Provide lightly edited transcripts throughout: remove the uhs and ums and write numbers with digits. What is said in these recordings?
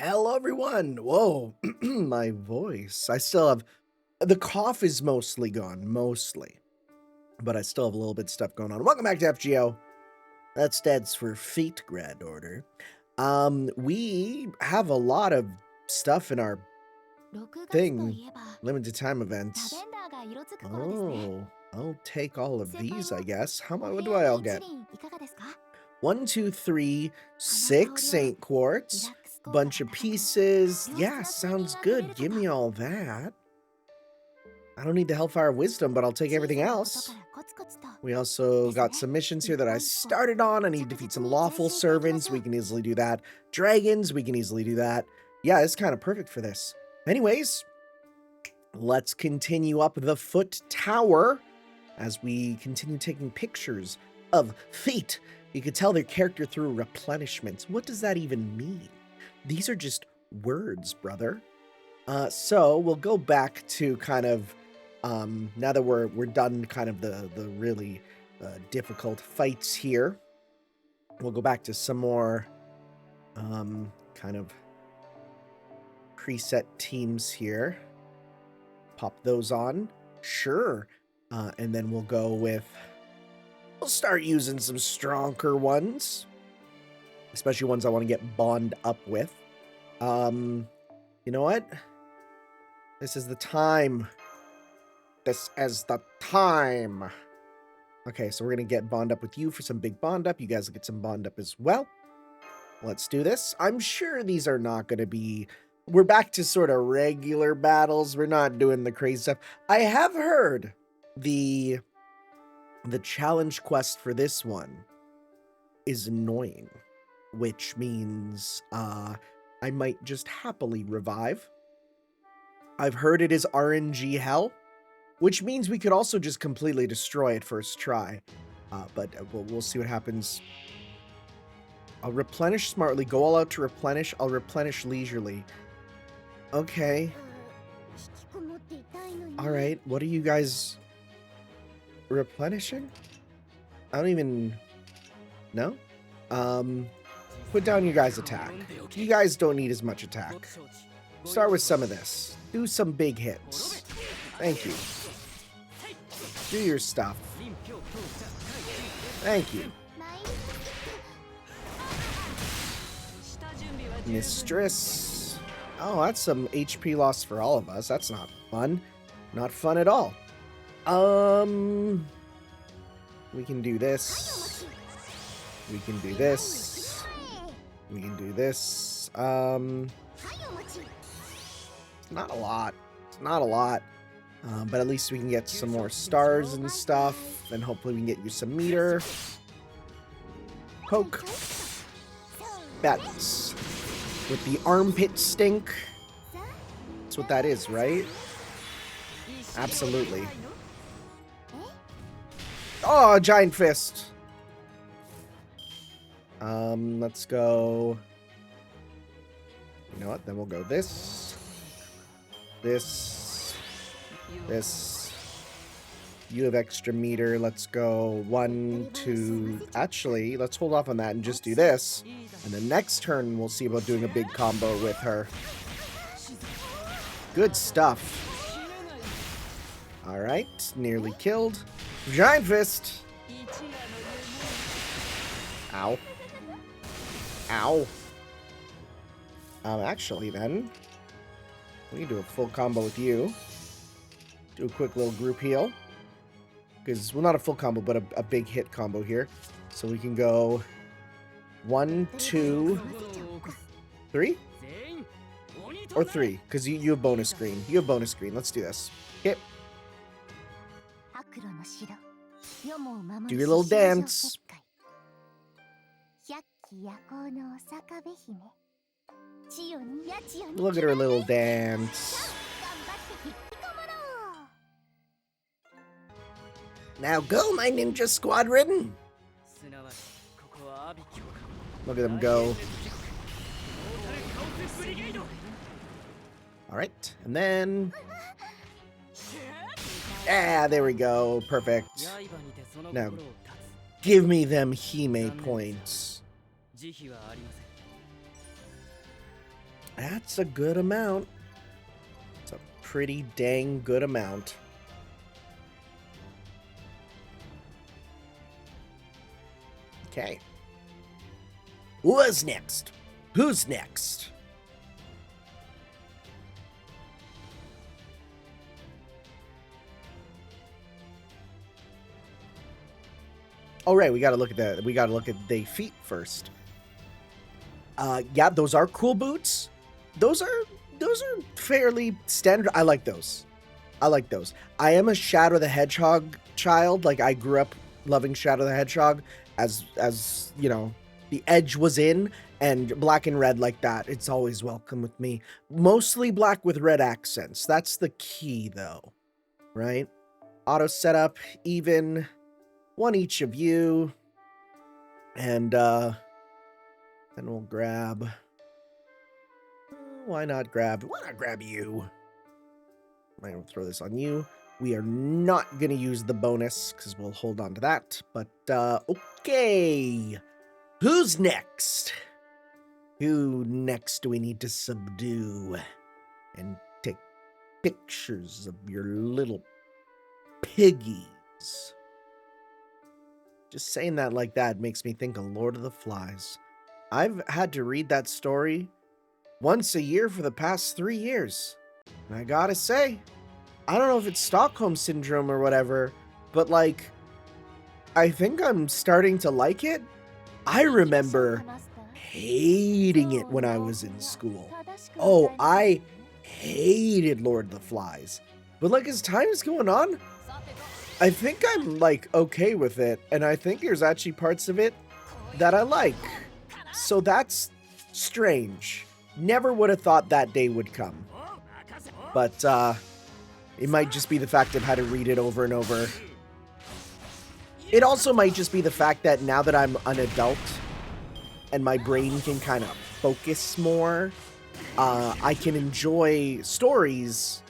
Hello, everyone. Whoa, my voice. I still have the cough is mostly gone, but I still have a little bit of stuff going on. Welcome back to FGO. That stands for Fate Grand Order. We have a lot of stuff in our thing, limited time events. Oh, I'll take all of these, I guess. What do I all get? 1, 2, 3, 6 Saint Quartz. Bunch of pieces. Yeah, sounds good. Give me all that. I don't need the Hellfire Wisdom, but I'll take everything else. We also got some missions here that I started on. I need to defeat some lawful servants. We can easily do that. Dragons, we can easily do that. Yeah, it's kind of perfect for this. Anyways, let's continue up the Foot Tower as we continue taking pictures of feet. You could tell their character through replenishments. What does that even mean? These are just words, brother. So we'll go back to kind of, now that we're done kind of the really difficult fights here, we'll go back to some more kind of preset teams here. Pop those on. Sure. And then we'll start using some stronger ones. Especially ones I want to get bond up with. You know what? This is the time. This is the time. Okay, so we're going to get bond up with you for some big bond up. You guys will get some bond up as well. Let's do this. I'm sure these are not going to be... We're back to sort of regular battles. We're not doing the crazy stuff. I have heard the challenge quest for this one is annoying. Which means I might just happily revive. I've heard it is RNG hell, which means we could also just completely destroy it first try. But we'll see what happens. I'll replenish smartly. Go all out to replenish. I'll replenish leisurely. Okay. All right. What are you guys replenishing? I don't even know. Put down your guys' attack. You guys don't need as much attack. Start with some of this. Do some big hits. Thank you. Do your stuff. Thank you. Mistress. Oh, that's some HP loss for all of us. That's not fun. Not fun at all. We can do this. We can do this. We can do this. It's not a lot. It's not a lot. But at least we can get some more stars and stuff. And hopefully we can get you some meter. Poke. That's with the armpit stink. That's what that is, right? Absolutely. Oh, giant fist. Let's go. You know what? Then we'll go this. This. You have extra meter. Let's go 1, 2. Actually, let's hold off on that and just do this. And the next turn, we'll see about doing a big combo with her. Good stuff. All right. Nearly killed. Giant fist. Ow. Ow. Actually, then, we can do a full combo with you. Do a quick little group heal. Because, well, not a full combo, but a big hit combo here. So we can go 1, 2, 3? Or 3, because you have bonus screen. You have bonus screen. Let's do this. Okay. Do your little dance. Look at her little dance. Now go, my ninja squadron! Look at them go. Alright, and then... Ah, there we go. Perfect. Now, give me them Hime points. That's a good amount. It's a pretty dang good amount. Okay. What's next? Who's next? Oh, right, we gotta look at that. We gotta look at the feet first. Yeah, those are cool boots. Those are fairly standard. I like those. I am a Shadow the Hedgehog child. Like, I grew up loving Shadow the Hedgehog as you know, the edge was in, and black and red like that. It's always welcome with me. Mostly black with red accents. That's the key, though, right? Auto setup, even one each of you, and then we'll grab. Why not grab you? I'm gonna throw this on you. We are not gonna use the bonus because we'll hold on to that. But okay, who's next? Who next do we need to subdue and take pictures of your little piggies? Just saying that like that makes me think of Lord of the Flies. I've had to read that story once a year for the past 3 years. And I gotta say, I don't know if it's Stockholm Syndrome or whatever, but like, I think I'm starting to like it. I remember hating it when I was in school. Oh, I hated Lord of the Flies. But like, as time's going on, I think I'm like okay with it. And I think there's actually parts of it that I like. So that's strange. Never would have thought that day would come. But it might just be the fact I've had to read it over and over. It also might just be the fact that now that I'm an adult and my brain can kind of focus more, I can enjoy stories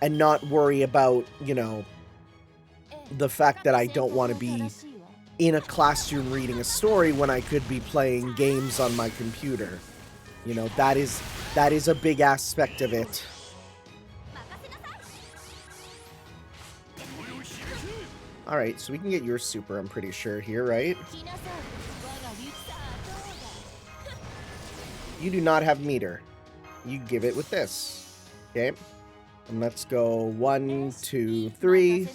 and not worry about, you know, the fact that I don't want to be in a classroom reading a story when I could be playing games on my computer. You know, that is a big aspect of it. Alright, so we can get your super, I'm pretty sure, here, right? You do not have meter. You give it with this. Okay. And let's go 1, 2, 3.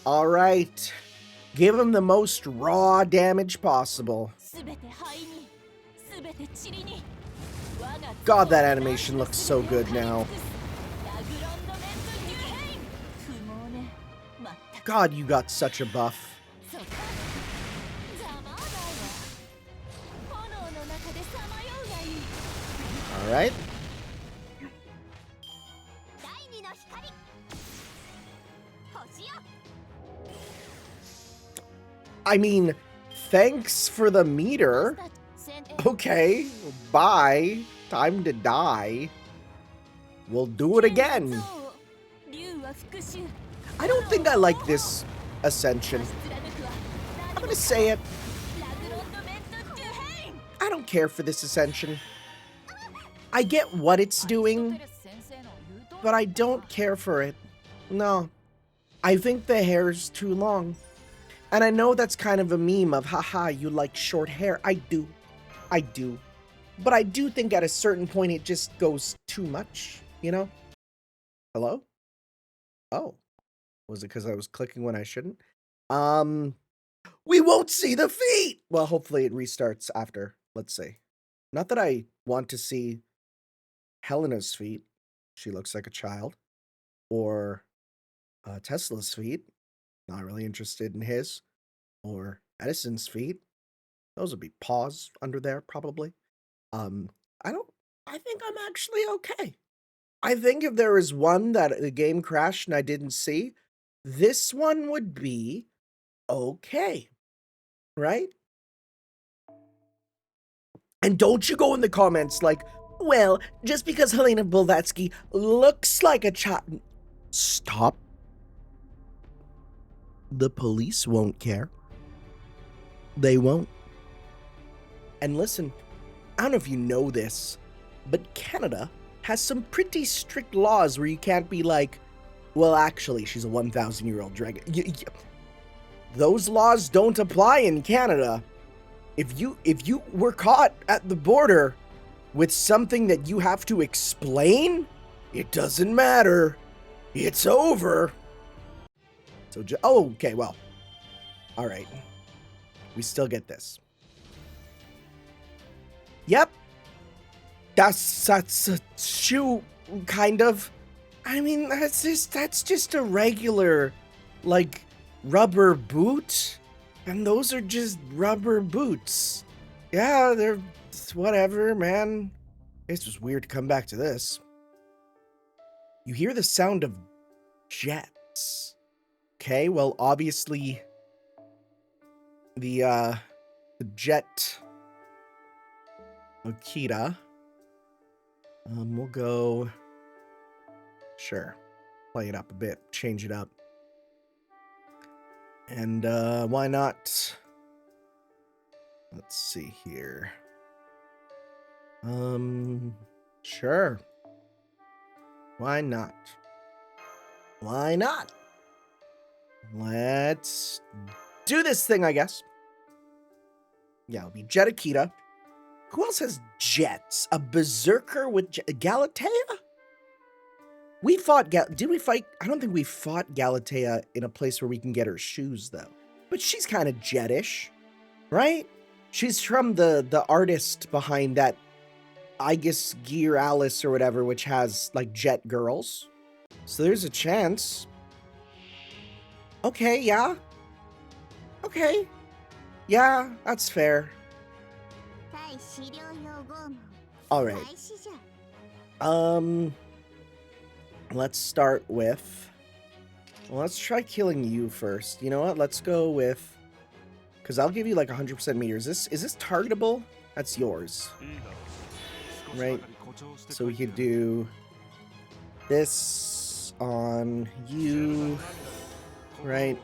Alright. Give him the most raw damage possible. God, that animation looks so good now. God, you got such a buff. Alright. I mean, thanks for the meter. Okay, bye. Time to die. We'll do it again. I don't think I like this ascension. I'm gonna say it. I don't care for this ascension. I get what it's doing, but I don't care for it. No. I think the hair's too long. And I know that's kind of a meme of, haha, you like short hair. I do. But I do think at a certain point it just goes too much, you know? Hello? Oh. Was it because I was clicking when I shouldn't? We won't see the feet! Well, hopefully it restarts after. Let's see. Not that I want to see Helena's feet. She looks like a child. Or Tesla's feet. Not really interested in his. Or Edison's feet. Those would be paws under there, probably. I think I'm actually okay. I think if there is one that the game crashed and I didn't see, this one would be okay. Right? And don't you go in the comments like, well, just because Helena Blavatsky looks like a child. Stop. The police won't care. They won't. And listen, I don't know if you know this, But Canada has some pretty strict laws where you can't be like, well, actually, she's a 1,000-year-old dragon. Those laws don't apply in Canada. If you were caught at the border with something that you have to explain, it doesn't matter. It's over. So, oh, okay, well. All right. We still get this. Yep. That's a shoe, kind of. I mean, that's just a regular, like, rubber boot. And those are just rubber boots. Yeah, they're whatever, man. It's just weird to come back to this. You hear the sound of jets. Okay, well, obviously, the jet Akita. We'll go, sure, play it up a bit, change it up. And, why not? Let's see here. Sure. Why not? Why not? Let's do this thing, I guess. Yeah, it'll be Jet Akita. Who else has jets? A berserker with Galatea? We fought did we fight? I don't think we fought Galatea in a place where we can get her shoes, though. But she's kind of jetish, right? She's from the artist behind that, I guess, Gear Alice or whatever, which has, like, jet girls. So there's a chance. Okay, yeah. Okay. Yeah, that's fair. Alright. Let's start with... Well, let's try killing you first. You know what? Let's go with... Because I'll give you like 100% meter. Is this targetable? That's yours. Right? So we could do... this on you. Right?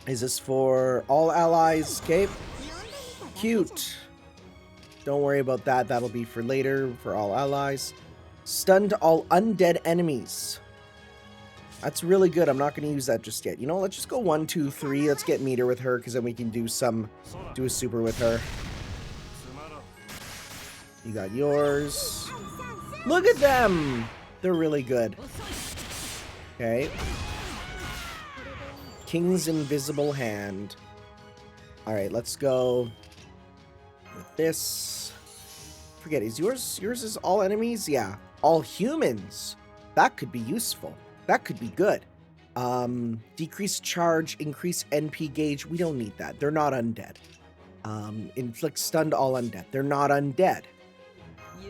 Is this for all allies? Okay. Cute. Don't worry about that. That'll be for later, for all allies. Stunned all undead enemies. That's really good. I'm not going to use that just yet. You know, let's just go 1, 2, 3. Let's get meter with her, because then we can do a super with her. You got yours. Look at them! They're really good. Okay. King's Invisible Hand. Alright, let's go with this. Forget, is yours is all enemies? Yeah. All humans. That could be useful. That could be good. Decrease charge, increase NP gauge. We don't need that. They're not undead. Inflict stun to all undead. They're not undead.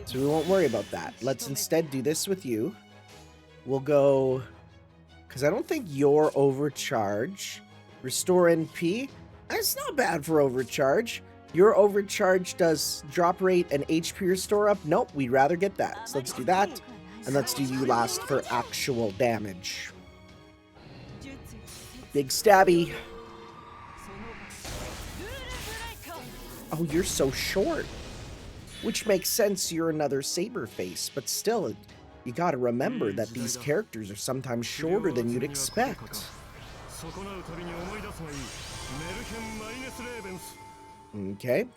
So we won't worry about that. Let's instead do this with you. We'll go... Because I don't think your overcharge. Restore NP. That's not bad for overcharge. Your overcharge does drop rate and HP restore up. Nope, we'd rather get that. So let's do that. And let's do you last for actual damage. Big stabby. Oh, you're so short. Which makes sense, you're another saber face, but still, you gotta remember that these characters are sometimes shorter than you'd expect. Okay.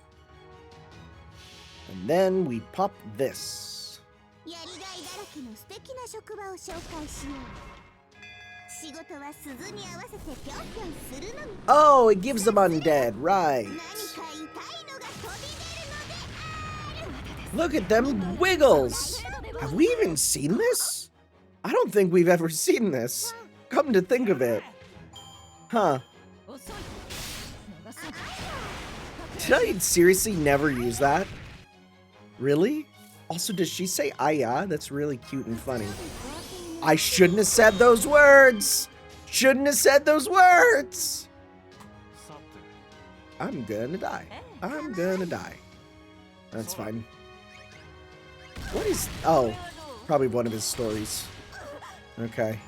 And then we pop this. Oh, it gives them undead, right. Look at them wiggles! Have we even seen this? I don't think we've ever seen this. Come to think of it. Huh. Did I seriously never use that? Really? Also, does she say "Aya"? That's really cute and funny. I shouldn't have said those words! Shouldn't have said those words! I'm gonna die. I'm gonna die. That's fine. What is... Oh, probably one of his stories. Okay.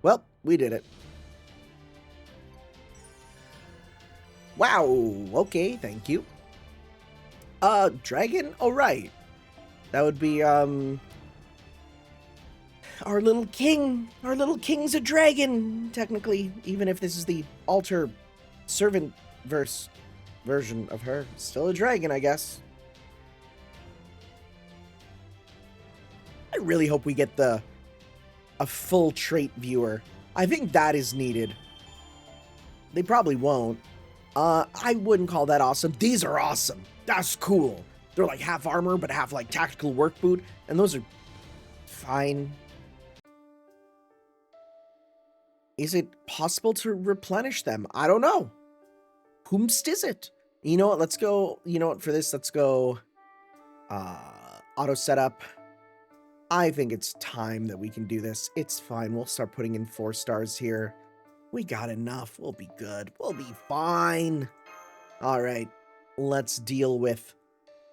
Well, we did it. Wow, okay, thank you. Dragon? Oh, right. That would be, our little king. Our little king's a dragon, technically, even if this is the alter servant version of her. Still a dragon, I guess. I really hope we get a full trait viewer. I think that is needed. They probably won't. I wouldn't call that awesome. These are awesome. That's cool. They're like half armor, but half like tactical work boot. And those are fine. Is it possible to replenish them? I don't know. Whomst is it? You know what? Let's go. You know what? For this, let's go auto setup. I think it's time that we can do this. It's fine. We'll start putting in 4 stars here. We got enough. We'll be good. We'll be fine. All right. Let's deal with...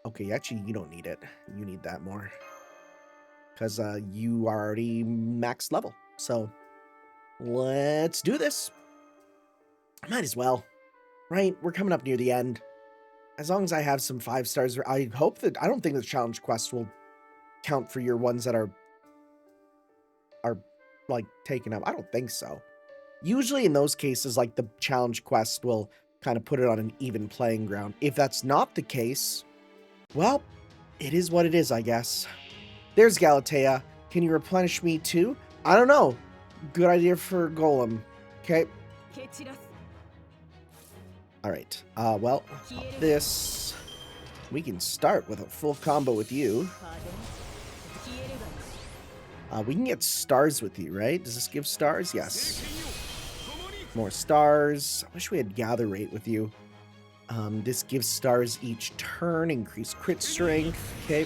Okay, actually, you don't need it. You need that more. Because you are already max level. So, let's do this. Might as well. Right? We're coming up near the end. As long as I have some 5 stars, I hope that... I don't think the challenge quest will count for your ones that are like taken up. I don't think so. Usually in those cases, like the challenge quest will kind of put it on an even playing ground. If that's not the case, well, it is what it is, I guess. There's Galatea. Can you replenish me too? I don't know. Good idea for Golem. Okay. All right. Well, this... We can start with a full combo with you. We can get stars with you, right? Does this give stars? Yes. More stars. I wish we had gather rate with you. This gives stars each turn, increase crit strength. Okay.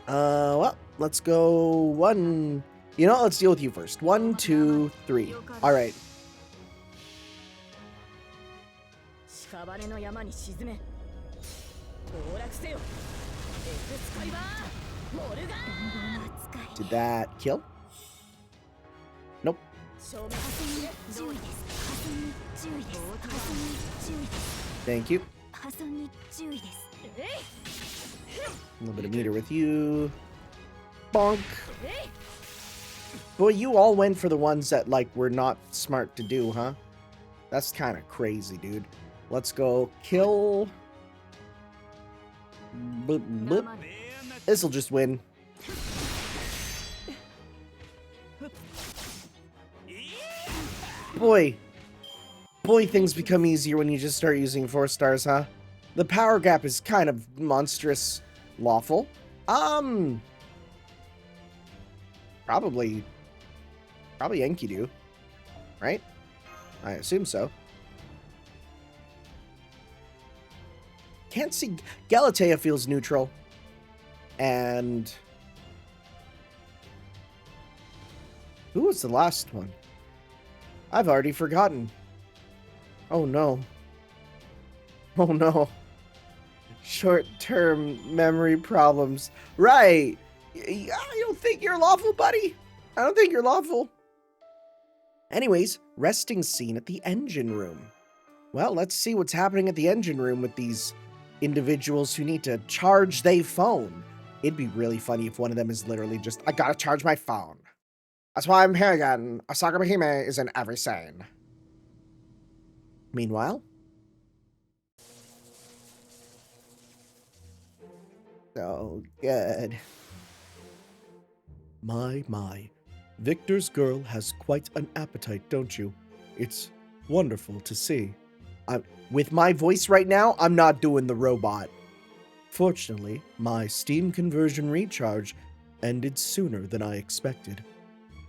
Well, let's go 1. You know what? Let's deal with you first. 1, 2, 3. All right. Did that kill? Nope. Thank you. A little bit of meter with you. Bonk. Boy, you all went for the ones that, like, were not smart to do, huh? That's kind of crazy, dude. Let's go kill... Bloop, bloop. This'll just win. Boy, things become easier when you just start using 4 stars, huh? The power gap is kind of monstrous. Lawful. Probably Enkidu, right? I assume so. Can't see... Galatea feels neutral. And... Who was the last one? I've already forgotten. Oh no. Oh no. Short-term memory problems. Right. I don't think you're lawful, buddy. I don't think you're lawful. Anyways, resting scene at the engine room. Well, let's see what's happening at the engine room with these individuals who need to charge their phone. It'd be really funny if one of them is literally just, I gotta charge my phone. That's why I'm here again. Osaka Mahime is in every scene. Meanwhile... Oh, good. My. Victor's girl has quite an appetite, don't you? It's wonderful to see. With my voice right now, I'm not doing the robot. Fortunately, my steam conversion recharge ended sooner than I expected.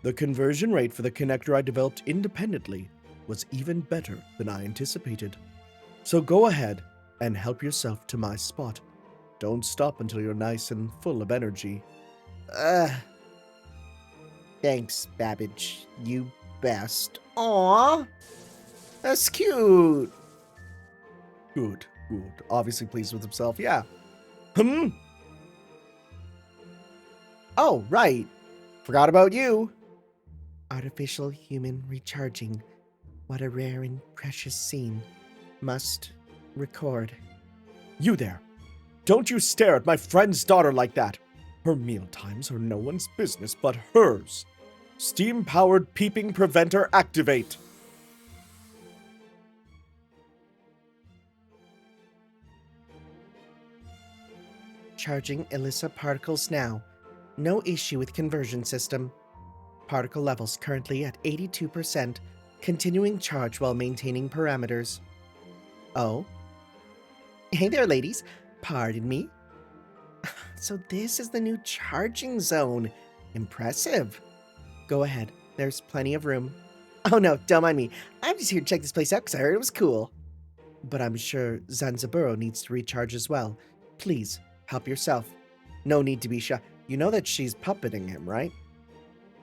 The conversion rate for the connector I developed independently was even better than I anticipated. So go ahead and help yourself to my spot. Don't stop until you're nice and full of energy. Thanks, Babbage. You best. Aww. That's cute. Good. Obviously pleased with himself. Yeah. Oh, right. Forgot about you. Artificial human recharging. What a rare and precious scene. Must record. You there! Don't you stare at my friend's daughter like that! Her meal times are no one's business but hers. Steam-powered peeping preventer activate. Charging Elissa particles now. No issue with conversion system. Particle levels currently at 82%. Continuing charge while maintaining parameters. Oh? Hey there, ladies. Pardon me. So this is the new charging zone. Impressive. Go ahead. There's plenty of room. Oh no, don't mind me. I'm just here to check this place out because I heard it was cool. But I'm sure Zanziburo needs to recharge as well. Please, help yourself. No need to be shy. You know that she's puppeting him, right?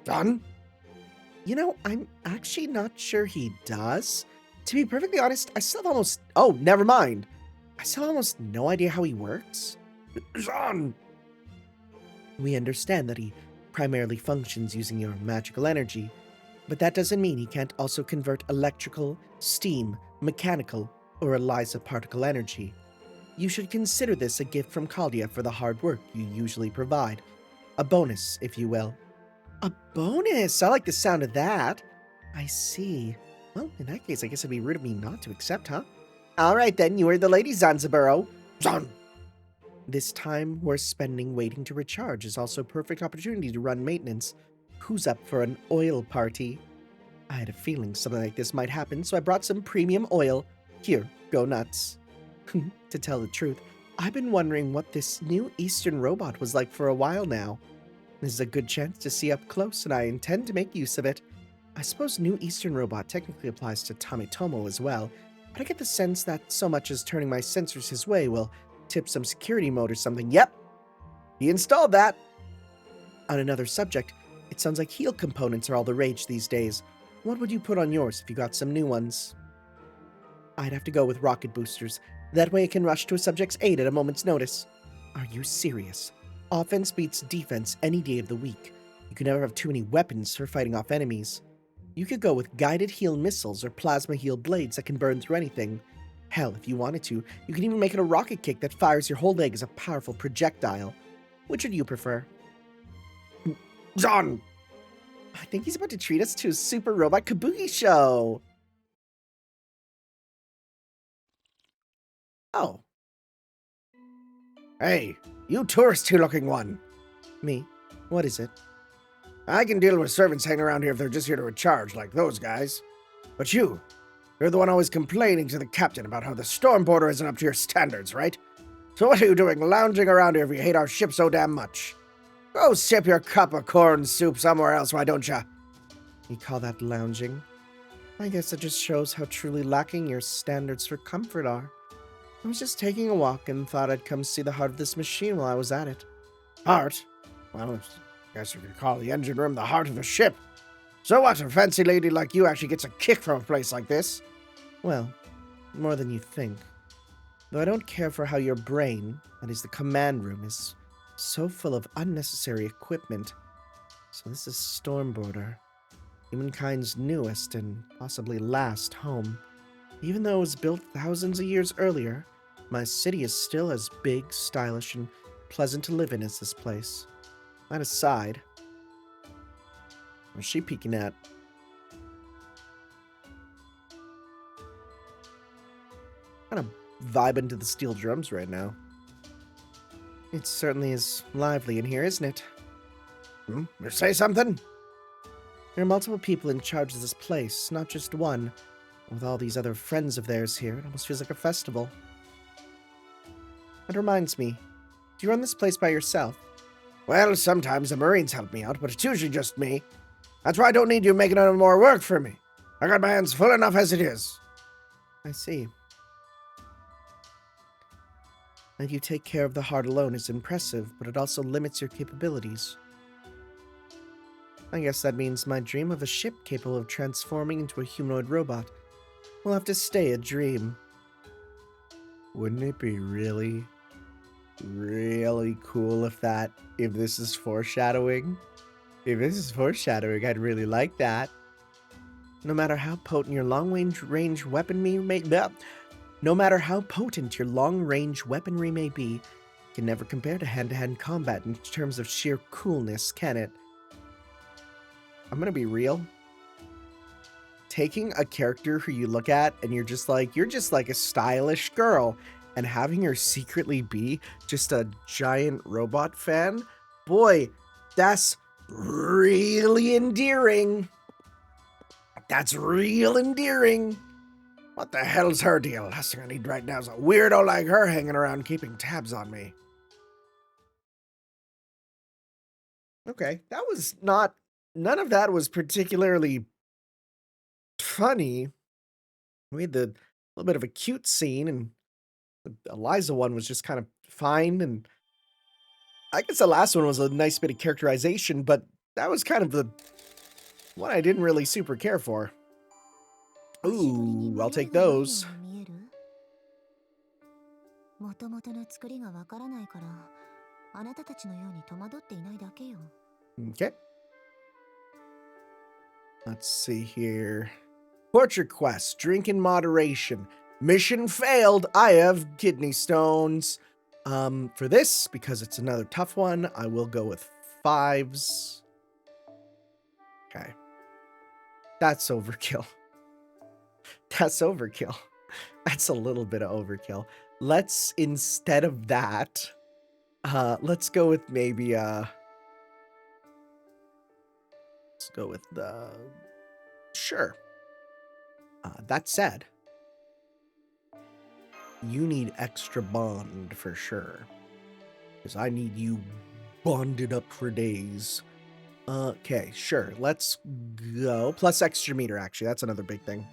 Done? You know, I'm actually not sure he does. To be perfectly honest, I still have almost... Oh, never mind. I still have almost no idea how he works. Zan! We understand that he primarily functions using your magical energy, but that doesn't mean he can't also convert electrical, steam, mechanical, or ELISA particle energy. You should consider this a gift from Caldia for the hard work you usually provide. A bonus, if you will. A bonus? I like the sound of that. I see. Well, in that case, I guess it'd be rude of me not to accept, huh? All right, then. You heard the lady, Zanziburo. Zan! This time we're spending waiting to recharge is also a perfect opportunity to run maintenance. Who's up for an oil party? I had a feeling something like this might happen, so I brought some premium oil. Here, go nuts. To tell the truth, I've been wondering what this new Eastern robot was like for a while now. This is a good chance to see up close, and I intend to make use of it. I suppose new Eastern robot technically applies to Tametomo as well, but I get the sense that so much as turning my sensors his way will tip some security mode or something. Yep, he installed that. On another subject, it sounds like heal components are all the rage these days. What would you put on yours if you got some new ones? I'd have to go with rocket boosters. That way I can rush to a subject's aid at a moment's notice. Are you serious? Offense beats defense any day of the week. You can never have too many weapons for fighting off enemies. You could go with guided heal missiles or plasma heal blades that can burn through anything. Hell, if you wanted to, you can even make it a rocket kick that fires your whole leg as a powerful projectile. Which would you prefer? Zan! I think he's about to treat us to a super robot kabuki show. Oh. Hey, you touristy-looking one. Me? What is it? I can deal with servants hanging around here if they're just here to recharge, like those guys. But you're the one always complaining to the captain about how the storm border isn't up to your standards, right? So what are you doing lounging around here if you hate our ship so damn much? Go sip your cup of corn soup somewhere else, why don't ya? You call that lounging? I guess it just shows how truly lacking your standards for comfort are. I was just taking a walk and thought I'd come see the heart of this machine while I was at it. Heart? Well, I guess you could call the engine room the heart of the ship. So what, a fancy lady like you actually gets a kick from a place like this? Well, more than you think. Though I don't care for how your brain, that is the command room, is so full of unnecessary equipment. So this is Stormborder, humankind's newest and possibly last home. Even though it was built thousands of years earlier, my city is still as big, stylish, and pleasant to live in as this place. That aside, what's she peeking at? Kind of vibing to the steel drums right now. It certainly is lively in here, isn't it? You say something? There are multiple people in charge of this place, not just one. With all these other friends of theirs here, it almost feels like a festival. That reminds me, do you run this place by yourself? Well, sometimes the Marines help me out, but it's usually just me. That's why I don't need you making any more work for me. I got my hands full enough as it is. I see. That you take care of the heart alone is impressive, but it also limits your capabilities. I guess that means my dream of a ship capable of transforming into a humanoid robot will have to stay a dream. Wouldn't it be really, really cool if this is foreshadowing? If this is foreshadowing, I'd really like that. No matter how potent your long-range weaponry may be, no matter how potent your long-range weaponry may be, can never compare to hand-to-hand combat in terms of sheer coolness, can it? I'm gonna be real. Taking a character who you look at and you're just like a stylish girl, and having her secretly be just a giant robot fan, boy, that's really endearing. That's real endearing. What the hell's her deal? Last thing I need right now is a weirdo like her hanging around keeping tabs on me. Okay, that was not... None of that was particularly funny. We had the little bit of a cute scene, and the Eliza one was just kind of fine, and I guess the last one was a nice bit of characterization, but that was kind of the one I didn't really super care for. Ooh, I'll take those. Okay. Let's see here. Portrait quest, drink in moderation. Mission failed. I have kidney stones. For this, because it's another tough one, I will go with 5s. Okay. That's overkill. That's overkill. That's a little bit of overkill. Let's, instead of that, let's go with maybe, let's go with the... Sure. That said, you need extra bond for sure. Because I need you bonded up for days. Okay, sure. Let's go. Plus extra meter, actually. That's another big thing.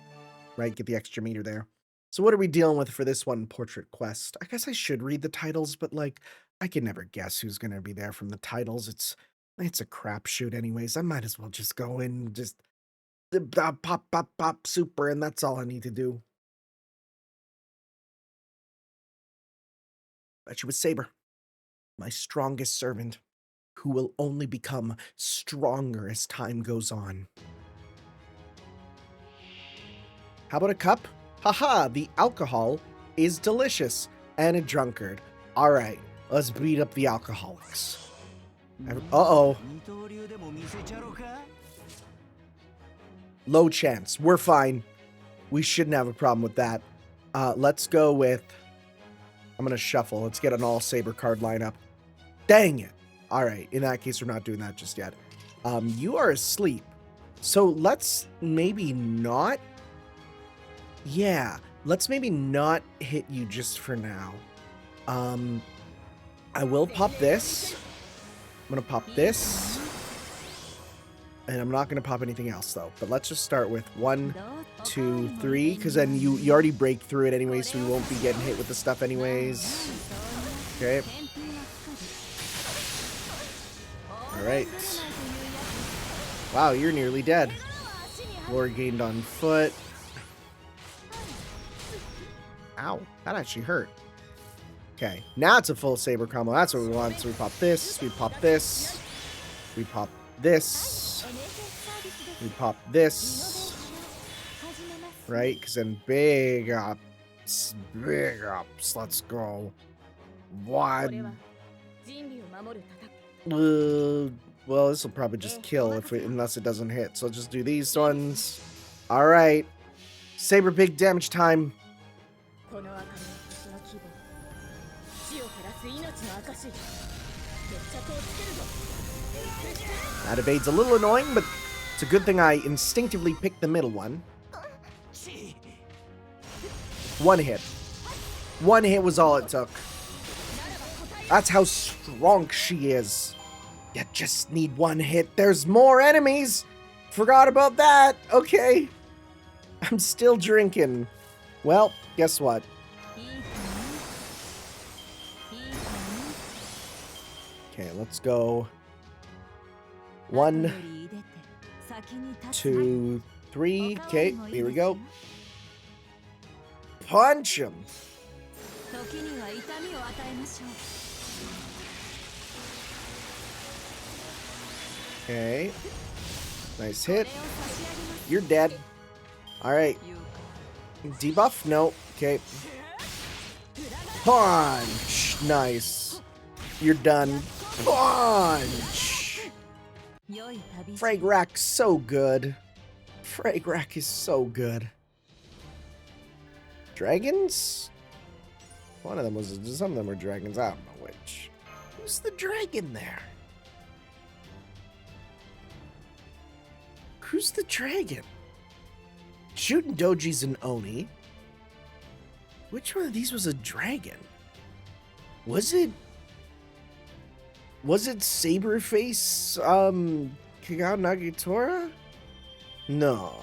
Right? Get the extra meter there. So what are we dealing with for this one, Portrait Quest? I guess I should read the titles, but, like, I can never guess who's going to be there from the titles. It's a crapshoot anyways. I might as well just go in, just pop, super, and that's all I need to do. Bet you with Saber, my strongest servant, who will only become stronger as time goes on. How about a cup? Haha, the alcohol is delicious, and a drunkard. All right, let's beat up the alcoholics. Uh-oh. Low chance. We're fine. We shouldn't have a problem with that. Let's go with... I'm going to shuffle. Let's get an all-Saber card lineup. Dang it. All right, in that case, we're not doing that just yet. You are asleep. So let's maybe not... Yeah, let's maybe not hit you just for now. I will pop this. I'm going to pop this. And I'm not going to pop anything else, though. But let's just start with 1, 2, 3. Because then you already break through it anyway, so we won't be getting hit with the stuff anyways. Okay. Alright. Wow, you're nearly dead. Lore gained on foot. Ow, that actually hurt. Okay, now it's a full Saber combo. That's what we want. So we pop this, we pop this, we pop this, we pop this. Right? Because then big ups, big ups. Let's go. 1. Well, this will probably just kill unless it doesn't hit. So just do these ones. All right. Saber big damage time. That evade's a little annoying, but it's a good thing I instinctively picked the middle one. 1 hit. 1 hit was all it took. That's how strong she is. You just need 1 hit. There's more enemies. Forgot about that. Okay. I'm still drinking. Well, guess what? Okay, let's go. 1, 2, 3. Okay, here we go. Punch him. Okay. Nice hit. You're dead. Alright. Debuff? No. Okay. Punch! Nice. You're done. Punch! Frag Rack, so good. Frag Rack is so good. Dragons? One of them was, some of them were dragons. I don't know which. Who's the dragon there? Who's the dragon? Shooting Doji's an Oni. Which one of these was a dragon? Was it Saberface, Kagao Nagitora? No.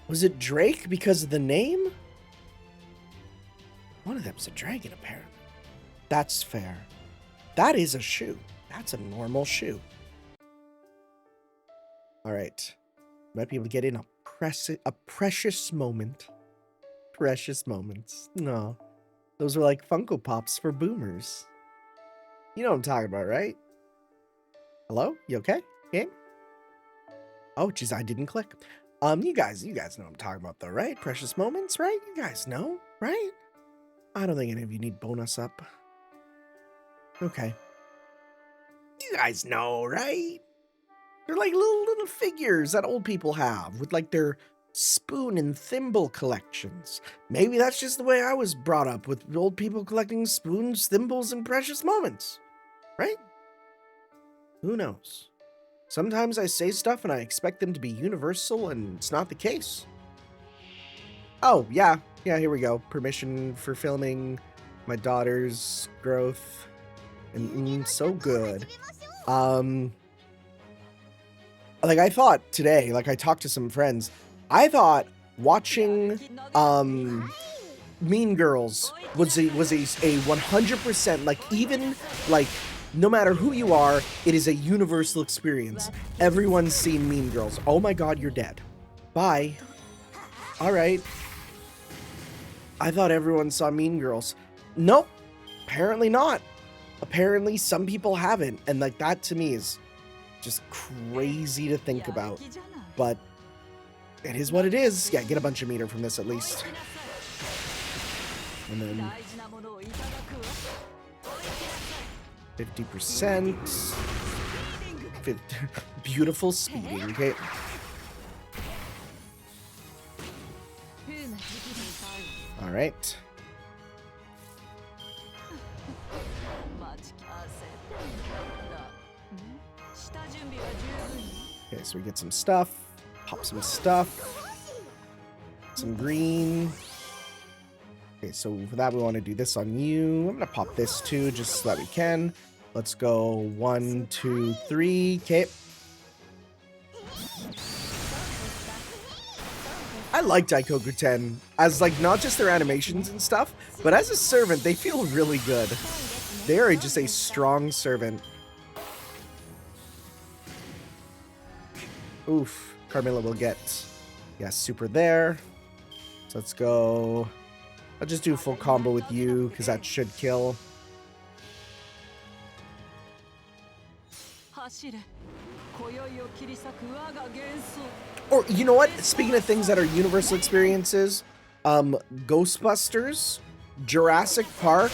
Was it Drake because of the name? One of them's a dragon, apparently. That's fair. That is a shoe. That's a normal shoe. All right. Might be able to get in a precious moment. Precious moments. No. Those were like Funko Pops for boomers. You know what I'm talking about, right? Hello? You okay? Game? Oh, jeez, I didn't click. You guys know what I'm talking about though, right? Precious moments, right? You guys know, right? I don't think any of you need bonus up. Okay. You guys know, right? They're like little figures that old people have with like their spoon and thimble collections. Maybe that's just the way I was brought up, with old people collecting spoons, thimbles, and precious moments. Right? Who knows? Sometimes I say stuff and I expect them to be universal, and it's not the case. Oh, yeah. Yeah, here we go. Permission for filming my daughter's growth. And so good. Like I thought today, like I talked to some friends, I thought watching Mean Girls was a 100%, like, even like no matter who you are, it is a universal experience. Everyone's seen Mean Girls. Oh my god, you're dead. Bye. All right. I thought everyone saw Mean Girls. Nope. Apparently not. Apparently some people haven't, and like that to me is just crazy to think about. But it is what it is. Yeah, get a bunch of meter from this at least. And then 50%. Beautiful speeding, okay? All right. Okay, so we get some stuff. Pop some stuff. Some green. Okay, so for that we want to do this on you. I'm gonna pop this too, just so that we can. Let's go 1, 2, 3. Okay. I like Daikoku-ten as like not just their animations and stuff, but as a servant, they feel really good. They are just a strong servant. Oof, Carmilla will get, yeah, super there. So let's go. I'll just do a full combo with you because that should kill. Or, you know what? Speaking of things that are universal experiences, Ghostbusters, Jurassic Park,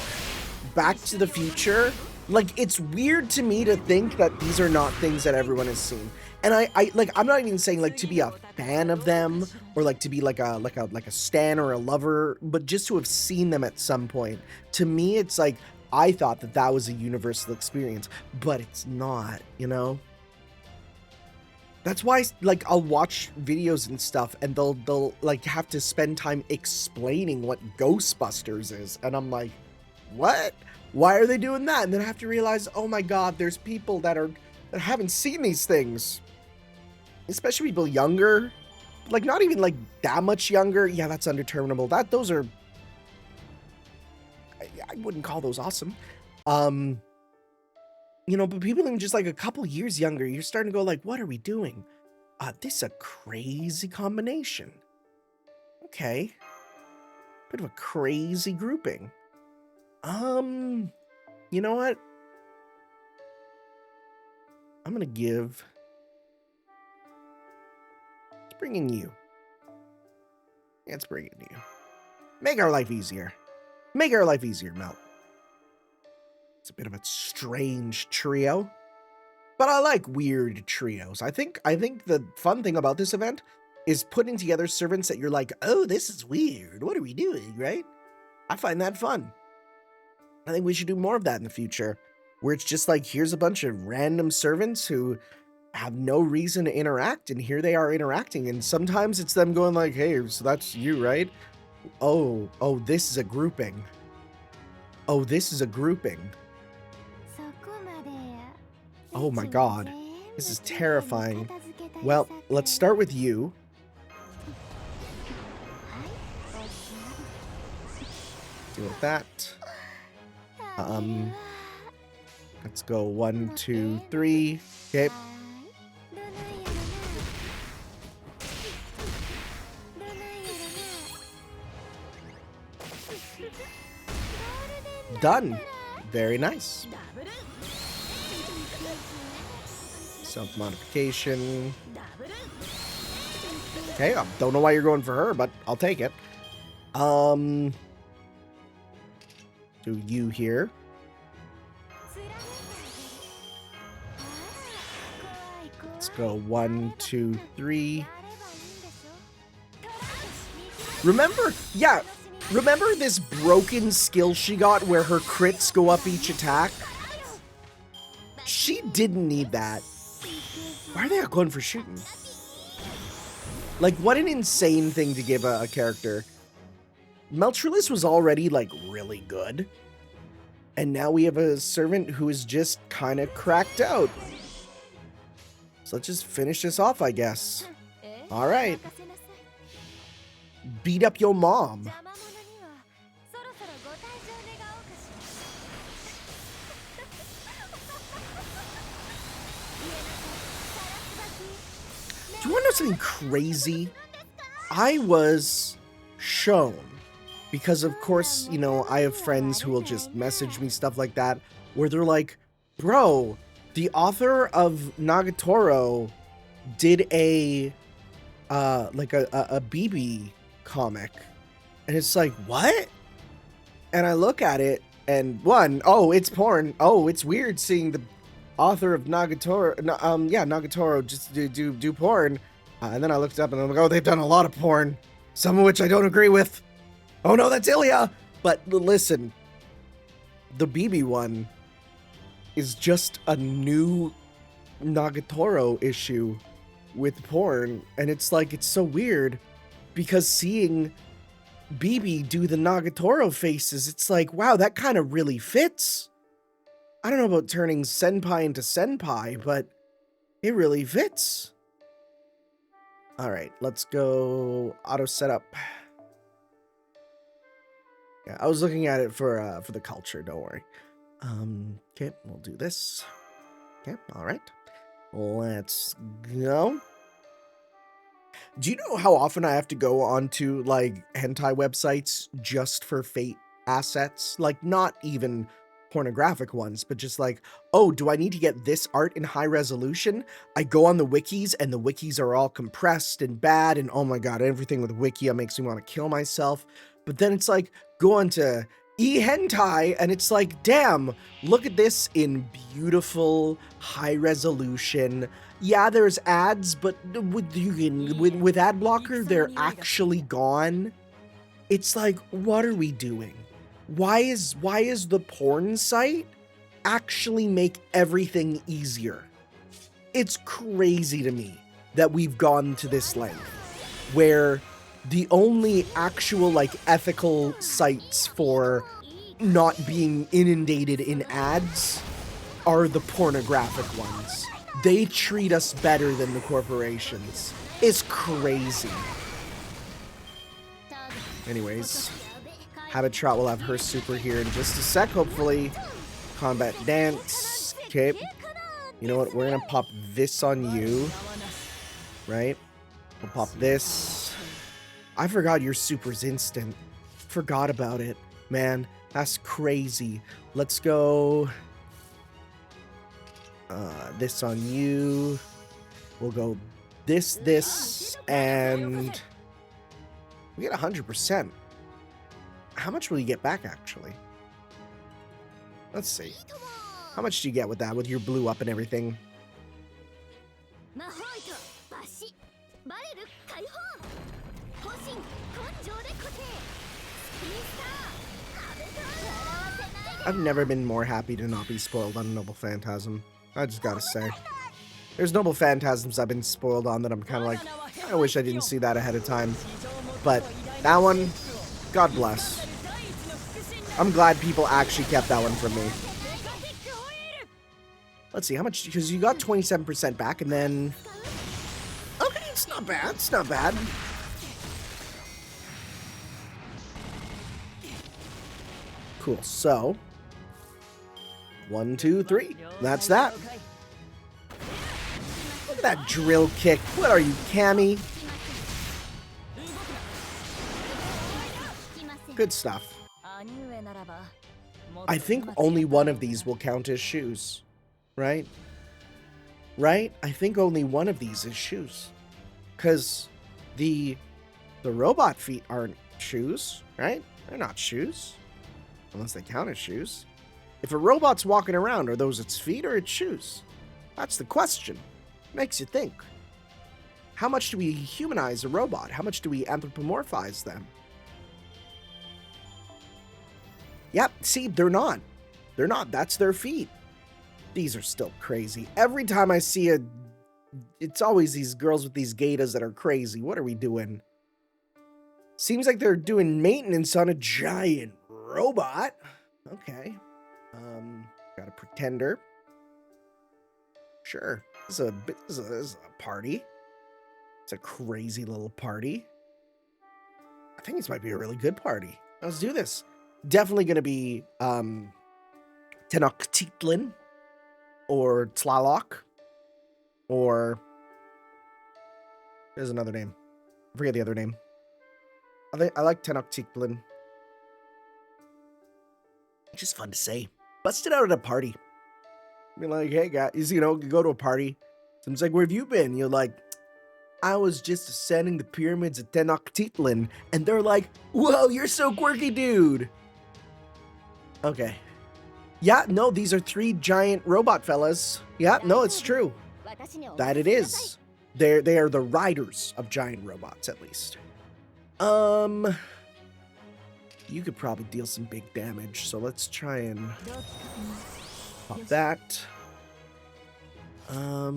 Back to the Future. Like, it's weird to me to think that these are not things that everyone has seen. And I like, I'm not even saying like to be a fan of them or like to be like a stan or a lover, but just to have seen them at some point. To me, it's like, I thought that that was a universal experience, but it's not, you know? That's why, like, I'll watch videos and stuff and they'll like have to spend time explaining what Ghostbusters is. And I'm like, what? Why are they doing that? And then I have to realize, oh my god, there's people that haven't seen these things. Especially people younger. Like, not even like that much younger. Yeah, that's undeterminable. Those are, I wouldn't call those awesome. You know, but people even just like a couple years younger, you're starting to go like, what are we doing? This is a crazy combination. Okay. Bit of a crazy grouping. You know what? I'm gonna give bring in you. Let's bring in you. Make our life easier. Make our life easier, Mel. It's a bit of a strange trio, but I like weird trios. I think the fun thing about this event is putting together servants that you're like, oh, this is weird. What are we doing, right? I find that fun. I think we should do more of that in the future, where it's just like, here's a bunch of random servants who have no reason to interact, and here they are interacting, and sometimes it's them going like, hey, so that's you, right? Oh, this is a grouping. Oh, this is a grouping. Oh my god. This is terrifying. Well, let's start with you. Deal with that. Let's go 1, 2, 3. Okay. Done. Very nice. Self-modification. Okay, I don't know why you're going for her, but I'll take it. Do you here. Let's go 1, 2, 3. Remember this broken skill she got where her crits go up each attack? She didn't need that. Why are they going for shooting? Like, what an insane thing to give a character. Meltrulis was already, like, really good. And now we have a servant who is just kind of cracked out. So let's just finish this off, I guess. Alright. Beat up your mom. Do you want to know something crazy? I was shown, because of course, you know, I have friends who will just message me stuff like that, where they're like, bro, the author of Nagatoro did a BB comic. And it's like, what? And I look at it, and oh, it's porn. Oh, it's weird seeing the author of Nagatoro just do porn. And then I looked up and I'm like, oh, they've done a lot of porn, some of which I don't agree with. Oh no, that's Ilya. But listen, the BB one is just a new Nagatoro issue with porn, and it's like, it's so weird because seeing BB do the Nagatoro faces, it's like, wow, that kind of really fits. I don't know about turning senpai into senpai, but it really fits. All right, let's go auto setup. Yeah, I was looking at it for the culture, don't worry. Okay, we'll do this. Okay, all right. Let's go. Do you know how often I have to go onto, like, hentai websites just for Fate assets? Like, not even pornographic ones, but just like, oh, do I need to get this art in high resolution? I go on the wikis, and the wikis are all compressed and bad, and oh my god, everything with Wikia makes me want to kill myself. But then it's like, go on to eHentai, and it's like, damn, look at this in beautiful high resolution. Yeah, there's ads, but with ad blocker, they're actually gone. It's like, what are we doing? Why is the porn site actually make everything easier? It's crazy to me that we've gone to this length, where the only actual, like, ethical sites for not being inundated in ads are the pornographic ones. They treat us better than the corporations. It's crazy. Anyways, Habitat will have her super here in just a sec, hopefully. Combat dance. Okay. You know what? We're gonna pop this on you. Right? We'll pop this. I forgot your super's instant. Forgot about it. Man, that's crazy. Let's go. This on you. We'll go this, and we get 100%. How much will you get back, actually? Let's see. How much do you get with that, with your blue up and everything? I've never been more happy to not be spoiled on Noble Phantasm. I just gotta say. There's Noble Phantasms I've been spoiled on that I'm kind of like, I wish I didn't see that ahead of time. But that one, God bless. I'm glad people actually kept that one from me. Let's see, how much, because you got 27% back, and then... Okay, it's not bad, it's not bad. Cool, so... 1, 2, 3. That's that. Look at that drill kick. What are you, Cammy? Good stuff. I think only one of these will count as shoes. Right? Right? I think only one of these is shoes. Because the robot feet aren't shoes, right? They're not shoes. Unless they count as shoes. If a robot's walking around, are those its feet or its shoes? That's the question. Makes you think. How much do we humanize a robot? How much do we anthropomorphize them? Yep, see, they're not. They're not. That's their feet. These are still crazy. Every time I see it's always these girls with these gatas that are crazy. What are we doing? Seems like they're doing maintenance on a giant robot. Okay. Got a pretender. Sure. This is a party. It's a crazy little party. I think this might be a really good party. Let's do this. Definitely going to be Tenochtitlan or Tlaloc or there's another name. I forget the other name. I like Tenochtitlan. It's just fun to say. Bust it out at a party. Be like, hey guys, you know, you go to a party. Someone's like, where have you been? You're like, I was just ascending the pyramids of Tenochtitlan. And they're like, whoa, you're so quirky, dude. Okay. Yeah, no, these are 3 giant robot fellas. Yeah, no, it's true. That it is. They are the riders of giant robots, at least. You could probably deal some big damage, so let's try and pop that. I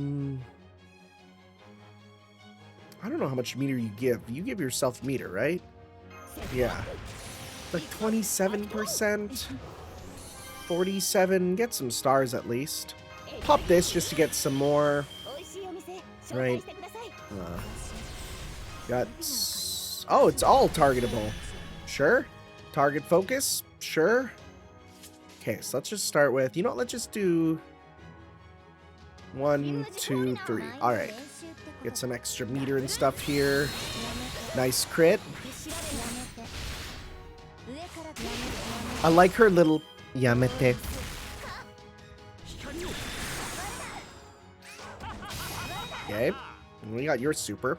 don't know how much meter you give. You give yourself meter, right? Yeah. Like 27%. 47. Get some stars at least. Pop this just to get some more. Right. Got... Oh, it's all targetable. Sure. Target focus. Sure. Okay, so let's just start with... You know what? Let's just do... 1, 2, 3. Alright. Get some extra meter and stuff here. Nice crit. I like her little... Yamete. Okay. And we got your super.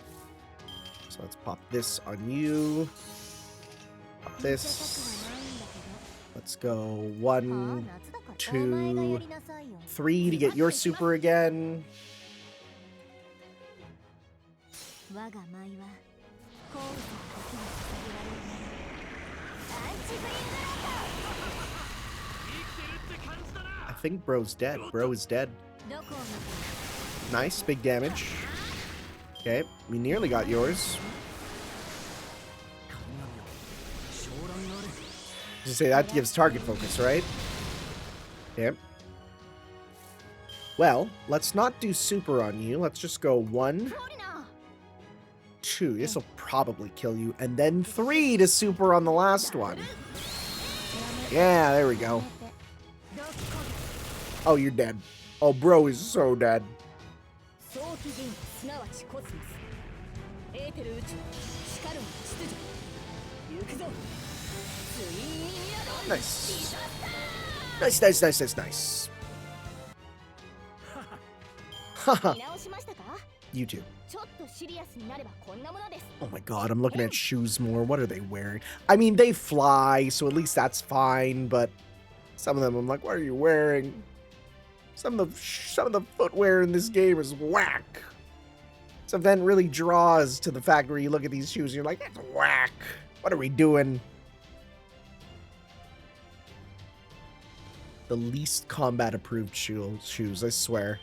So let's pop this on you. Pop this. Let's go 1, 2, 3 to get your super again. I think bro's dead. Bro is dead. Nice, big damage. Okay, we nearly got yours. You say that gives target focus, right? Okay. Well, let's not do super on you. Let's just go 1, 2. This will probably kill you. And then 3 to super on the last one. Yeah, there we go. Oh, you're dead. Oh, bro is so dead. Nice. Nice, nice, nice, nice, nice. Haha. You too. Oh my god, I'm looking at shoes more. What are they wearing? I mean, they fly, so at least that's fine, but some of them I'm like, what are you wearing? Some of the footwear in this game is whack. This event really draws to the fact where you look at these shoes and you're like, that's whack. What are we doing? The least combat approved shoes, I swear.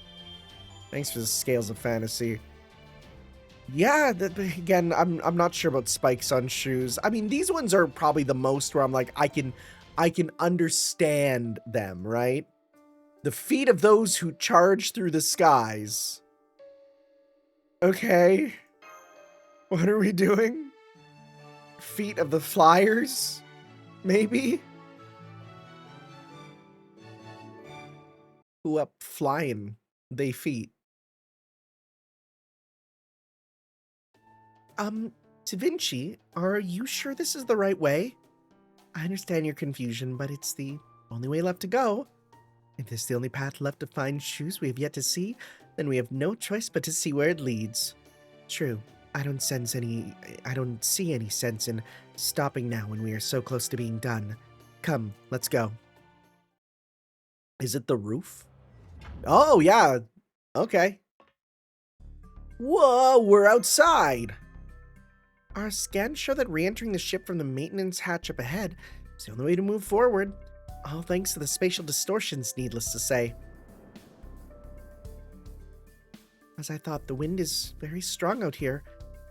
Thanks for the scales of fantasy. Yeah, again, I'm not sure about spikes on shoes. I mean, these ones are probably the most where I'm like, I can understand them, right? The feet of those who charge through the skies. Okay. What are we doing? Feet of the flyers? Maybe? Who up flying they feet? Da Vinci, are you sure this is the right way? I understand your confusion, but it's the only way left to go. If this is the only path left to find shoes we have yet to see, then we have no choice but to see where it leads. True, I don't see any sense in stopping now when we are so close to being done. Come, let's go. Is it the roof? Oh, yeah. Okay. Whoa, we're outside. Our scans show that re-entering the ship from the maintenance hatch up ahead is the only way to move forward. All thanks to the spatial distortions, needless to say. As I thought, the wind is very strong out here.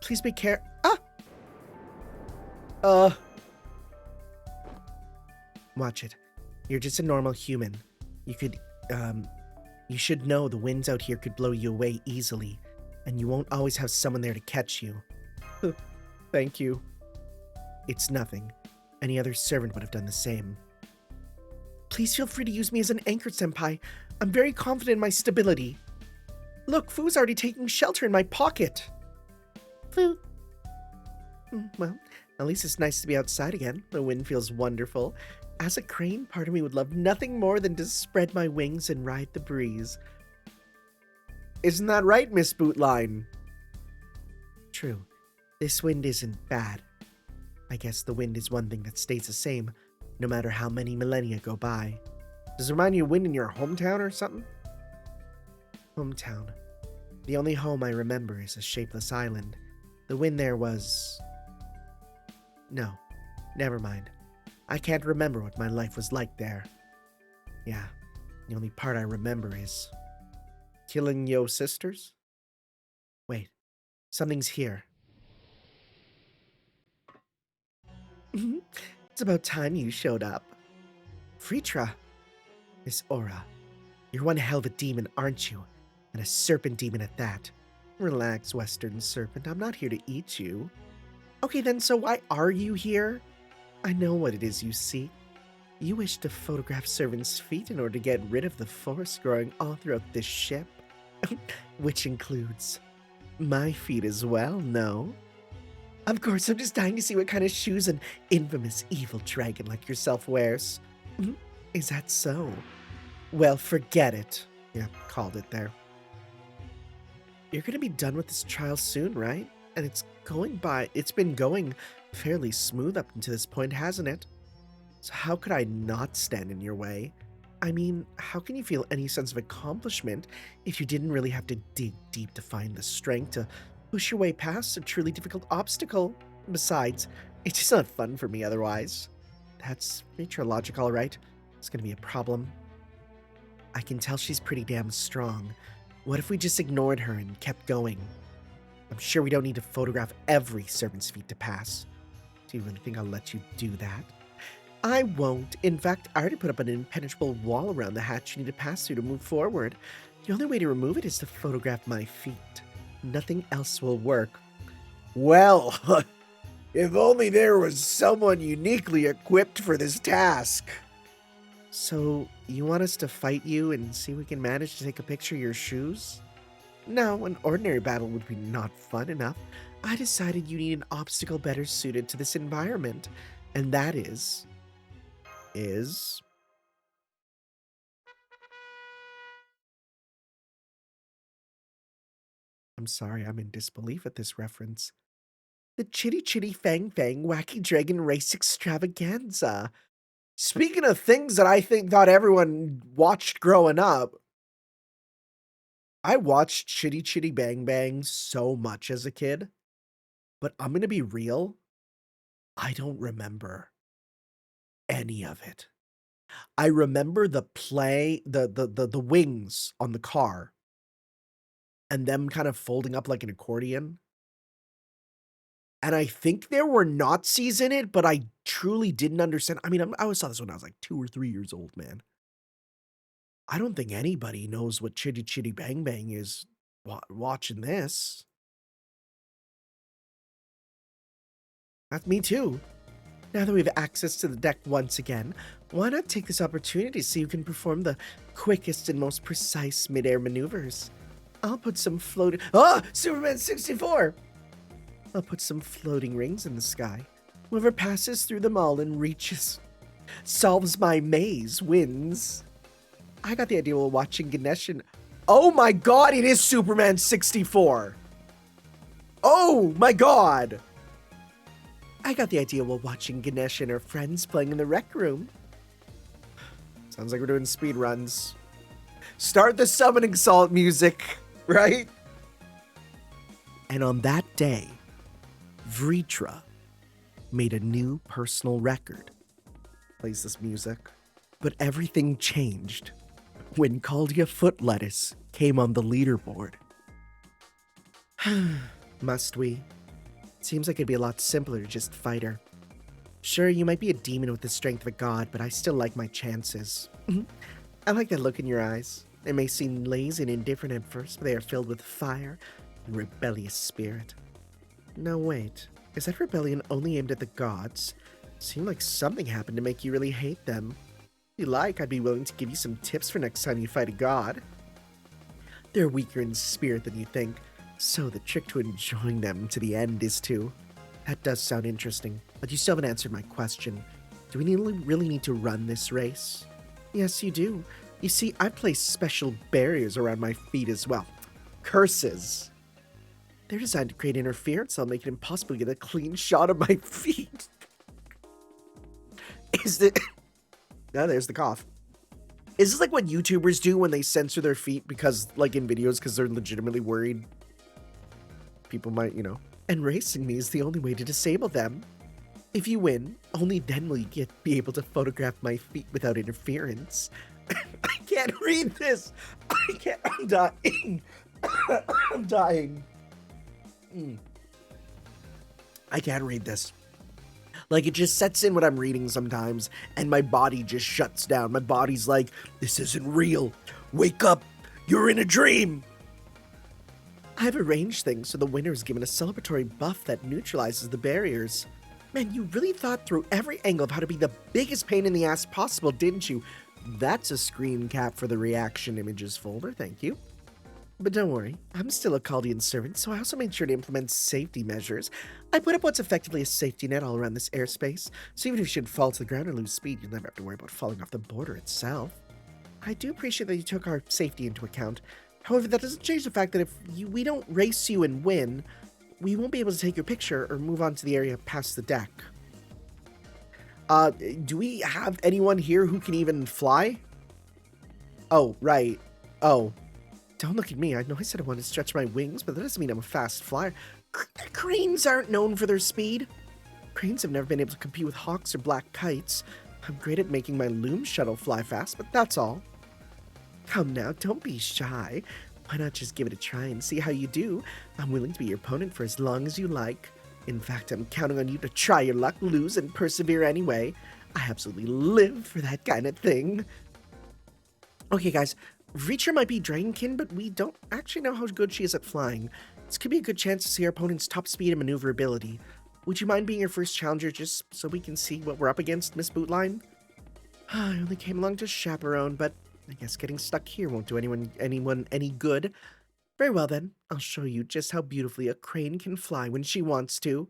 Please be careful. Watch it. You're just a normal human. You should know the winds out here could blow you away easily, and you won't always have someone there to catch you. Thank you. It's nothing. Any other servant would have done the same. Please feel free to use me as an anchor, Senpai. I'm very confident in my stability. Look, Fu's already taking shelter in my pocket. Fu. Well, at least it's nice to be outside again. The wind feels wonderful. As a crane, part of me would love nothing more than to spread my wings and ride the breeze. Isn't that right, Miss Bootline? True. This wind isn't bad. I guess the wind is one thing that stays the same, no matter how many millennia go by. Does it remind you of wind in your hometown or something? Hometown. The only home I remember is a shapeless island. The wind there was... No, never mind. I can't remember what my life was like there. Yeah, the only part I remember is... killing yo sisters? Wait, something's here. It's about time you showed up. Fritra. Miss Aura, you're one hell of a demon, aren't you? And a serpent demon at that. Relax, Western Serpent, I'm not here to eat you. Okay then, so why are you here? I know what it is you seek. You wish to photograph servants' feet in order to get rid of the force growing all throughout this ship. Which includes my feet as well, no? Of course, I'm just dying to see what kind of shoes an infamous evil dragon like yourself wears. Is that so? Well, forget it. Yeah, called it there. You're gonna be done with this trial soon, right? And it's been going fairly smooth up until this point, hasn't it? So how could I not stand in your way? I mean, how can you feel any sense of accomplishment if you didn't really have to dig deep to find the strength to push your way past a truly difficult obstacle? Besides, it's just not fun for me otherwise. That's nature logic, all right. It's gonna be a problem. I can tell she's pretty damn strong. What if we just ignored her and kept going? I'm sure we don't need to photograph every servant's feet to pass. Do you really think I'll let you do that? I won't. In fact, I already put up an impenetrable wall around the hatch you need to pass through to move forward. The only way to remove it is to photograph my feet. Nothing else will work. Well, if only there was someone uniquely equipped for this task. So, you want us to fight you and see if we can manage to take a picture of your shoes? No, an ordinary battle would be not fun enough. I decided you need an obstacle better suited to this environment, and that is... I'm sorry, I'm in disbelief at this reference. The Chitty Chitty Fang Fang Wacky Dragon Race Extravaganza. Speaking of things that I thought everyone watched growing up, I watched Chitty Chitty Bang Bang so much as a kid, but I'm gonna be real, I don't remember any of it. I remember the wings on the car and them kind of folding up like an accordion. And I think there were Nazis in it, but I truly didn't understand. I mean, I always saw this when I was like 2 or 3 years old, man. I don't think anybody knows what Chitty Chitty Bang Bang is watching this. That's me too. Now that we have access to the deck once again, why not take this opportunity so you can perform the quickest and most precise mid-air maneuvers? I'll put some floating... Oh! Superman 64! I'll put some floating rings in the sky. Whoever passes through them all and solves my maze wins. I got the idea while watching Ganesh and... Oh my god, it is Superman 64! Oh my god! I got the idea while watching Ganesh and her friends playing in the rec room. Sounds like we're doing speed runs. Start the summoning salt music, right? And on that day, Vritra made a new personal record. Plays this music. But everything changed when Caldia Foot Lettuce came on the leaderboard. Must we? Seems like it'd be a lot simpler to just fight her. Sure, you might be a demon with the strength of a god, but I still like my chances. I like that look in your eyes. They may seem lazy and indifferent at first, but they are filled with fire and rebellious spirit. No, wait. Is that rebellion only aimed at the gods? Seemed like something happened to make you really hate them. If you like, I'd be willing to give you some tips for next time you fight a god. They're weaker in spirit than you think, so the trick to enjoying them to the end is to... That does sound interesting, but you still haven't answered my question. Do we really need to run this race? Yes, you do. You see, I placed special barriers around my feet as well. Curses. They're designed to create interference, so I'll make it impossible to get a clean shot of my feet. Is it... No, there's the cough. Is this like what YouTubers do when they censor their feet because, like in videos, because they're legitimately worried people might, And racing me is the only way to disable them. If you win, only then will you be able to photograph my feet without interference. I can't read this. I'm dying. I'm dying. I can't read this. Like, it just sets in when I'm reading sometimes, and my body just shuts down. My body's like, this isn't real. Wake up. You're in a dream. I've arranged things so the winner is given a celebratory buff that neutralizes the barriers. Man, you really thought through every angle of how to be the biggest pain in the ass possible, didn't you? That's a screen cap for the reaction images folder, thank you. But don't worry, I'm still a Caldian servant, so I also made sure to implement safety measures. I put up what's effectively a safety net all around this airspace, so even if you should fall to the ground or lose speed, you'll never have to worry about falling off the border itself. I do appreciate that you took our safety into account. However, that doesn't change the fact that if we don't race you and win, we won't be able to take your picture or move on to the area past the deck. Do we have anyone here who can even fly? Oh, right. Oh. Don't look at me. I know I said I wanted to stretch my wings, but that doesn't mean I'm a fast flyer. Cranes aren't known for their speed. Cranes have never been able to compete with hawks or black kites. I'm great at making my loom shuttle fly fast, but that's all. Come now, don't be shy. Why not just give it a try and see how you do? I'm willing to be your opponent for as long as you like. In fact, I'm counting on you to try your luck, lose, and persevere anyway. I absolutely live for that kind of thing. Okay, guys. Reacher might be Dragonkin, but we don't actually know how good she is at flying. This could be a good chance to see our opponent's top speed and maneuverability. Would you mind being your first challenger just so we can see what we're up against, Miss Bootline? I only came along to chaperone, but I guess getting stuck here won't do anyone any good. Very well then, I'll show you just how beautifully a crane can fly when she wants to.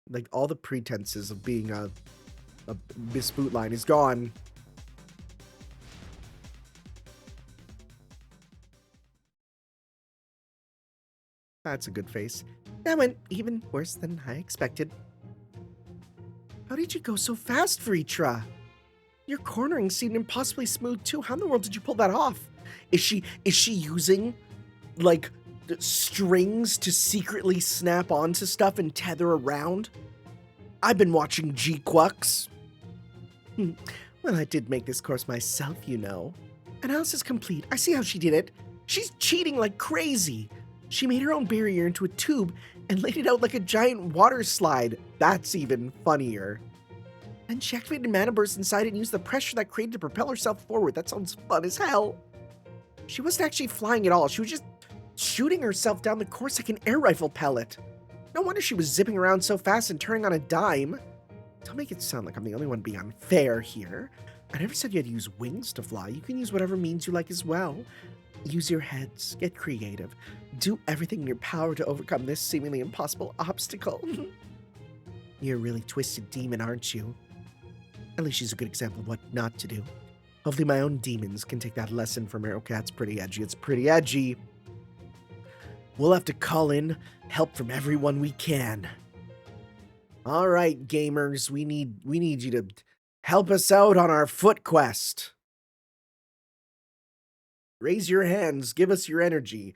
Like, all the pretenses of being a Miss Bootline is gone. That's a good face. That went even worse than I expected. How did you go so fast, Vritra? Your cornering seemed impossibly smooth too. How in the world did you pull that off? Is she using like strings to secretly snap onto stuff and tether around? I've been watching G-Quux. Well, I did make this course myself, you know. Analysis complete. I see how she did it. She's cheating like crazy. She made her own barrier into a tube and laid it out like a giant water slide. That's even funnier. Then she activated mana burst inside it and used the pressure that created to propel herself forward. That sounds fun as hell. She wasn't actually flying at all. She was just shooting herself down the course like an air rifle pellet. No wonder she was zipping around so fast and turning on a dime. Don't make it sound like I'm the only one being unfair here. I never said you had to use wings to fly. You can use whatever means you like as well. Use your heads, get creative. Do everything in your power to overcome this seemingly impossible obstacle. You're a really twisted demon, aren't you? At least she's a good example of what not to do. Hopefully my own demons can take that lesson from her. Okay, that's pretty edgy. It's pretty edgy. We'll have to call in help from everyone we can. All right, gamers, we need you to help us out on our foot quest. Raise your hands, give us your energy.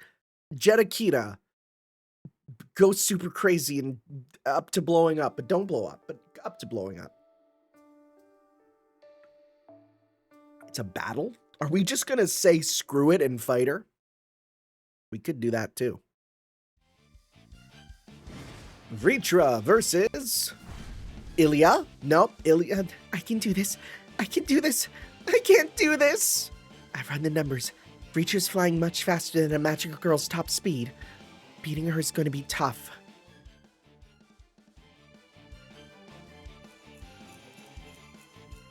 Jetakita, go super crazy and up to blowing up, but don't blow up, but up to blowing up. It's a battle? Are we just gonna say screw it and fight her? We could do that too. Vritra versus Ilya. Nope, Ilya. I can do this. I can do this. I can't do this. I've run the numbers. Vritra's flying much faster than a magical girl's top speed. Beating her is going to be tough.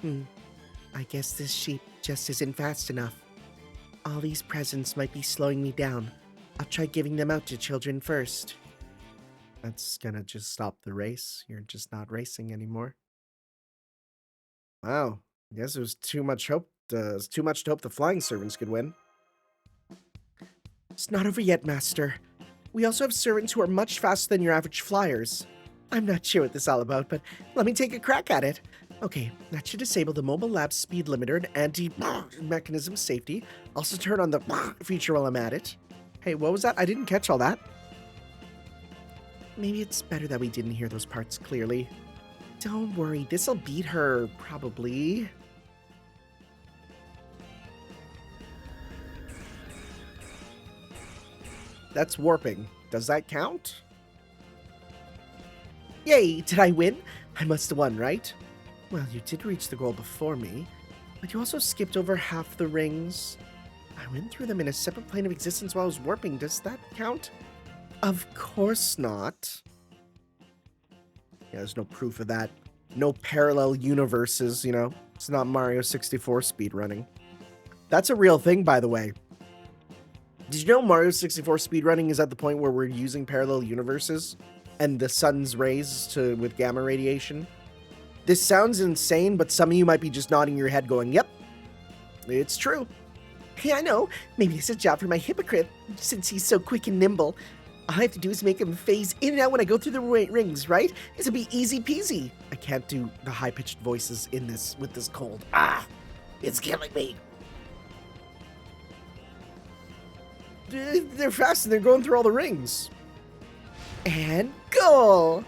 I guess this sheep just isn't fast enough. All these presents might be slowing me down. I'll try giving them out to children first. That's gonna just stop the race. You're just not racing anymore. Wow. I guess it was too much hope. It's too much to hope the flying servants could win. It's not over yet, Master. We also have servants who are much faster than your average flyers. I'm not sure what this is all about, but let me take a crack at it. Okay, that should disable the mobile lab speed limiter and anti-mechanism safety. Also turn on the feature while I'm at it. Hey, what was that? I didn't catch all that. Maybe it's better that we didn't hear those parts clearly. Don't worry, this'll beat her, probably. That's warping. Does that count? Yay, did I win? I must have won, right? Well, you did reach the goal before me, but you also skipped over half the rings. I went through them in a separate plane of existence while I was warping. Does that count? Of course not. Yeah, there's no proof of that. No parallel universes, you know? It's not Mario 64 speedrunning. That's a real thing, by the way. Did you know Mario 64 speedrunning is at the point where we're using parallel universes and the sun's rays with gamma radiation? This sounds insane, but some of you might be just nodding your head going, yep, it's true. Hey, I know. Maybe it's a job for my hypocrite, since he's so quick and nimble. All I have to do is make him phase in and out when I go through the rings, right? This'll be easy peasy. I can't do the high-pitched voices in this with this cold. It's killing me. They're fast and they're going through all the rings. And goal!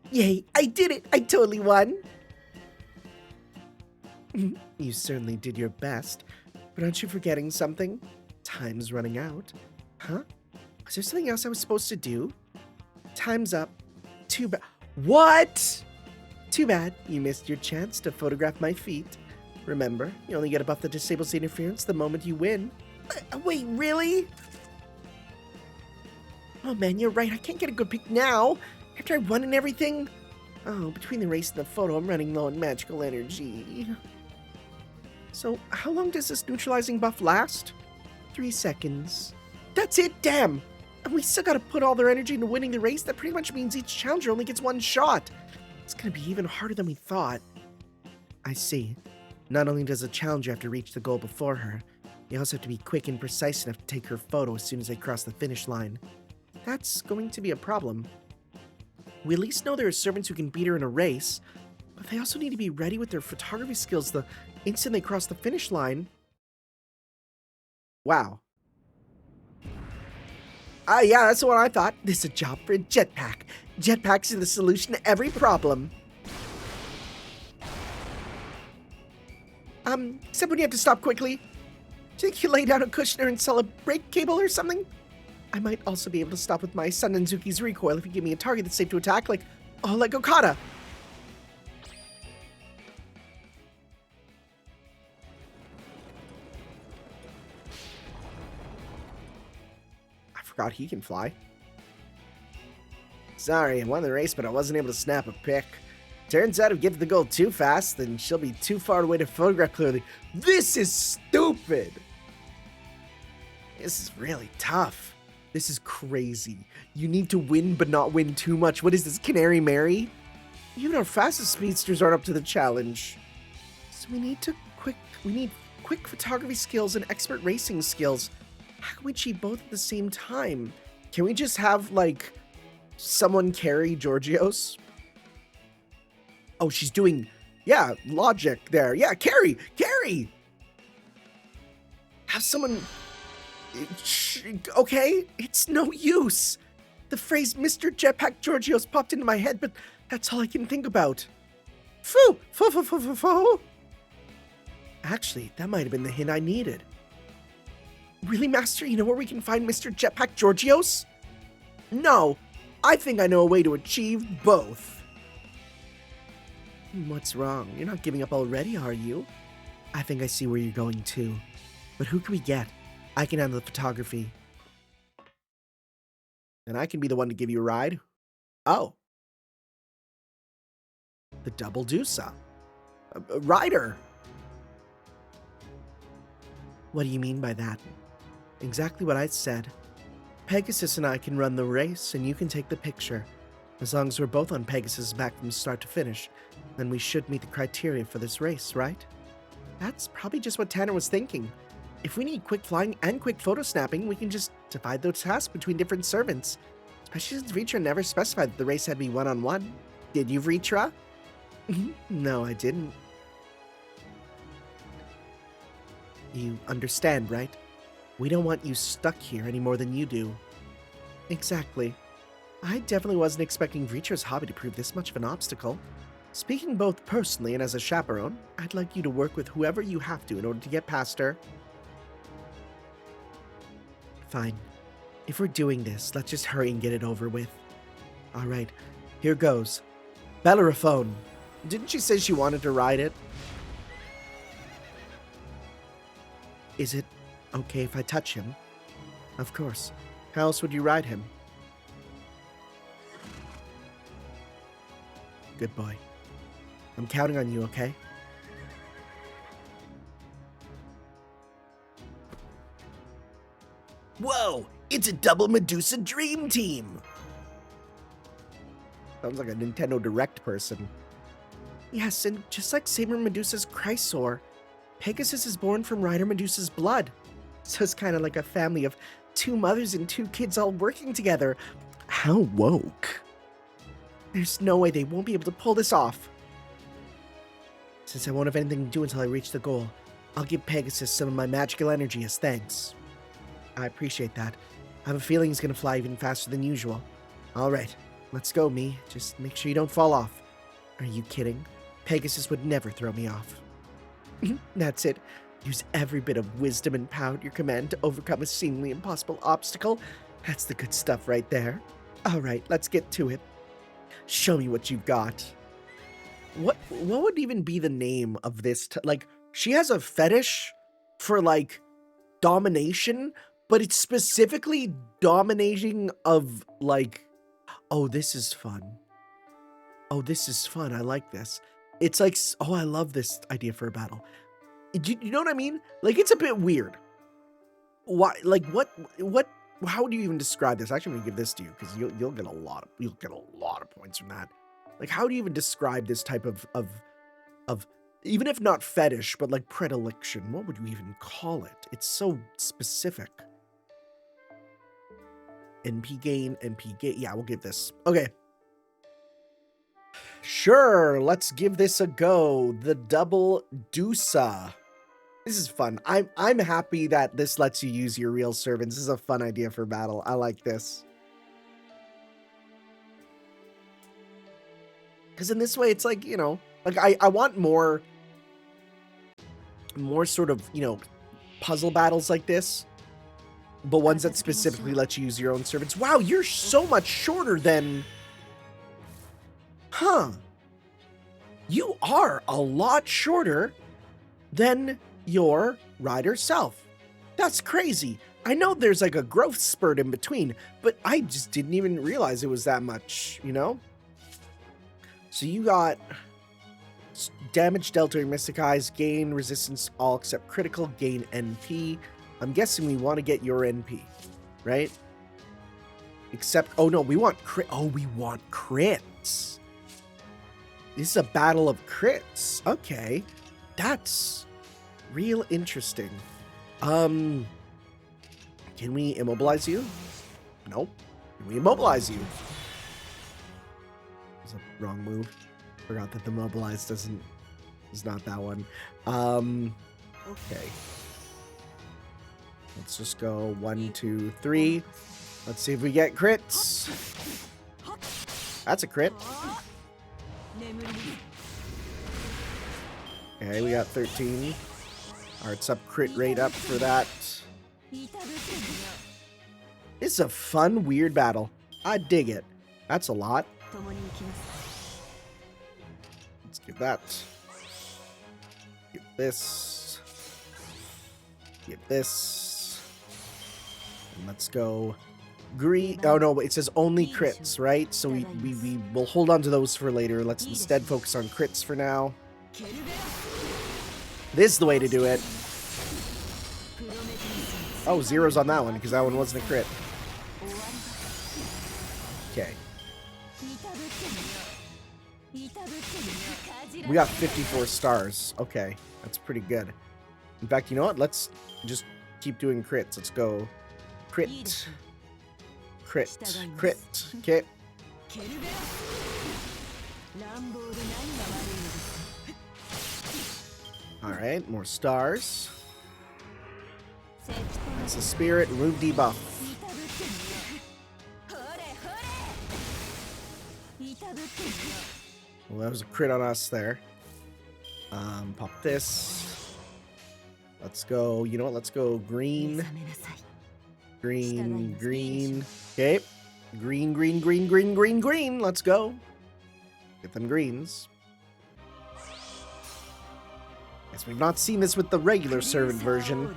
Yay, I did it! I totally won! You certainly did your best, but aren't you forgetting something? Time's running out. Huh? Was there something else I was supposed to do? Time's up. Too bad. What? Too bad. You missed your chance to photograph my feet. Remember, you only get above the disables interference the moment you win. Wait, really? Oh man, you're right. I can't get a good pic now. After I won and everything. Oh, between the race and the photo, I'm running low on magical energy. So, how long does this neutralizing buff last? 3 seconds. That's it, damn! And we still gotta put all their energy into winning the race. That pretty much means each challenger only gets one shot. It's gonna be even harder than we thought. I see. Not only does the challenger have to reach the goal before her, They also have to be quick and precise enough to take her photo as soon as they cross the finish line. That's going to be a problem. We at least know there are servants who can beat her in a race, but they also need to be ready with their photography skills the instant they cross the finish line. Wow. Yeah, that's what I thought. This is a job for a jetpack. Jetpacks are the solution to every problem. Except when you have to stop quickly. Do you think you lay down a cushioner and sell a brake cable or something? I might also be able to stop with my Sanenzuki's recoil if you give me a target that's safe to attack, like Okada. I forgot he can fly. Sorry, I won the race, but I wasn't able to snap a pic. Turns out if you get to the goal too fast, then she'll be too far away to photograph clearly. This is stupid! This is really tough. This is crazy. You need to win, but not win too much. What is this, Canary Mary? Even our fastest speedsters aren't up to the challenge. So we need quick photography skills and expert racing skills. How can we achieve both at the same time? Can we just have, like, someone carry Georgios? Oh, she's doing, yeah, logic there. Yeah, carry! Have someone... Okay, it's no use. The phrase Mr. Jetpack Georgios popped into my head, but that's all I can think about. Foo! Actually, that might have been the hint I needed. Really, Master? You know where we can find Mr. Jetpack Georgios? No, I think I know a way to achieve both. What's wrong? You're not giving up already, are you? I think I see where you're going too. But who can we get? I can handle the photography. And I can be the one to give you a ride. Oh. The double Dusa. A rider. What do you mean by that? Exactly what I said. Pegasus and I can run the race, and you can take the picture. As long as we're both on Pegasus' back from start to finish, then we should meet the criteria for this race, right? That's probably just what Tanner was thinking. If we need quick flying and quick photo snapping, we can just divide those tasks between different servants. Especially since Vitra never specified that the race had to be one-on-one. Did you, Vitra? No, I didn't. You understand, right? We don't want you stuck here any more than you do. Exactly. I definitely wasn't expecting Vitra's hobby to prove this much of an obstacle. Speaking both personally and as a chaperone, I'd like you to work with whoever you have to in order to get past her. Fine. If we're doing this, let's just hurry and get it over with. Alright, here goes. Bellerophone. Didn't she say she wanted to ride it? Is it okay if I touch him? Of course. How else would you ride him? Good boy. I'm counting on you, okay? Whoa! It's a double Medusa Dream Team! Sounds like a Nintendo Direct person. Yes, and just like Saber Medusa's Chrysor, Pegasus is born from Rider Medusa's blood. So it's kind of like a family of 2 mothers and 2 kids all working together. How woke. There's no way they won't be able to pull this off. Since I won't have anything to do until I reach the goal, I'll give Pegasus some of my magical energy as thanks. I appreciate that. I have a feeling he's going to fly even faster than usual. Alright, let's go, me. Just make sure you don't fall off. Are you kidding? Pegasus would never throw me off. That's it. Use every bit of wisdom and power at your command to overcome a seemingly impossible obstacle. That's the good stuff right there. Alright, let's get to it. Show me what you've got. What would even be the name of this? Like, she has a fetish for, like, domination, but it's specifically dominating of, like, oh, this is fun. Oh, this is fun. I like this. It's like, oh, I love this idea for a battle. You know what I mean? Like, it's a bit weird. Why? Like, what? How do you even describe this? Actually, I'm gonna give this to you because you'll get a lot of points from that. Like, how do you even describe this type of even if not fetish, but like predilection. What would you even call it? It's so specific. NP gain, NP gain. Yeah, we'll give this. Okay. Sure, let's give this a go. The double Dusa. This is fun. I'm happy that this lets you use your real servants. This is a fun idea for battle. I like this. Because in this way, it's like, you know, like I want more sort of, you know, puzzle battles like this. But ones that specifically let you use your own servants. Wow, you're so much shorter than... Huh. You are a lot shorter than your rider self. That's crazy. I know there's like a growth spurt in between, but I just didn't even realize it was that much, you know? So you got damage dealt during Mystic Eyes, gain resistance all except critical, gain NP. I'm guessing we want to get your NP, right? Except, oh no, we want crit. Oh, we want crits. This is a battle of crits. Okay, that's real interesting. Can we immobilize you? Nope. Can we immobilize you? It's a wrong move. Forgot that the mobilize is not that one. Okay. Let's just go 1, 2, 3. Let's see if we get crits. That's a crit. Okay, we got 13. Arts up, crit rate up for that. It's a fun, weird battle. I dig it. That's a lot. Let's give that. Give this. Give this. And let's go green. Oh no, it says only crits, right? So we will hold on to those for later. Let's instead focus on crits for now. This is the way to do it. Oh, zeros on that one because that one wasn't a crit. Okay. We got 54 stars. Okay, that's pretty good. In fact, you know what? Let's just keep doing crits. Let's go. Crit. Crit. Crit. Okay. Alright, more stars. That's the spirit. Remove debuff. Well, that was a crit on us there. Pop this. Let's go. You know what? Let's go green. Green, green. Okay. Green, green, green, green, green, green. Let's go. Get them greens. Guess we've not seen this with the regular servant version.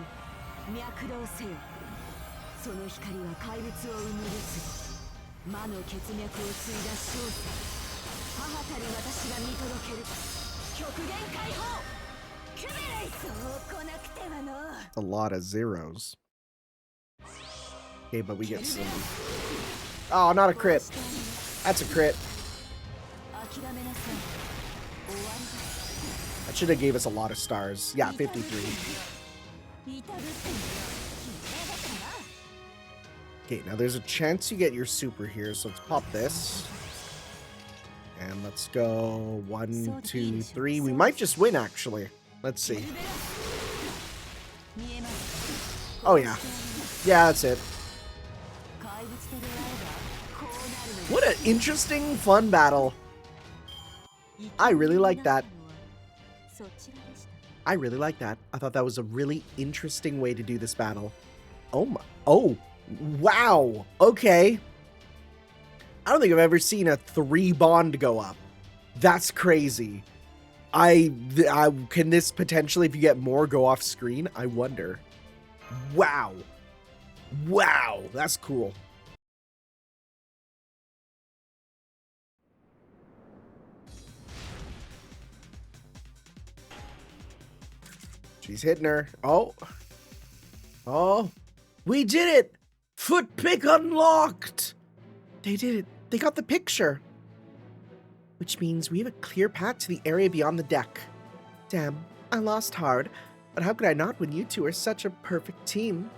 A lot of zeros. Okay, but we get some... Oh, not a crit. That's a crit. That should have gave us a lot of stars. Yeah, 53. Okay, now there's a chance you get your super here, so let's pop this. And let's go 1, 2, 3. We might just win, actually. Let's see. Oh, yeah. Yeah, that's it. What an interesting, fun battle. I really like that. I really like that. I thought that was a really interesting way to do this battle. Oh my. Oh, wow. Okay. I don't think I've ever seen a 3 bond go up. That's crazy. Can this potentially, if you get more, go off screen? I wonder. Wow. Wow. That's cool. She's hitting her. Oh. Oh. We did it! Foot pick unlocked! They did it. They got the picture. Which means we have a clear path to the area beyond the deck. Damn, I lost hard, but how could I not when you two are such a perfect team?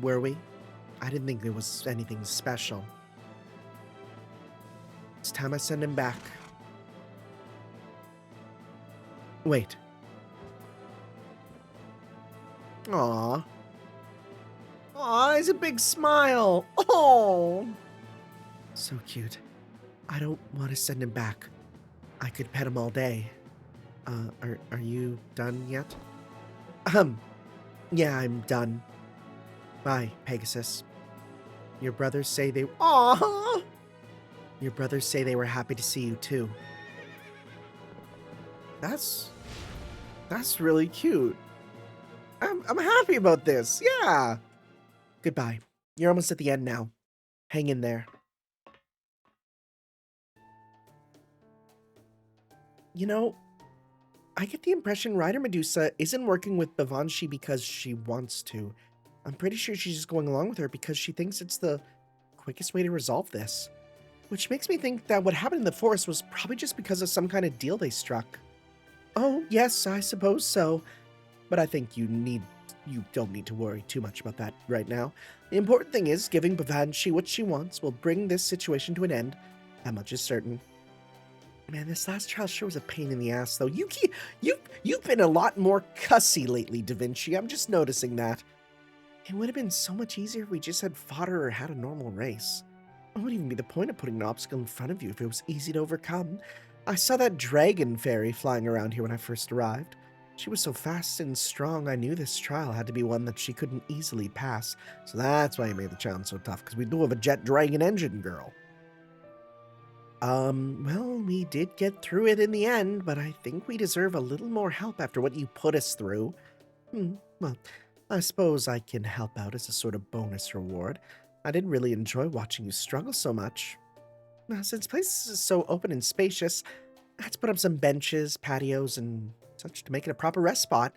Were we? I didn't think there was anything special. It's time I send him back. Wait. Aww. Aw, he's a big smile. Oh, so cute. I don't want to send him back. I could pet him all day. Are you done yet? Yeah, I'm done. Bye, Pegasus. Your brothers say they... Aww! Your brothers say they were happy to see you, too. That's really cute. I'm happy about this, yeah! Goodbye. You're almost at the end now. Hang in there. You know, I get the impression Rider Medusa isn't working with Bavanshi because she wants to. I'm pretty sure she's just going along with her because she thinks it's the quickest way to resolve this. Which makes me think that what happened in the forest was probably just because of some kind of deal they struck. Oh, yes, I suppose so. But I think you don't need to worry too much about that right now. The important thing is giving Bavanshi what she wants will bring this situation to an end. That much is certain. Man, this last trial sure was a pain in the ass, though. You've been a lot more cussy lately, Da Vinci. I'm just noticing that. It would have been so much easier if we just had fodder or had a normal race. What would even be the point of putting an obstacle in front of you if it was easy to overcome? I saw that dragon fairy flying around here when I first arrived. She was so fast and strong, I knew this trial had to be one that she couldn't easily pass. So that's why I made the challenge so tough, because we do have a jet dragon engine girl. Well, we did get through it in the end, but I think we deserve a little more help after what you put us through. Well, I suppose I can help out as a sort of bonus reward. I did really enjoy watching you struggle so much. Now, since the place is so open and spacious, let's put up some benches, patios, and such to make it a proper rest spot.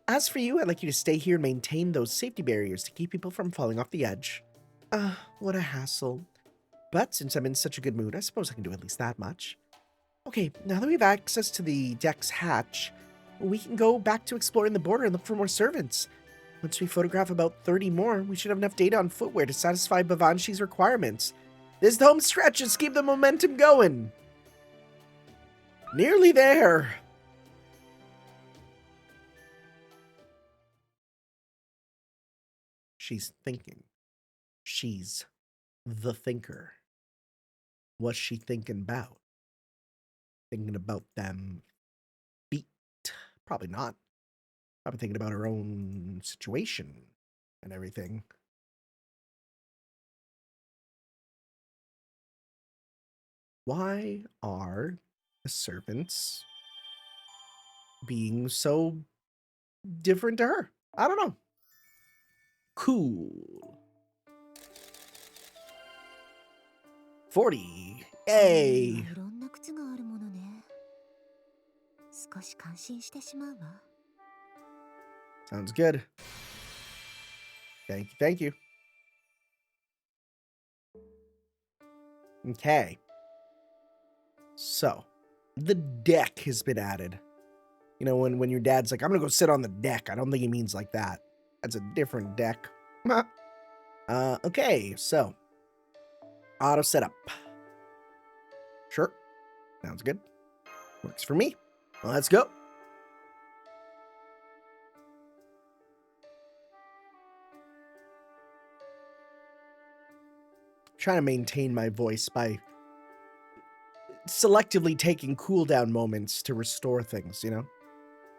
As for you, I'd like you to stay here and maintain those safety barriers to keep people from falling off the edge. What a hassle. But since I'm in such a good mood, I suppose I can do at least that much. Okay, now that we have access to the deck's hatch, we can go back to exploring the border and look for more servants. Once we photograph about 30 more, we should have enough data on footwear to satisfy Bavanshi's requirements. This is the home stretch. Let's keep the momentum going. Nearly there. She's thinking. She's the thinker. What's she thinking about? Thinking about them feet? Probably not. Probably thinking about her own situation and everything. Why are the servants being so different to her? I don't know. Cool. 40. Yay. Sounds good. Thank you. Okay. So, the deck has been added. You know, when your dad's like, I'm gonna go sit on the deck. I don't think he means like that. That's a different deck. Okay, so. Auto setup. Sure. Sounds good. Works for me. Well, let's go. Trying to maintain my voice by selectively taking cooldown moments to restore things, you know?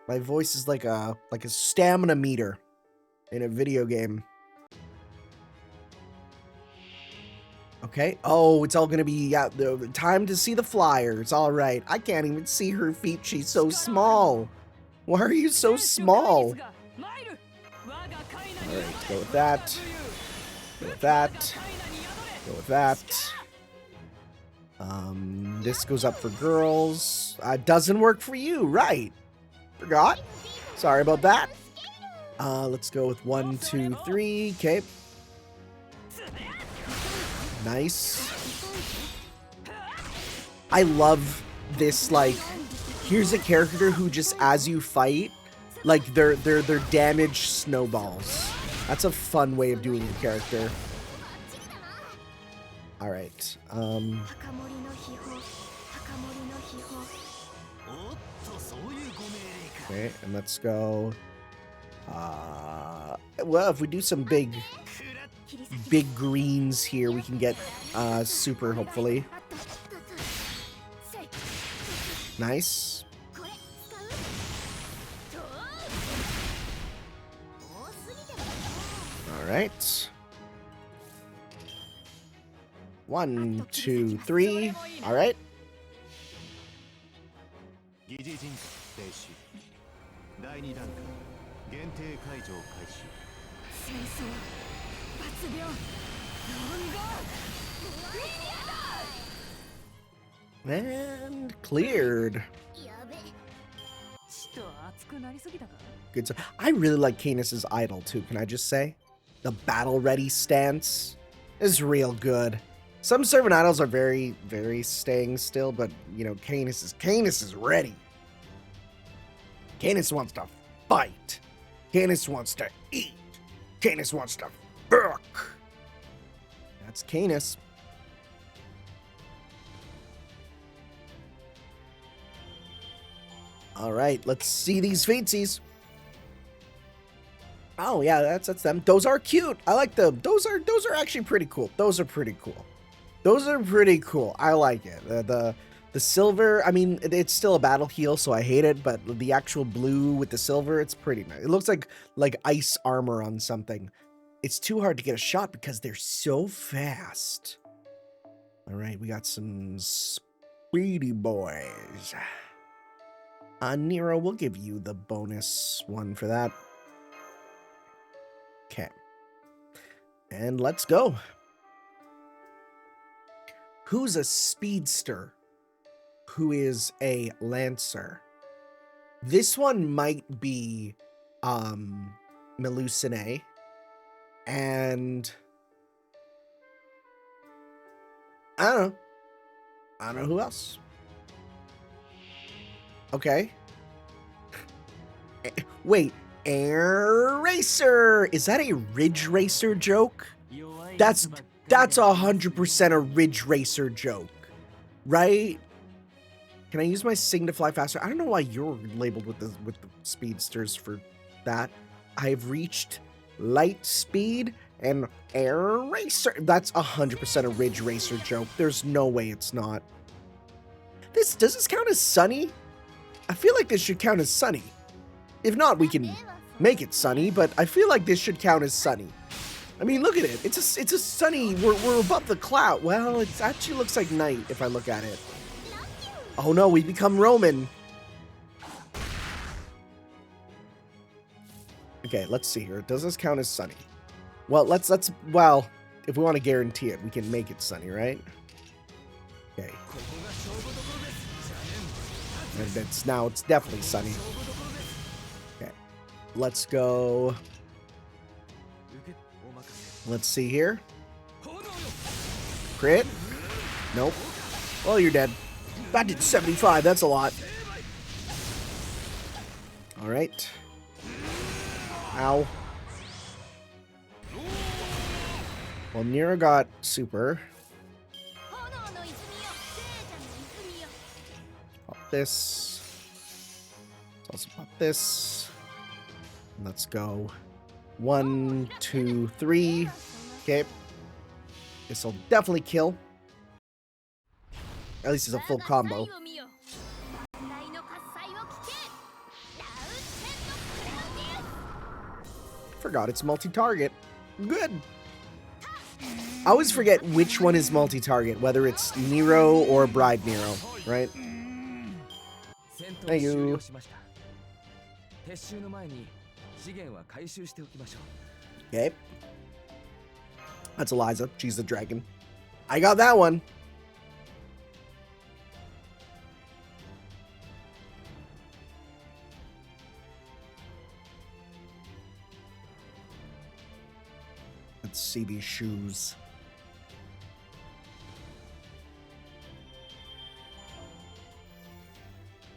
My voice is like a stamina meter in a video game. Okay. Oh, it's all gonna be time to see the flyers. All right. I can't even see her feet. She's so small. Why are you so small? All right. Go with that. Go with that. Go with that. This goes up for girls. Doesn't work for you, right? Forgot. Sorry about that. Let's go with 1, 2, 3. Okay. Nice. I love this, like, Here's a character who just, as you fight, like their damage snowballs. That's a fun way of doing a character. All right. Okay, and let's go. Well, if we do some big greens here, we can get super, hopefully. Nice. All right. 1, 2, 3. All right. And cleared. Good. So I really like Canis's idol too. Can I just say, the battle ready stance is real good. Some servant idols are very, very staying still, but you know, Canis is ready. Canis wants to fight. Canis wants to eat. Canis wants to fuck. That's Canis. All right, let's see these featsies. Oh yeah, that's them. Those are cute. I like them. Those are actually pretty cool. Those are pretty cool. I like it. The silver, I mean, it's still a battle heal, so I hate it, but the actual blue with the silver, it's pretty nice. It looks like ice armor on something. It's too hard to get a shot because they're so fast. All right, we got some speedy boys. Nero, we'll give you the bonus one for that. Okay. And let's go. Who's a speedster? Who is a lancer? This one might be Melusine. And I don't know who else. Okay. Wait, Air Racer. Is that a Ridge Racer joke? That's 100% a Ridge Racer joke, right? Can I use my Sing to fly faster? I don't know why you're labeled with the speedsters for that. I've reached light speed and Air Racer. That's 100% a Ridge Racer joke. There's no way it's not. Does this count as Sunny? I feel like this should count as Sunny. If not, we can make it Sunny, but I feel like this should count as Sunny. I mean, look at it. It's a sunny. We're above the cloud. Well, it actually looks like night if I look at it. Oh no, we become Roman. Okay, let's see here. Does this count as Sunny? Well, well, if we want to guarantee it, we can make it Sunny, right? Okay. And it's definitely Sunny. Okay. Let's go. Let's see here. Crit? Nope. Well, you're dead. That did 75. That's a lot. All right. Ow. Well, Nero got super. Pop this. Let's also pop this. Let's go. 1, 2, 3. Okay. This will definitely kill. At least it's a full combo. Forgot it's multi-target. Good. I always forget which one is multi-target, whether it's Nero or Bride Nero, right? Thank you. Okay. That's Eliza. She's the dragon. I got that one. Let's see these shoes.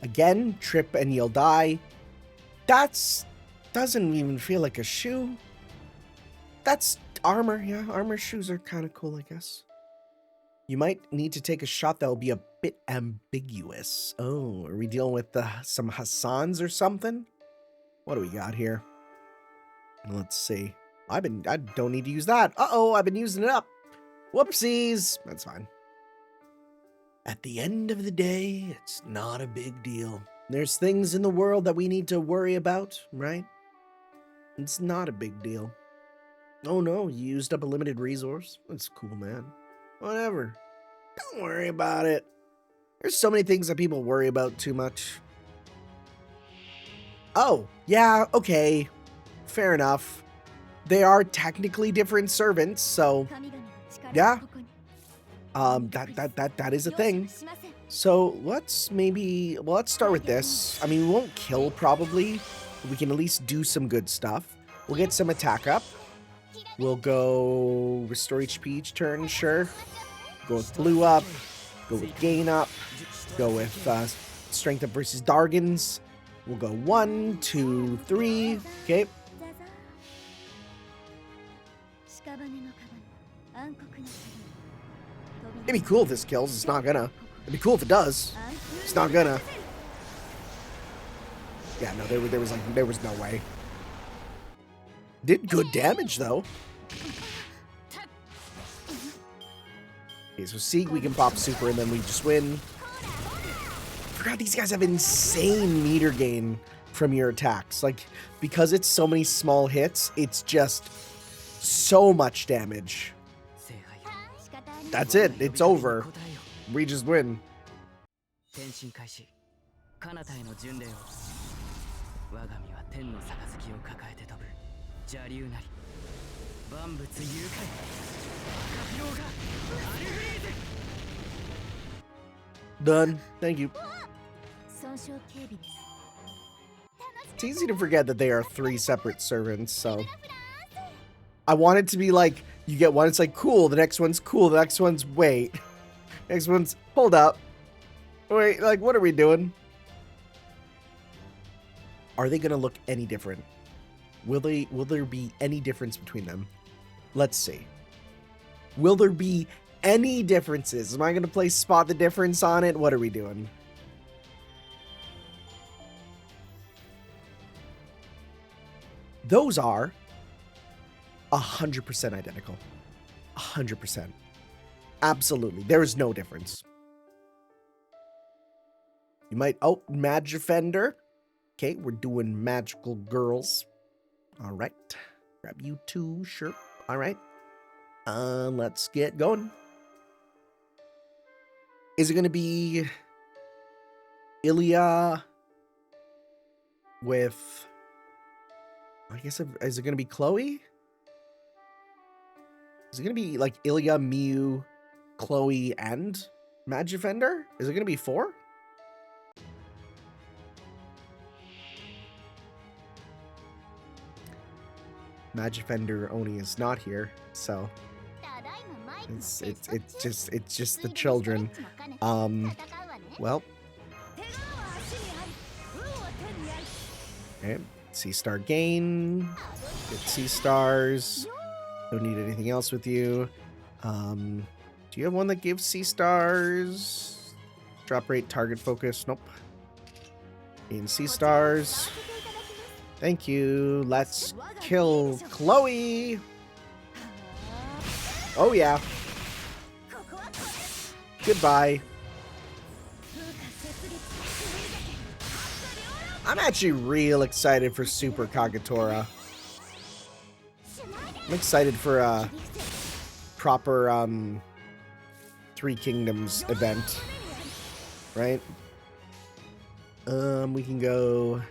Again, trip and you'll die. Doesn't even feel like a shoe. That's armor. Yeah, armor shoes are kind of cool, I guess. You might need to take a shot that will be a bit ambiguous. Oh, are we dealing with some Hassans or something? What do we got here? Let's see. I don't need to use that. Uh-oh, I've been using it up. Whoopsies. That's fine. At the end of the day, it's not a big deal. There's things in the world that we need to worry about, right? It's not a big deal. Oh no, you used up a limited resource? That's cool, man. Whatever. Don't worry about it. There's so many things that people worry about too much. Oh, yeah, okay. Fair enough. They are technically different servants, so yeah. That is a thing. So let's start with this. I mean, we won't kill probably. We can at least do some good stuff. We'll get some attack up. We'll go restore HP each turn, sure. Go with blue up. Go with gain up. Go with strength up versus Dargans. We'll go 1, 2, 3. Okay. It'd be cool if this kills. It's not gonna. It'd be cool if it does. It's not gonna. Yeah, no, there was no way. Did good damage though. Okay, so Sieg, we can pop super and then we just win. Forgot these guys have insane meter gain from your attacks. Like, because it's so many small hits, it's just so much damage. That's it. It's over. We just win. Done. Thank you. It's easy to forget that they are 3 separate servants, so I want it to be like, you get one, it's like, cool, the next one's cool, the next one's, wait. Next one's, hold up. Wait, like, what are we doing? Are they gonna look any different? Will there be any difference between them? Let's see. Will there be any differences? Am I gonna play spot the difference on it? What are we doing? Those are 100% identical. 100%. Absolutely. There is no difference. You might... Oh, Magic Defender. Okay, we're doing magical girls. All right. Grab you too. Sure. All right. Let's get going. Is it going to be Ilya with... I guess, is it going to be Chloe? Is it going to be like Ilya, Miu, Chloe, and Magic Defender? Is it going to be 4? Magic Defender Oni is not here, so it's just the children. Well. Okay. C-star gain. Get C-stars. Don't need anything else with you. Do you have one that gives C-stars? Drop rate, target focus. Nope. Gain C-stars. Thank you. Let's kill Chloe. Oh, yeah. Goodbye. I'm actually real excited for Super Kagetora. I'm excited for a proper 3 Kingdoms event. Right? We can go...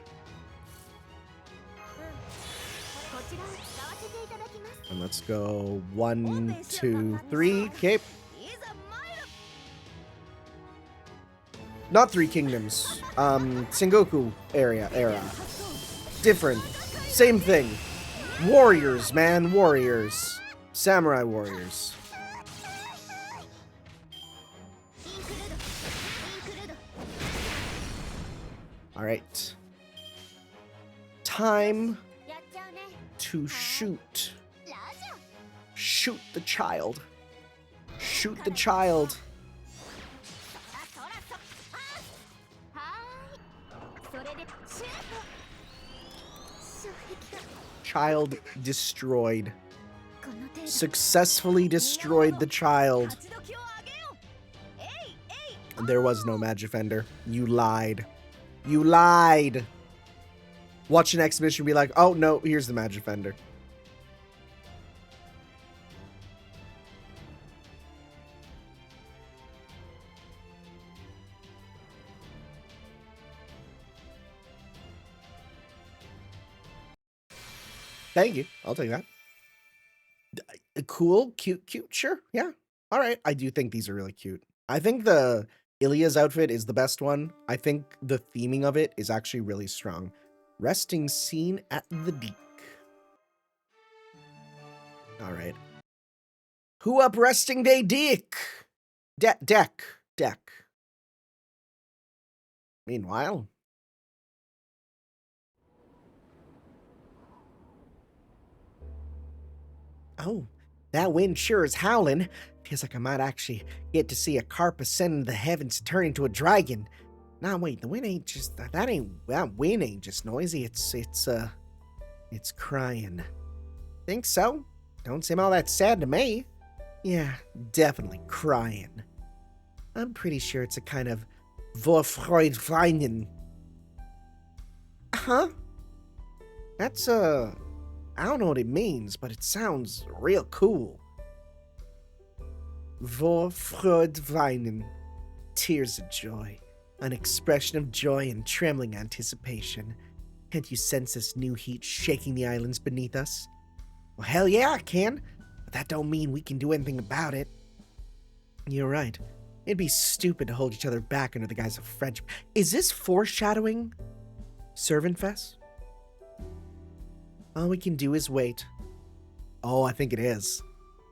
And let's go 1, 2, 3. Okay. Not 3 Kingdoms. Sengoku era. Different. Same thing. Warriors, man. Warriors. Samurai warriors. All right. Time to shoot. Shoot the child. Shoot the child. Child destroyed. Successfully destroyed the child. There was no Magifender. You lied. You lied. Watch an exhibition and be like, oh no, here's the Magifender. Thank you. I'll take that. Cool, cute, sure, yeah. All right, I do think these are really cute. I think the Ilya's outfit is the best one. I think the theming of it is actually really strong. Resting scene at the deck. All right. Who up resting day deck? Deck. Meanwhile. Oh, that wind sure is howling. Feels like I might actually get to see a carp ascend into the heavens and turn into a dragon. Nah, wait, the wind ain't just that wind ain't just noisy. It's crying. Think so? Don't seem all that sad to me. Yeah, definitely crying. I'm pretty sure it's a kind of Vorfreude. Huh? That's I don't know what it means, but it sounds real cool. Vorfreude, tears of joy, an expression of joy and trembling anticipation. Can't you sense this new heat shaking the islands beneath us? Well, hell yeah, I can, but that don't mean we can do anything about it. You're right. It'd be stupid to hold each other back under the guise of friendship. Is this foreshadowing Servant Fest? All we can do is wait. Oh, I think it is.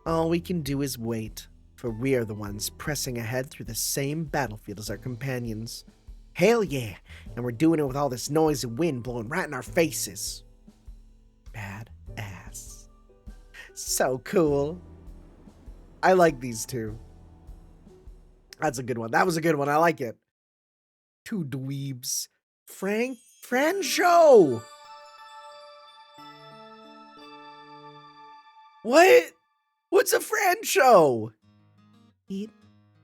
All we can do is wait, for we are the ones pressing ahead through the same battlefield as our companions. Hell yeah, and we're doing it with all this noise and wind blowing right in our faces. Badass. So cool. I like these two. That's a good one. That was a good one. I like it. Two dweebs. Francho! What? What's a Francho?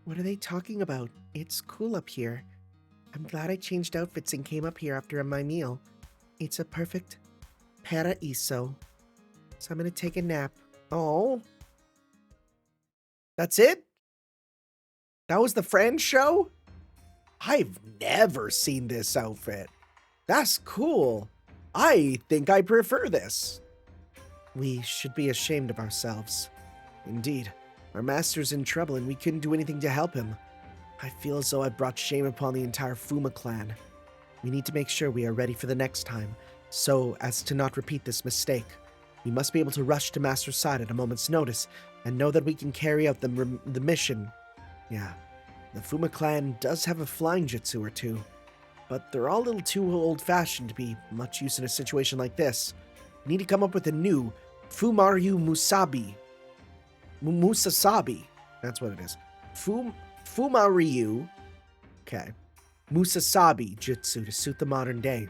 What are they talking about? It's cool up here. I'm glad I changed outfits and came up here after my meal. It's a perfect paraiso. So I'm gonna take a nap. Oh. That's it? That was the Francho? I've never seen this outfit. That's cool. I think I prefer this. We should be ashamed of ourselves. Indeed, our master's in trouble and we couldn't do anything to help him. I feel as though I've brought shame upon the entire Fuma clan. We need to make sure we are ready for the next time, so as to not repeat this mistake. We must be able to rush to Master's side at a moment's notice, and know that we can carry out the mission. Yeah, the Fuma clan does have a flying jutsu or two, but they're all a little too old-fashioned to be much use in a situation like this. We need to come up with a new Fumaryu Musasabi. That's what it is. Fumaryu. Okay. Musasabi jutsu to suit the modern day.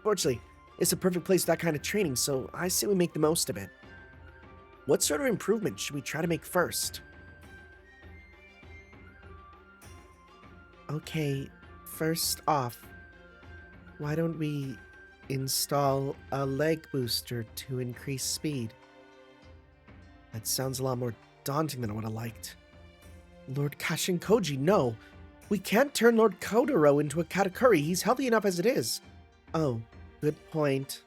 Fortunately, it's a perfect place for that kind of training, so I say we make the most of it. What sort of improvement should we try to make first? Okay, first off, why don't we install a leg booster to increase speed? That sounds a lot more daunting than I would have liked. Lord Kashinkoji, no. We can't turn Lord Kodoro into a katakuri. He's healthy enough as it is. Oh, good point.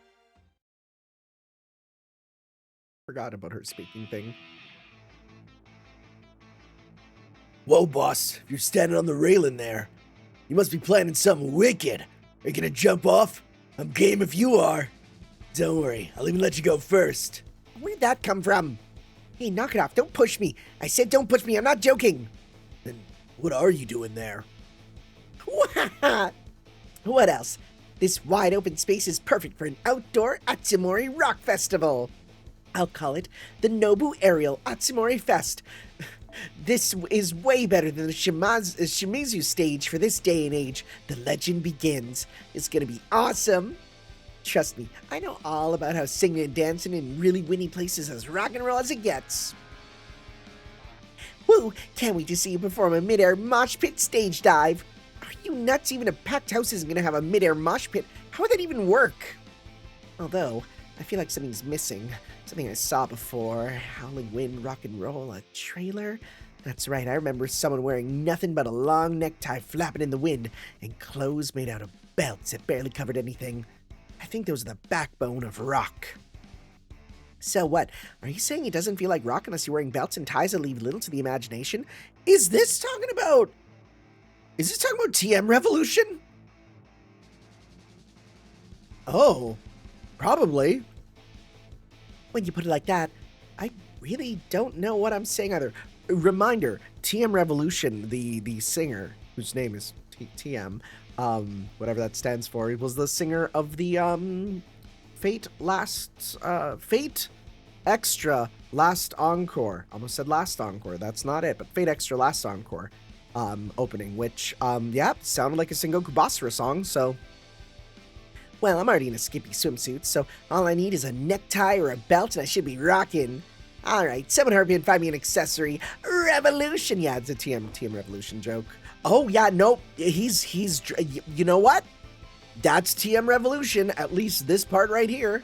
Forgot about her speaking thing. Whoa, boss. If you're standing on the railing there, you must be planning something wicked. Are you gonna jump off? I'm game if you are. Don't worry, I'll even let you go first. Where'd that come from? Hey, knock it off. Don't push me. I said don't push me. I'm not joking. Then what are you doing there? What else? This wide open space is perfect for an outdoor Atsumori rock festival. I'll call it the Nobu Aerial Atsumori Fest. This is way better than the Shimizu stage for this day and age. The legend begins. It's gonna be awesome. Trust me, I know all about how singing and dancing in really windy places as rock and roll as it gets. Woo! Can't wait to see you perform a mid-air mosh pit stage dive. Are you nuts? Even a packed house isn't gonna have a mid-air mosh pit. How would that even work? Although, I feel like something's missing. Something I saw before. Howling Wind, Rock and Roll, a trailer? That's right, I remember someone wearing nothing but a long necktie flapping in the wind and clothes made out of belts that barely covered anything. I think those are the backbone of rock. So what? Are you saying it doesn't feel like rock unless you're wearing belts and ties that leave little to the imagination? Is this talking about TM Revolution? Oh, probably. When you put it like that, I really don't know what I'm saying either. Reminder, TM Revolution, the singer, whose name is TM, whatever that stands for, he was the singer of the Fate Extra Last Encore. Almost said Last Encore, that's not it, but Fate Extra Last Encore opening, which, yeah, sounded like a Sengoku Basara song, so... Well, I'm already in a skimpy swimsuit, so all I need is a necktie or a belt and I should be rocking. Alright, someone hurry and find me an accessory. Revolution! Yeah, it's a TM Revolution joke. Oh, yeah, nope, he's, you know what? That's TM Revolution, at least this part right here.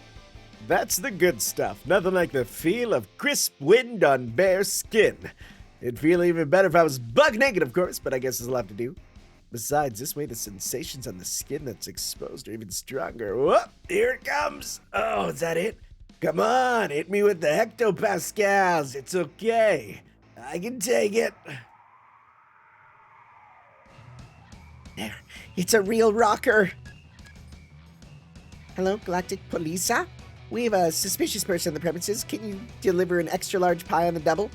That's the good stuff. Nothing like the feel of crisp wind on bare skin. It'd feel even better if I was buck naked, of course, but I guess there's a lot to do. Besides, this way the sensations on the skin that's exposed are even stronger. Whoop! Here it comes! Oh, is that it? Come on, hit me with the hectopascals. It's okay. I can take it. There, it's a real rocker. Hello, Galactic Polisa? We have a suspicious person on the premises. Can you deliver an extra large pie on the double?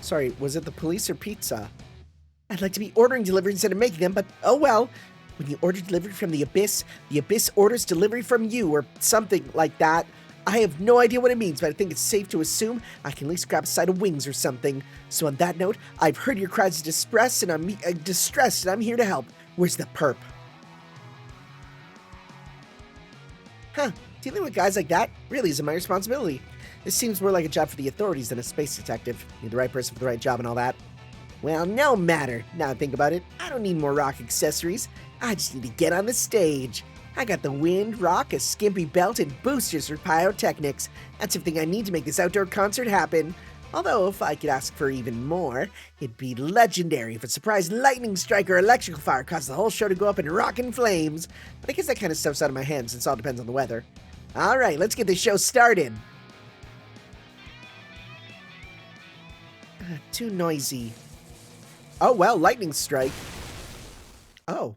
Sorry, was it the police or pizza? I'd like to be ordering delivery instead of making them, but oh well. When you order delivery from the Abyss orders delivery from you, or something like that. I have no idea what it means, but I think it's safe to assume I can at least grab a side of wings or something. So on that note, I've heard your cries of distress, and I'm distressed, and I'm here to help. Where's the perp? Huh, dealing with guys like that really isn't my responsibility. This seems more like a job for the authorities than a space detective. Need the right person for the right job and all that. Well, no matter. Now I think about it, I don't need more rock accessories. I just need to get on the stage. I got the wind, rock, a skimpy belt, and boosters for pyrotechnics. That's everything I need to make this outdoor concert happen. Although, if I could ask for even more, it'd be legendary if a surprise lightning strike or electrical fire caused the whole show to go up in rockin' flames. But I guess that kind of stuff's out of my hands since it all depends on the weather. Alright, let's get this show started. Too noisy. Oh, well, lightning strike. Oh.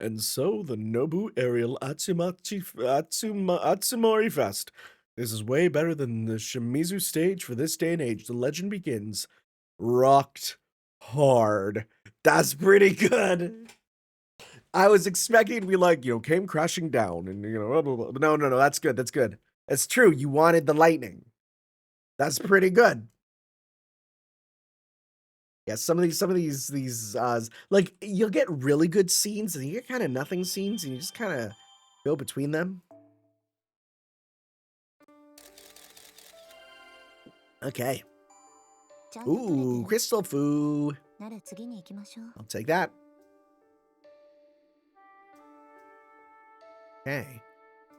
And so the Nobu Aerial Atsumori Fest. This is way better than the Shimizu stage for this day and age. The legend begins. Rocked hard. That's pretty good. I was expecting to be like, came crashing down and, blah, blah, blah. But no, that's good. That's good. It's true. You wanted the lightning. That's pretty good. Yeah, some of these like you'll get really good scenes and you get kind of nothing scenes and you just kind of go between them. Okay. Ooh, crystal foo. I'll take that. Okay.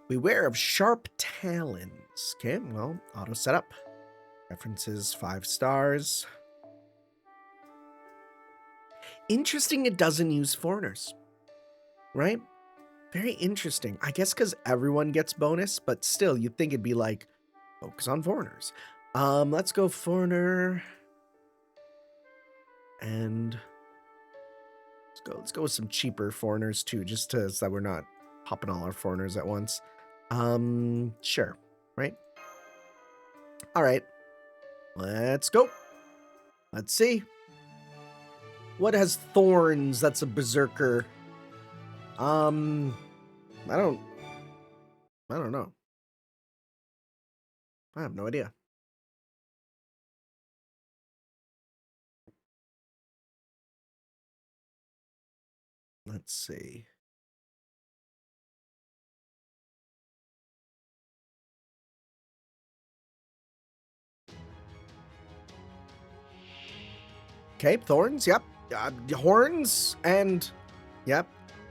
Beware of sharp talons. Okay, well, auto setup. References 5 stars. Interesting it doesn't use foreigners, right? Very interesting. I guess because everyone gets bonus, but still, you'd think it'd be like, focus on foreigners. Let's go foreigner. And let's go with some cheaper foreigners too, just so that we're not popping all our foreigners at once. Sure, right? All right, let's go. Let's see. What has thorns? That's a berserker. I don't know. I have no idea. Let's see. Okay, thorns, yep. Horns, and yep.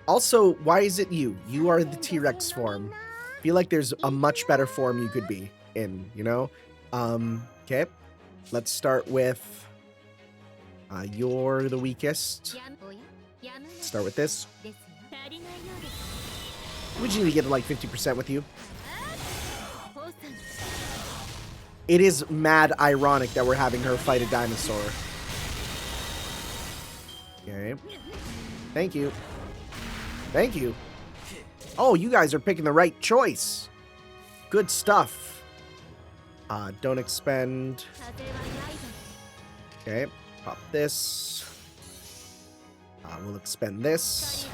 Also, why is it you? You are the T-Rex form. I feel like there's a much better form you could be in, you know? Okay. Let's start with you're the weakest. Start with this. We just need to get to like 50% with you. It is mad ironic that we're having her fight a dinosaur. Okay. Thank you. Thank you. Oh, you guys are picking the right choice. Good stuff. Don't expend. Okay. Pop this. We'll expend this.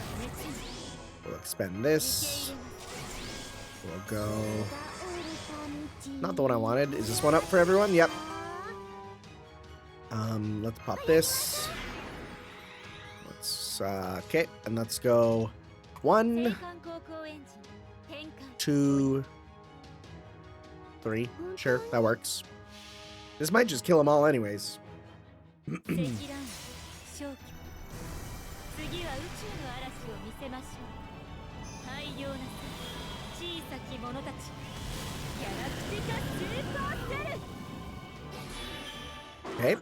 We'll expend this. We'll go. Not the one I wanted. Is this one up for everyone? Yep. Let's pop this. Let's okay, and let's go 1, 2, 3. Sure, that works. This might just kill them all anyways. Okay,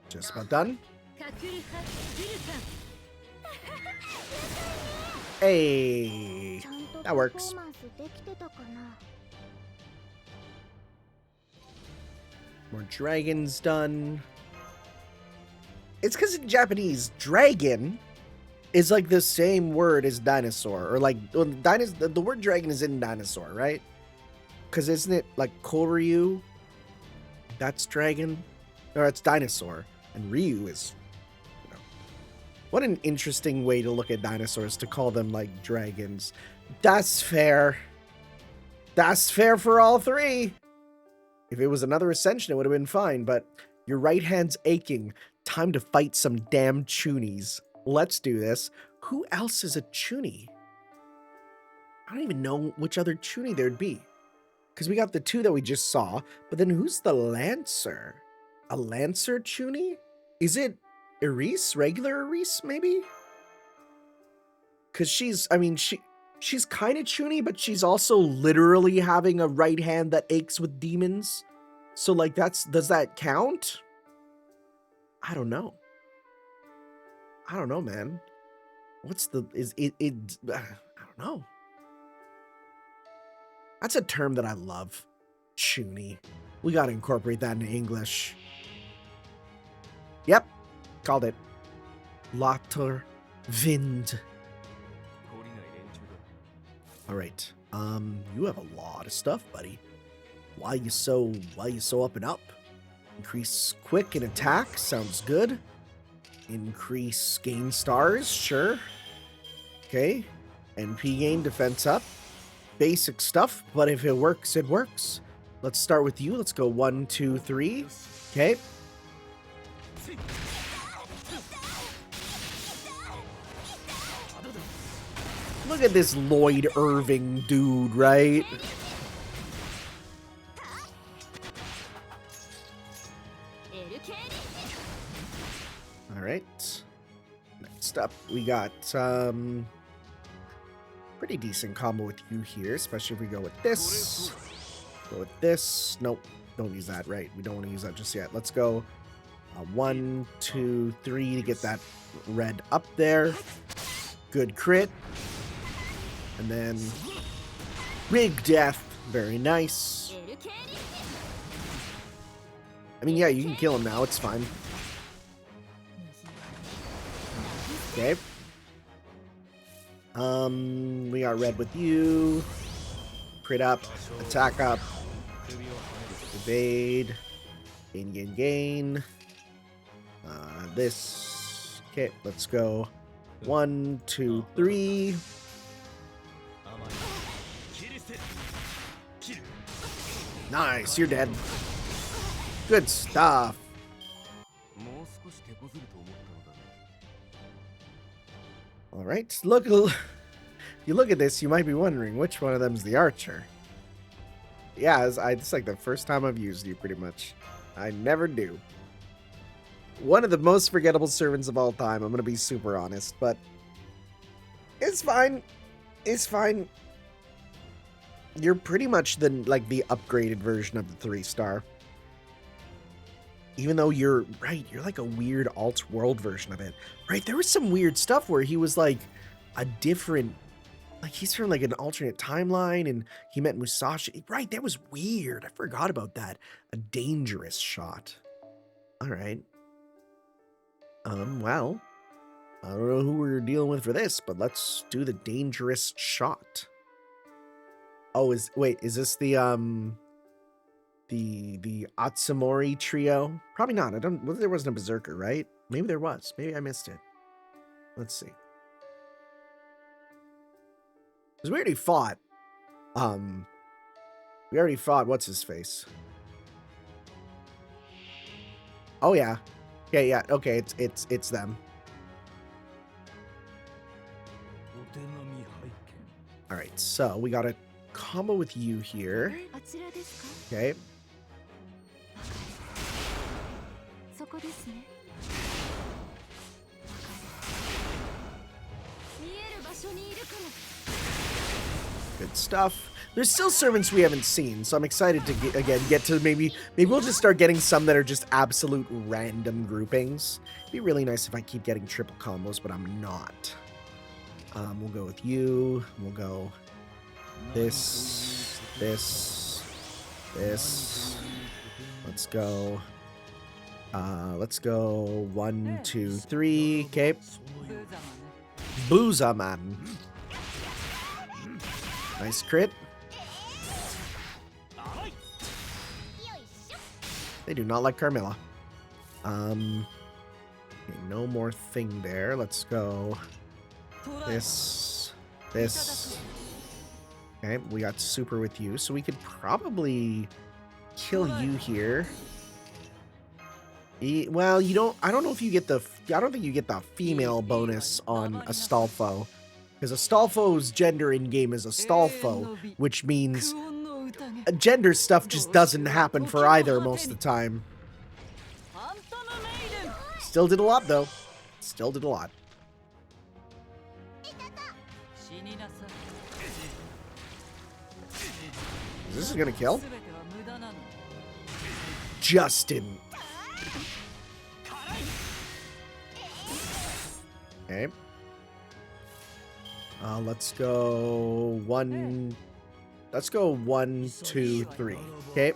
just about done. Hey, that works. More dragons done. It's because in Japanese, dragon is like the same word as dinosaur, or like well, the word dragon is in dinosaur, right? Because isn't it like Koryu? That's dragon, or it's dinosaur, and Ryu is. You know, what an interesting way to look at dinosaurs, to call them like dragons. That's fair. That's fair for all three. If it was another ascension, it would have been fine, but your right hand's aching. Time to fight some damn chunies. Let's do this. Who else is a chunie? I don't even know which other chunie there'd be. Because we got the two that we just saw, but then who's the Lancer? A Lancer chunie? Is it Iris? Regular Iris, maybe? Because she's kind of chunie, but she's also literally having a right hand that aches with demons. So, like, does that count? I don't know. I don't know, man. What's the, I don't know. That's a term that I love. Chunie. We gotta incorporate that into English. Yep. Called it. Lotter Wind. Alright. You have a lot of stuff, buddy. Why you so up and up? Increase quick and attack, sounds good. Increase gain stars, sure. Okay. NP gain, defense up. Basic stuff, but if it works, it works. Let's start with you. Let's go 1, 2, 3. Okay. Look at this Lloyd Irving dude, right? All right. Next up, we got pretty decent combo with you here, especially if we go with this. Go with this. Nope, don't use that. Right, we don't want to use that just yet. Let's go 1, 2, 3 to get that red up there. Good crit. And then Rig Death. Very nice. I mean, yeah, you can kill him now. It's fine. Okay. We got red with you. Crit up. Attack up. Evade. Gain, gain, gain. This. Okay, let's go. 1, 2, 3. Nice, you're dead. Good stuff. All right, look. You look at this, you might be wondering which one of them's the archer. Yeah, it's like the first time I've used you, pretty much. I never do. One of the most forgettable servants of all time. I'm gonna be super honest, but it's fine. It's fine. You're pretty much the upgraded version of the 3-star. Even though you're like a weird alt-world version of it. Right? There was some weird stuff where he was like a different, like he's from like an alternate timeline and he met Musashi. Right, that was weird. I forgot about that. A dangerous shot. All right. Well, I don't know who we're dealing with for this, but let's do the dangerous shot. Oh, is this the Atsumori trio? Probably not. There wasn't a berserker, right? Maybe there was. Maybe I missed it. Let's see. Because we already fought. What's his face? Oh yeah. Yeah. Okay, it's them. All right, so we got a combo with you here. Okay. Good stuff. There's still servants we haven't seen, so I'm excited to get to maybe we'll just start getting some that are just absolute random groupings. It'd be really nice if I keep getting triple combos, but I'm not. We'll go with you. We'll go this. Let's go. 1, 2, 3. Okay. Boozaman. Nice crit. They do not like Carmilla. Okay, no more thing there. Let's go. This. Okay, we got super with you, so we could probably kill you here. Well, you don't. I don't know if you get the. I don't think you get the female bonus on Astolfo, because Astolfo's gender in game is Astolfo, which means gender stuff just doesn't happen for either most of the time. Still did a lot though. Still did a lot. Is this gonna kill? Just didn't. Okay. Let's go 1. Let's go 1, 2, 3. Okay.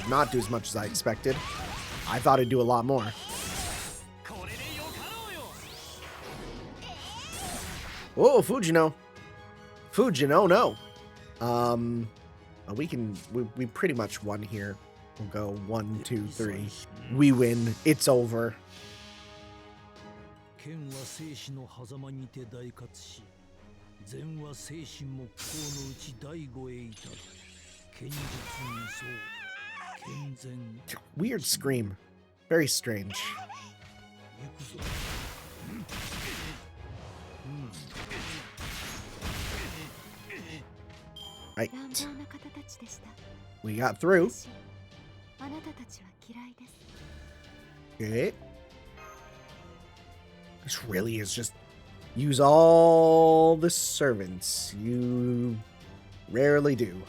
Not do as much as I expected. I thought it'd do a lot more. Oh, Fujino. No. We pretty much won here. We'll go 1, 2, 3. We win. It's over. Weird scream. Very strange. Right. We got through. Okay. This really is just use all the servants. You rarely do.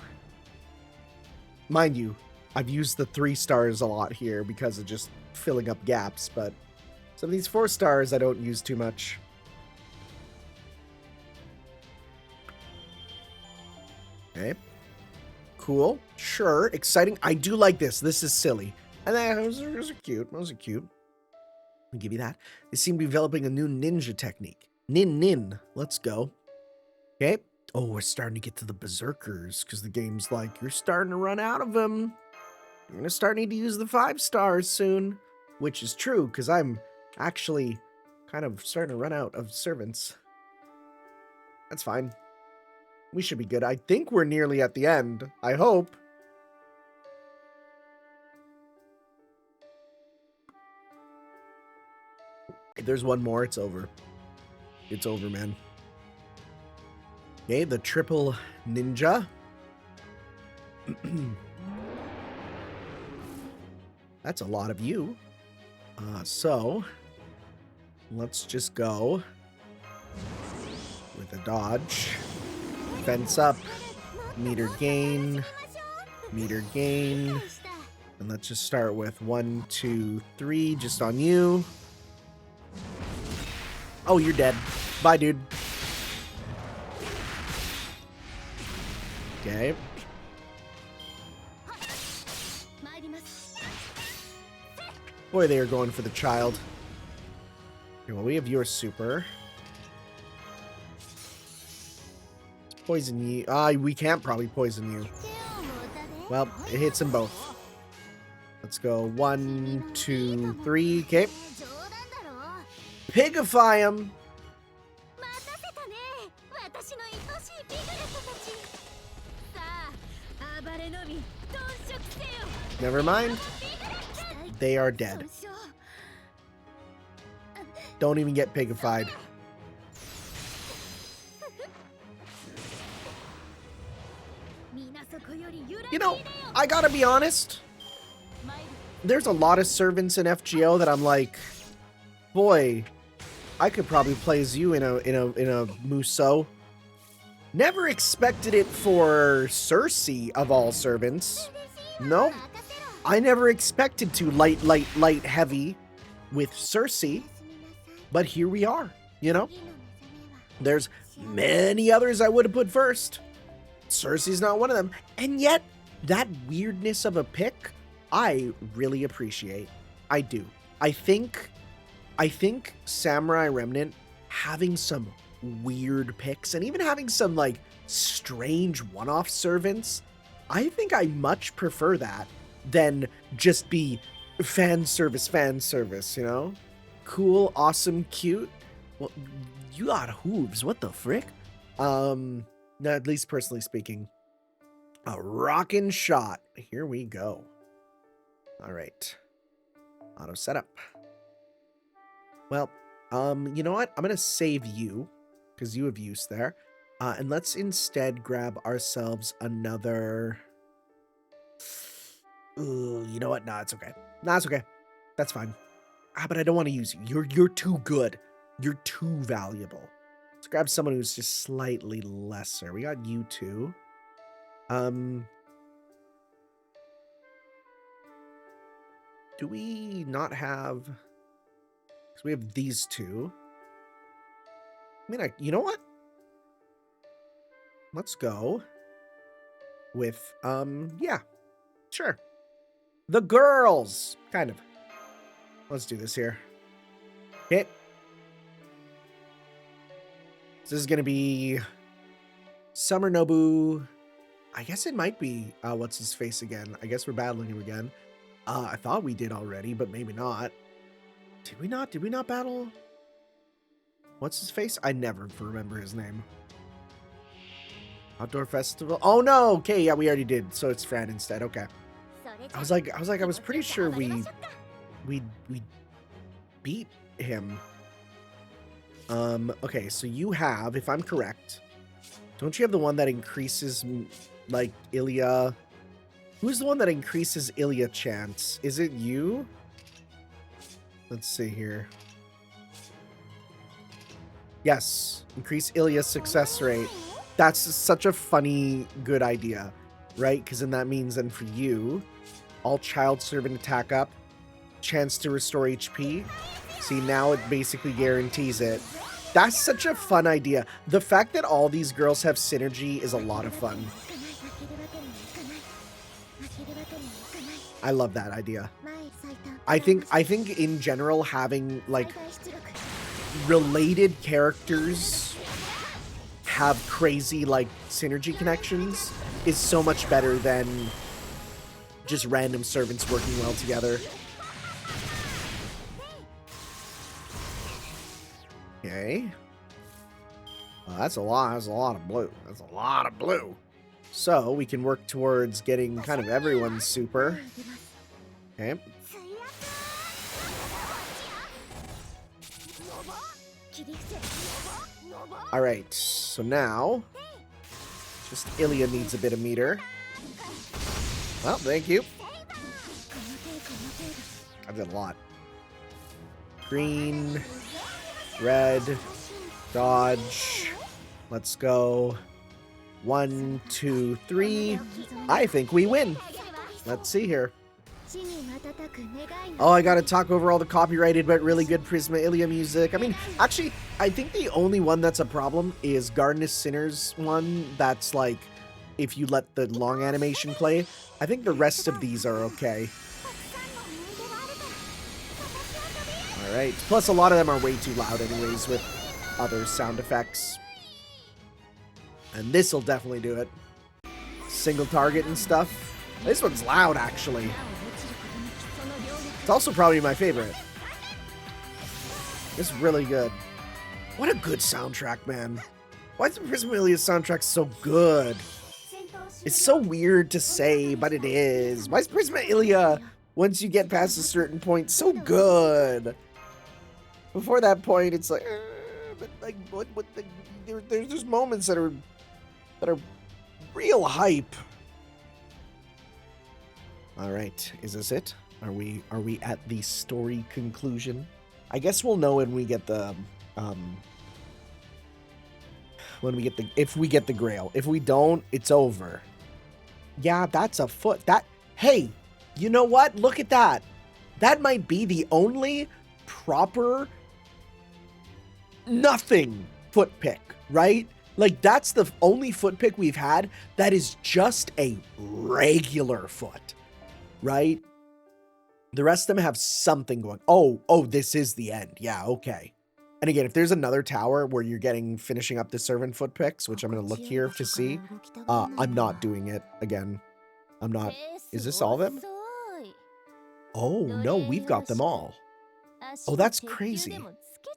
Mind you, I've used the 3 stars a lot here because of just filling up gaps, but some of these 4 stars I don't use too much. Okay. Cool. Sure. Exciting. I do like this. This is silly. And those are cute. Those are cute. I'll give you that. They seem to be developing a new ninja technique. Nin. Let's go. Okay. Oh, we're starting to get to the berserkers because the game's like, you're starting to run out of them. You're going to start needing to use the 5 stars soon. which is true because I'm actually kind of starting to run out of servants. That's fine. We should be good. I think we're nearly at the end. I hope. If there's one more, it's over. It's over, man. Okay, the triple ninja. That's a lot of you. So, let's just go with a dodge. Fence up. Meter gain. Meter gain. And let's just start with 1, 2, 3, just on you. Oh, you're dead. Bye, dude. Okay. Boy, they are going for the child. Okay, well, we have your super. Poison you. We can't probably poison you. Well, it hits them both. Let's go 1, 2, 3. Okay. Pigify him. Never mind. They are dead. Don't even get pigified. You know, I gotta be honest. There's a lot of servants in FGO that I'm like, boy, I could probably play as you in a Muso. Never expected it for Cersei of all servants. No, I never expected to light, heavy with Cersei. But here we are, you know? There's many others I would have put first. Cersei's not one of them. And yet, that weirdness of a pick, I really appreciate. I do. I think Samurai Remnant having some weird picks and even having some like strange one-off servants, I think I much prefer that than just be fan service, you know? Cool, awesome, cute. Well, you got hooves. What the frick? No, at least personally speaking. A rockin' shot. Here we go. All right. Auto setup. Well, you know what? I'm going to save you because you have use there. And let's instead grab ourselves another... Ooh, you know what? Nah, it's okay. Nah, it's okay. That's fine. But I don't want to use you. You're too good. You're too valuable. Let's grab someone who's just slightly lesser. We got you two. Do we not have... Because we have these two. I mean, you know what? Let's go with, yeah, sure. The girls, kind of. Let's do this here. Okay. This is going to be Summer Nobu. I guess it might be, what's his face again? I guess we're battling him again. I thought we did already, but maybe not. Did we not? Did we not battle? What's his face? I never remember his name. Outdoor festival. Oh no. Okay, yeah, we already did. So it's Fran instead. Okay. I was pretty sure we beat him. Okay, so you have, if I'm correct, don't you have the one that increases like Ilya? Who's the one that increases Ilya chance? Is it you? Let's see here. Yes, increase Ilya's success rate. That's such a funny, good idea, right? Because then that means then for you, all child servant attack up, chance to restore HP. See, now it basically guarantees it. That's such a fun idea. The fact that all these girls have synergy is a lot of fun. I love that idea. I think in general having like related characters have crazy like synergy connections is so much better than just random servants working well together. Okay. That's a lot. That's a lot of blue. That's a lot of blue. So we can work towards getting kind of everyone's super. Okay. All right. So now, just Ilya needs a bit of meter. Well, thank you. I did a lot. Green, red, dodge. Let's go. 1, 2, 3. I think we win. Let's see here. Oh, I gotta talk over all the copyrighted but really good Prisma Ilya music. I mean, actually, I think the only one that's a problem is Gardenous Sinner's one. That's like, if you let the long animation play. I think the rest of these are okay. Alright. Plus, a lot of them are way too loud anyways with other sound effects. And this'll definitely do it. Single target and stuff. This one's loud, actually. It's also probably my favorite. It's really good. What a good soundtrack, man. Why is the Prisma Ilya soundtrack so good? It's so weird to say, but it is. Why is Prisma Ilya, once you get past a certain point, so good? Before that point, it's like, but like, there's just moments that are real hype. All right, is this it? Are we at the story conclusion? I guess we'll know when we get the if we get the Grail. If we don't, it's over. Yeah, that's a foot. Hey, you know what? Look at that. That might be the only proper nothing foot pick, right? Like, that's the only foot pick we've had that is just a regular foot, right? The rest of them have something going. Oh, this is the end. Yeah, okay. And again, if there's another tower where you're finishing up the servant foot picks, which I'm going to look here to see, I'm not doing it again. I'm not. Is this all of them? Oh, no, we've got them all. Oh, that's crazy.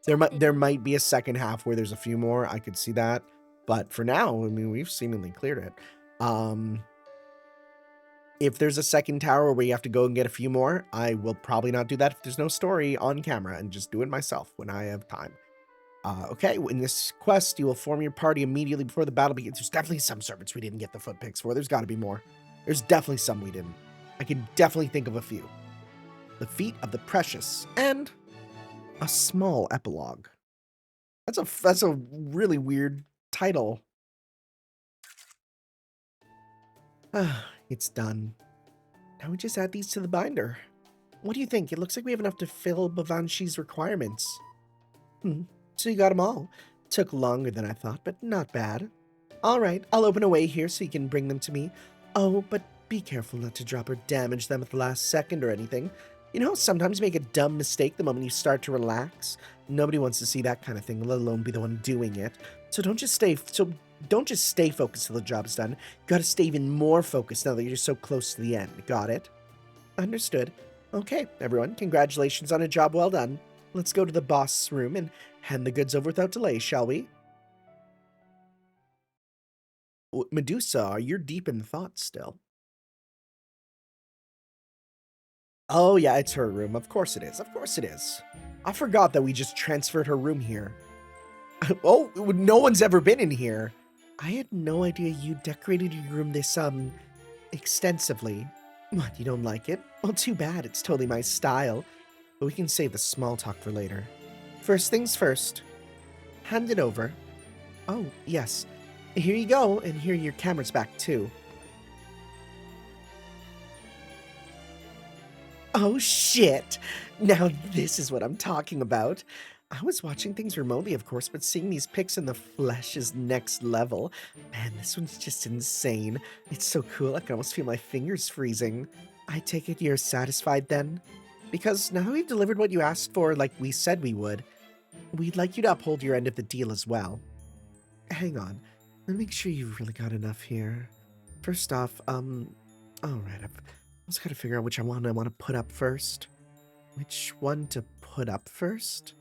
There might be a second half where there's a few more. I could see that. But for now, I mean, we've seemingly cleared it. If there's a second tower where you have to go and get a few more, I will probably not do that if there's no story on camera and just do it myself when I have time. Okay, in this quest, you will form your party immediately before the battle begins. There's definitely some servants we didn't get the foot picks for. There's got to be more. There's definitely some we didn't. I can definitely think of a few. The Feet of the Precious and a small epilogue. That's a really weird title. It's done. Now we just add these to the binder. What do you think? It looks like we have enough to fill Bavanshi's requirements. So you got them all. Took longer than I thought, but not bad. All right, I'll open a way here so you can bring them to me. Oh, but be careful not to drop or damage them at the last second or anything. You know, sometimes you make a dumb mistake the moment you start to relax. Nobody wants to see that kind of thing, let alone be the one doing it. So don't just stay focused till the job's done. You gotta stay even more focused now that you're so close to the end. Got it? Understood. Okay, everyone, congratulations on a job well done. Let's go to the boss's room and hand the goods over without delay, shall we? Medusa, you're deep in thought still. Oh, yeah, it's her room. Of course it is. Of course it is. I forgot that we just transferred her room here. Oh, no one's ever been in here. I had no idea you decorated your room this, extensively. What, you don't like it? Well, too bad. It's totally my style. But we can save the small talk for later. First things first. Hand it over. Oh, yes. Here you go, and here your camera's back, too. Oh, shit! Now this is what I'm talking about. I was watching things remotely, of course, but seeing these pics in the flesh is next level. Man, this one's just insane. It's so cool, I can almost feel my fingers freezing. I take it you're satisfied, then? Because now we've delivered what you asked for like we said we would, we'd like you to uphold your end of the deal as well. Hang on. Let me make sure you've really got enough here. First off, alright, I've just gotta figure out which one I want to put up first. Which one to put up first?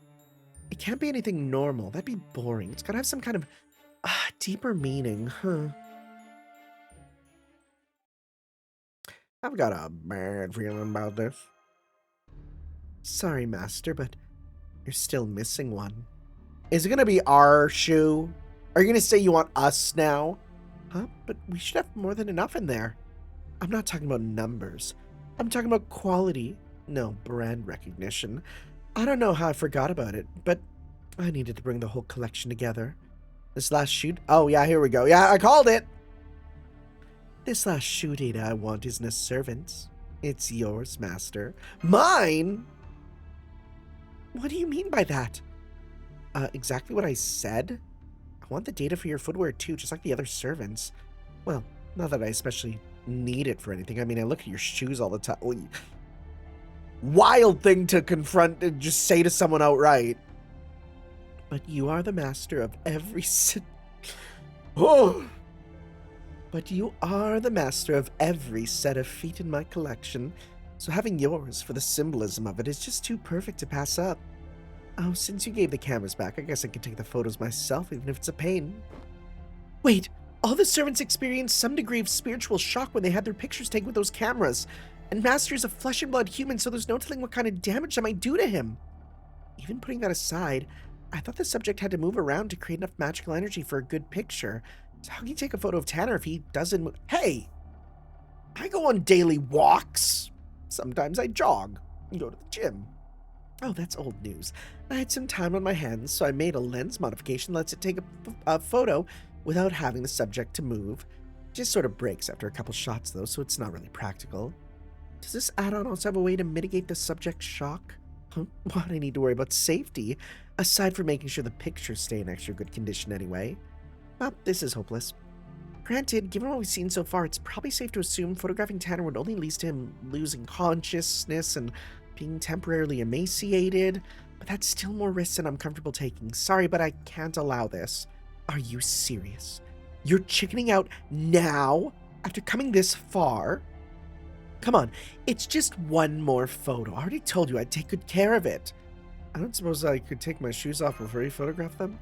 It can't be anything normal. That'd be boring. It's gotta have some kind of deeper meaning, huh? I've got a bad feeling about this. Sorry, Master, but you're still missing one. Is it gonna be our shoe? Are you gonna say you want us now? Huh? But we should have more than enough in there. I'm not talking about numbers. I'm talking about quality. No, brand recognition. I don't know how I forgot about it, but I needed to bring the whole collection together. This last shoot... Oh, yeah, here we go. Yeah, I called it! This last shoe data I want isn't a servant's. It's yours, Master. Mine? What do you mean by that? Exactly what I said? I want the data for your footwear too, just like the other servants. Well, not that I especially need it for anything. I mean, I look at your shoes all the time. Wild thing to confront and just say to someone outright. But you are the master of every But you are the master of every set of feet in my collection, so having yours for the symbolism of it is just too perfect to pass up. Oh, since you gave the cameras back, I guess I can take the photos myself, even if it's a pain. Wait, all the servants experienced some degree of spiritual shock when they had their pictures taken with those cameras, and Master is a flesh and blood human, so there's no telling what kind of damage that might do to him. Even putting that aside, I thought the subject had to move around to create enough magical energy for a good picture. So how can you take a photo of Tanner if he doesn't move? Hey! I go on daily walks. Sometimes I jog and go to the gym. Oh, that's old news. I had some time on my hands, so I made a lens modification that lets it take a photo without having the subject to move. It just sort of breaks after a couple shots, though, so it's not really practical. Does this add-on also have a way to mitigate the subject's shock? Why do I need to worry about safety, aside from making sure the pictures stay in extra good condition anyway? Well, this is hopeless. Granted, given what we've seen so far, it's probably safe to assume photographing Tanner would only lead to him losing consciousness and being temporarily emaciated, but that's still more risk than I'm comfortable taking. Sorry, but I can't allow this. Are you serious? You're chickening out now, after coming this far? Come on, it's just one more photo. I already told you I'd take good care of it. I don't suppose I could take my shoes off before you photograph them?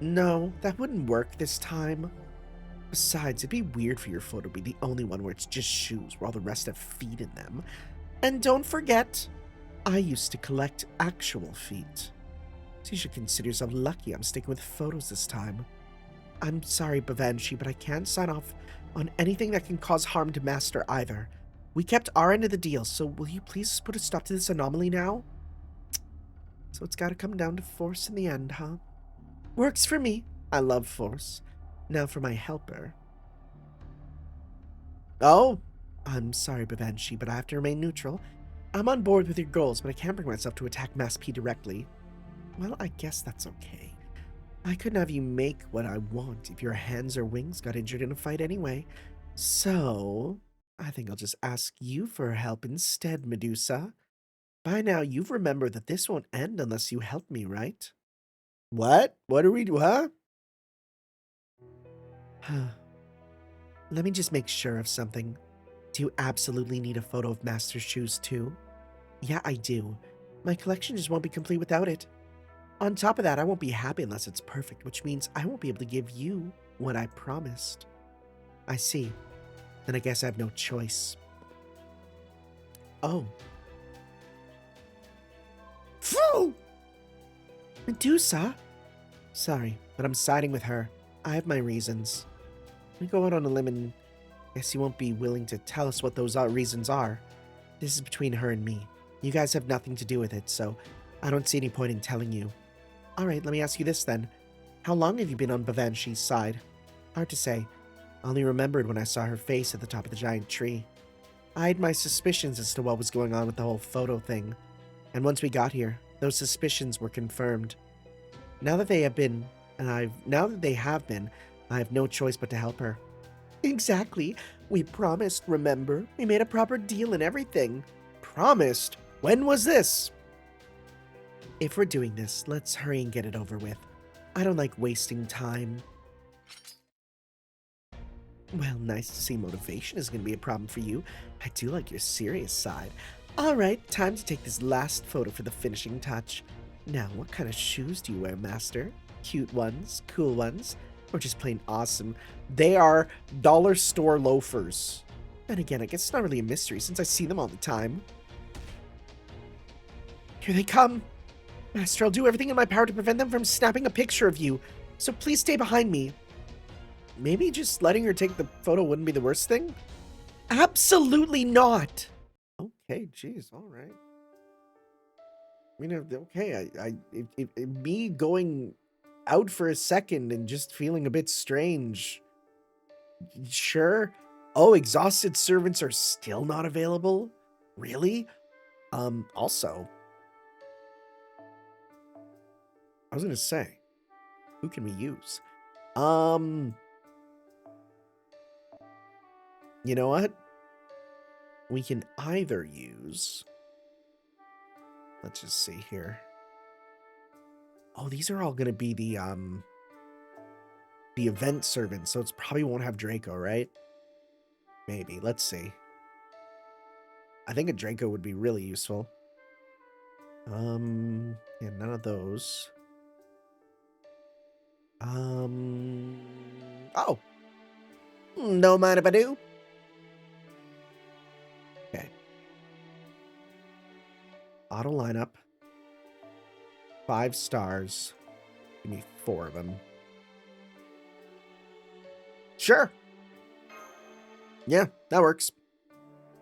No, that wouldn't work this time. Besides, it'd be weird for your photo to be the only one where it's just shoes, where all the rest have feet in them. And don't forget, I used to collect actual feet. So you should consider yourself lucky I'm sticking with photos this time. I'm sorry, Bavanshi, but I can't sign off on anything that can cause harm to Master either. We kept our end of the deal, so will you please put a stop to this anomaly now? So it's gotta come down to force in the end, huh? Works for me. I love force. Now for my helper. Oh, I'm sorry, Bavanshi, but I have to remain neutral. I'm on board with your goals, but I can't bring myself to attack Mass P directly. Well, I guess that's okay. I couldn't have you make what I want if your hands or wings got injured in a fight anyway. So, I think I'll just ask you for help instead, Medusa. By now, you've remembered that this won't end unless you help me, right? What? What do we do, huh? Let me just make sure of something. Do you absolutely need a photo of Master's shoes too? Yeah, I do. My collection just won't be complete without it. On top of that, I won't be happy unless it's perfect, which means I won't be able to give you what I promised. I see. Then I guess I have no choice. Oh. Phew! Medusa? Sorry, but I'm siding with her. I have my reasons. We go out on a limb and guess you won't be willing to tell us what those reasons are. This is between her and me. You guys have nothing to do with it, so I don't see any point in telling you. Alright, let me ask you this then. How long have you been on Bavanshi's side? Hard to say. I only remembered when I saw her face at the top of the giant tree. I had my suspicions as to what was going on with the whole photo thing. And once we got here, those suspicions were confirmed. Now that they have been, I have no choice but to help her. Exactly. We promised, remember? We made a proper deal and everything. Promised? When was this? If we're doing this, let's hurry and get it over with. I don't like wasting time. Well, nice to see motivation is going to be a problem for you. I do like your serious side. Alright, time to take this last photo for the finishing touch. Now, what kind of shoes do you wear, master? Cute ones, cool ones, or just plain awesome? They are dollar store loafers. And again, I guess it's not really a mystery since I see them all the time. Here they come. Master, I'll do everything in my power to prevent them from snapping a picture of you. So please stay behind me. Maybe just letting her take the photo wouldn't be the worst thing? Absolutely not. Okay, jeez, all right. I mean, okay, me going out for a second and just feeling a bit strange. Sure. Oh, exhausted servants are still not available? Really? Also, I was gonna say, who can we use? You know what? We can either use... Let's just see here. Oh, these are all going to be the event servants, so it's probably won't have Draco, right? Maybe. Let's see. I think a Draco would be really useful. Yeah, none of those. Oh. No mind if I do. Okay. Auto lineup. 5 stars. Give me 4 of them. Sure. Yeah, that works.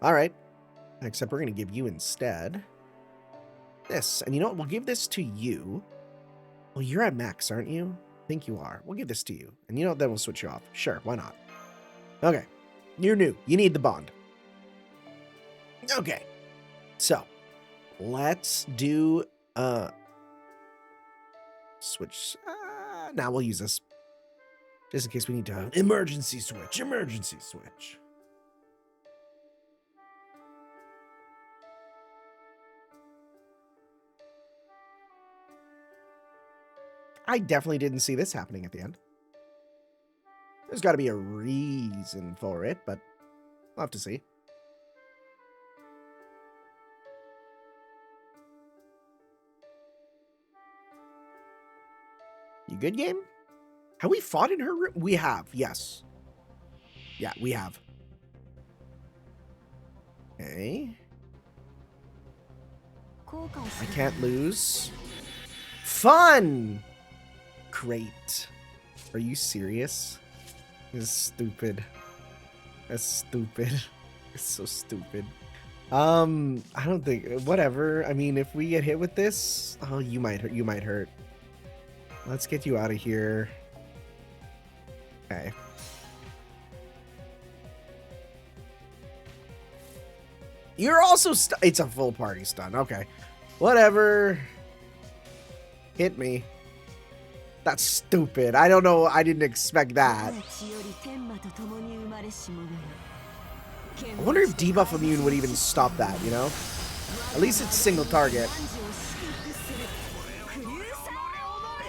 All right. Except we're going to give you instead this. And you know what? We'll give this to you. Well, you're at max, aren't you? I think you are. We'll give this to you. And you know what? Then we'll switch you off. Sure, why not? Okay. You're new. You need the bond. Okay. So, let's do... switch. Now we'll use this. Just in case we need to... Emergency switch. Emergency switch. I definitely didn't see this happening at the end. There's got to be a reason for it, but we'll have to see. You good, game? Have we fought in her room? We have, yes. Yeah, we have. Okay. I can't lose. Fun! Great. Are you serious? This is stupid. That's stupid. It's so stupid. I don't think... Whatever. I mean, if we get hit with this... Oh, you might hurt. You might hurt. Let's get you out of here. Okay. You're also it's a full party stun. Okay. Whatever. Hit me. That's stupid. I don't know. I didn't expect that. I wonder if debuff immune would even stop that, you know? At least it's single target.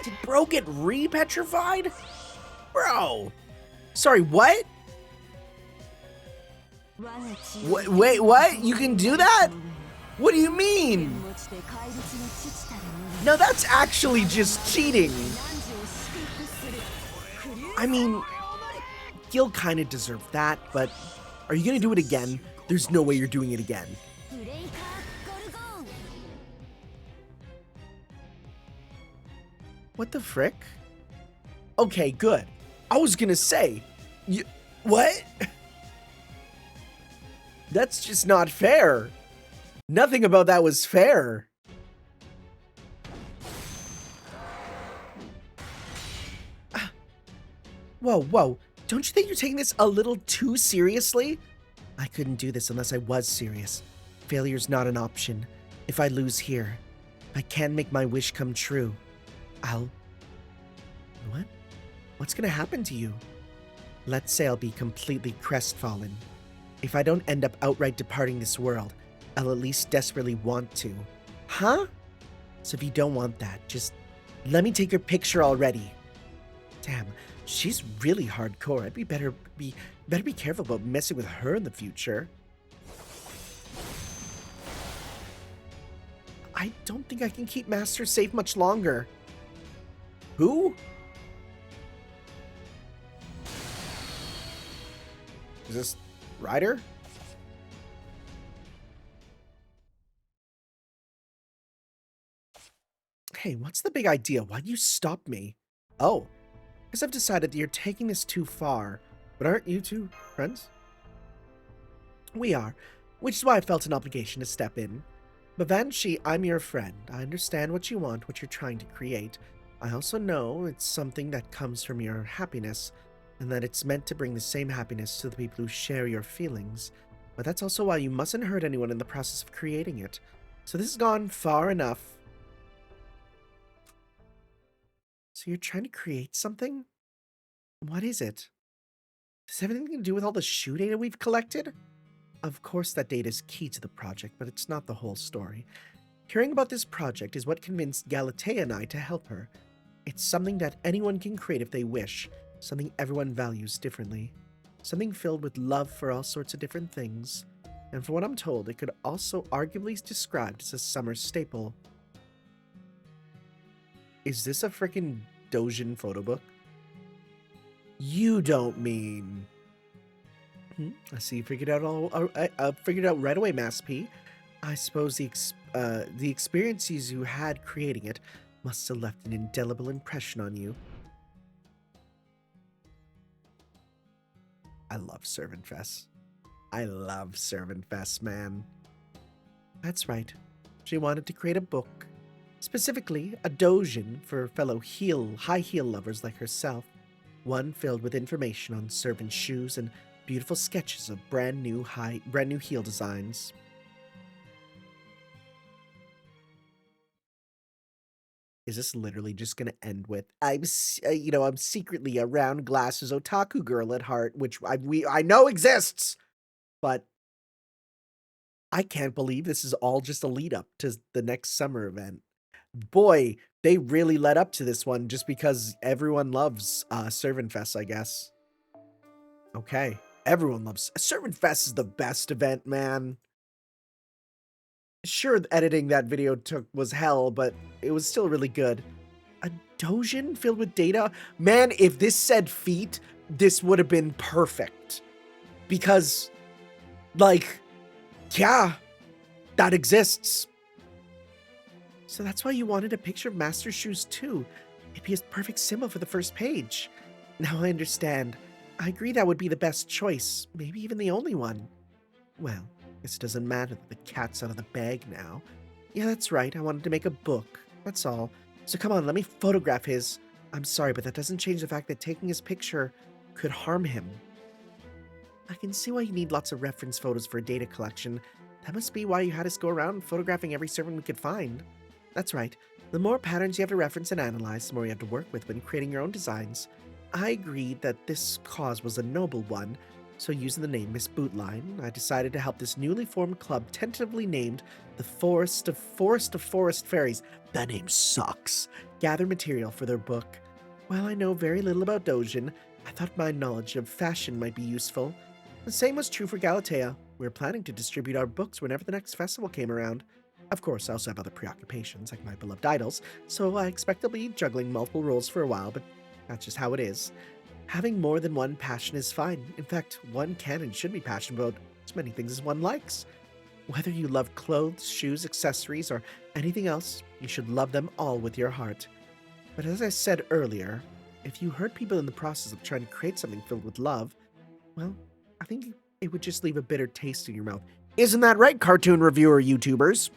Did bro get re-petrified? Bro. Sorry, what? Wait, what? You can do that? What do you mean? No, that's actually just cheating. I mean, you'll kind of deserve that, but are you going to do it again? There's no way you're doing it again. What the frick? Okay, good. I was going to say, what? That's just not fair. Nothing about that was fair. Whoa, whoa. Don't you think you're taking this a little too seriously? I couldn't do this unless I was serious. Failure's not an option. If I lose here, I can't make my wish come true. What? What's gonna happen to you? Let's say I'll be completely crestfallen. If I don't end up outright departing this world, I'll at least desperately want to. Huh? So if you don't want that, just let me take your picture already. Damn, she's really hardcore. I'd better be careful about messing with her in the future. I don't think I can keep Master safe much longer. Who? Is this Ryder? Hey, what's the big idea? Why'd you stop me? Oh, because I've decided that you're taking this too far. But aren't you two friends? We are, which is why I felt an obligation to step in. But Banshee, I'm your friend. I understand what you want, what you're trying to create. I also know it's something that comes from your happiness, and that it's meant to bring the same happiness to the people who share your feelings. But that's also why you mustn't hurt anyone in the process of creating it. So this has gone far enough. So you're trying to create something? What is it? Does it have anything to do with all the shoe data we've collected? Of course that data is key to the project, but it's not the whole story. Hearing about this project is what convinced Galatea and I to help her. It's something that anyone can create if they wish, something everyone values differently. Something filled with love for all sorts of different things. And for what I'm told, it could also arguably be described as a summer staple. Is this a frickin' Dojin photo book? You don't mean... I see you figured out figured out right away, Mass P. I suppose the experiences you had creating it must have left an indelible impression on you. I love Servant Fest. I love Servant Fest, man. That's right. She wanted to create a book, specifically a dojin for fellow high heel lovers like herself. One filled with information on servant shoes and beautiful sketches of brand new heel designs. Is this literally just going to end with I'm secretly a round glasses otaku girl at heart, which I know exists, but I can't believe this is all just a lead up to the next summer event. Boy, they really led up to this one just because everyone loves Servant Fest, I guess. Okay. Everyone loves Servant Fest is the best event, man. Sure, editing that video was hell, but it was still really good. A dojin filled with data? Man, if this said feet, this would have been perfect. Because, like, yeah, that exists. So that's why you wanted a picture of Master Shoes too. It'd be a perfect symbol for the first page. Now I understand. I agree that would be the best choice, maybe even the only one. Well, I guess it doesn't matter that the cat's out of the bag now. Yeah, that's right, I wanted to make a book, that's all. So come on, let me photograph his... I'm sorry, but that doesn't change the fact that taking his picture could harm him. I can see why you need lots of reference photos for a data collection. That must be why you had us go around photographing every servant we could find. That's right, the more patterns you have to reference and analyze, the more you have to work with when creating your own designs. I agreed that this cause was a noble one, so using the name Miss Bootline, I decided to help this newly formed club tentatively named the Forest of Forest Fairies. That name sucks. Gather material for their book. While I know very little about dojin, I thought my knowledge of fashion might be useful. The same was true for Galatea. We were planning to distribute our books whenever the next festival came around. Of course, I also have other preoccupations, like my beloved idols, so I expect I'll be juggling multiple roles for a while, but that's just how it is. Having more than one passion is fine. In fact, one can and should be passionate about as many things as one likes. Whether you love clothes, shoes, accessories, or anything else, you should love them all with your heart. But as I said earlier, if you hurt people in the process of trying to create something filled with love, well, I think it would just leave a bitter taste in your mouth. Isn't that right, cartoon reviewer YouTubers?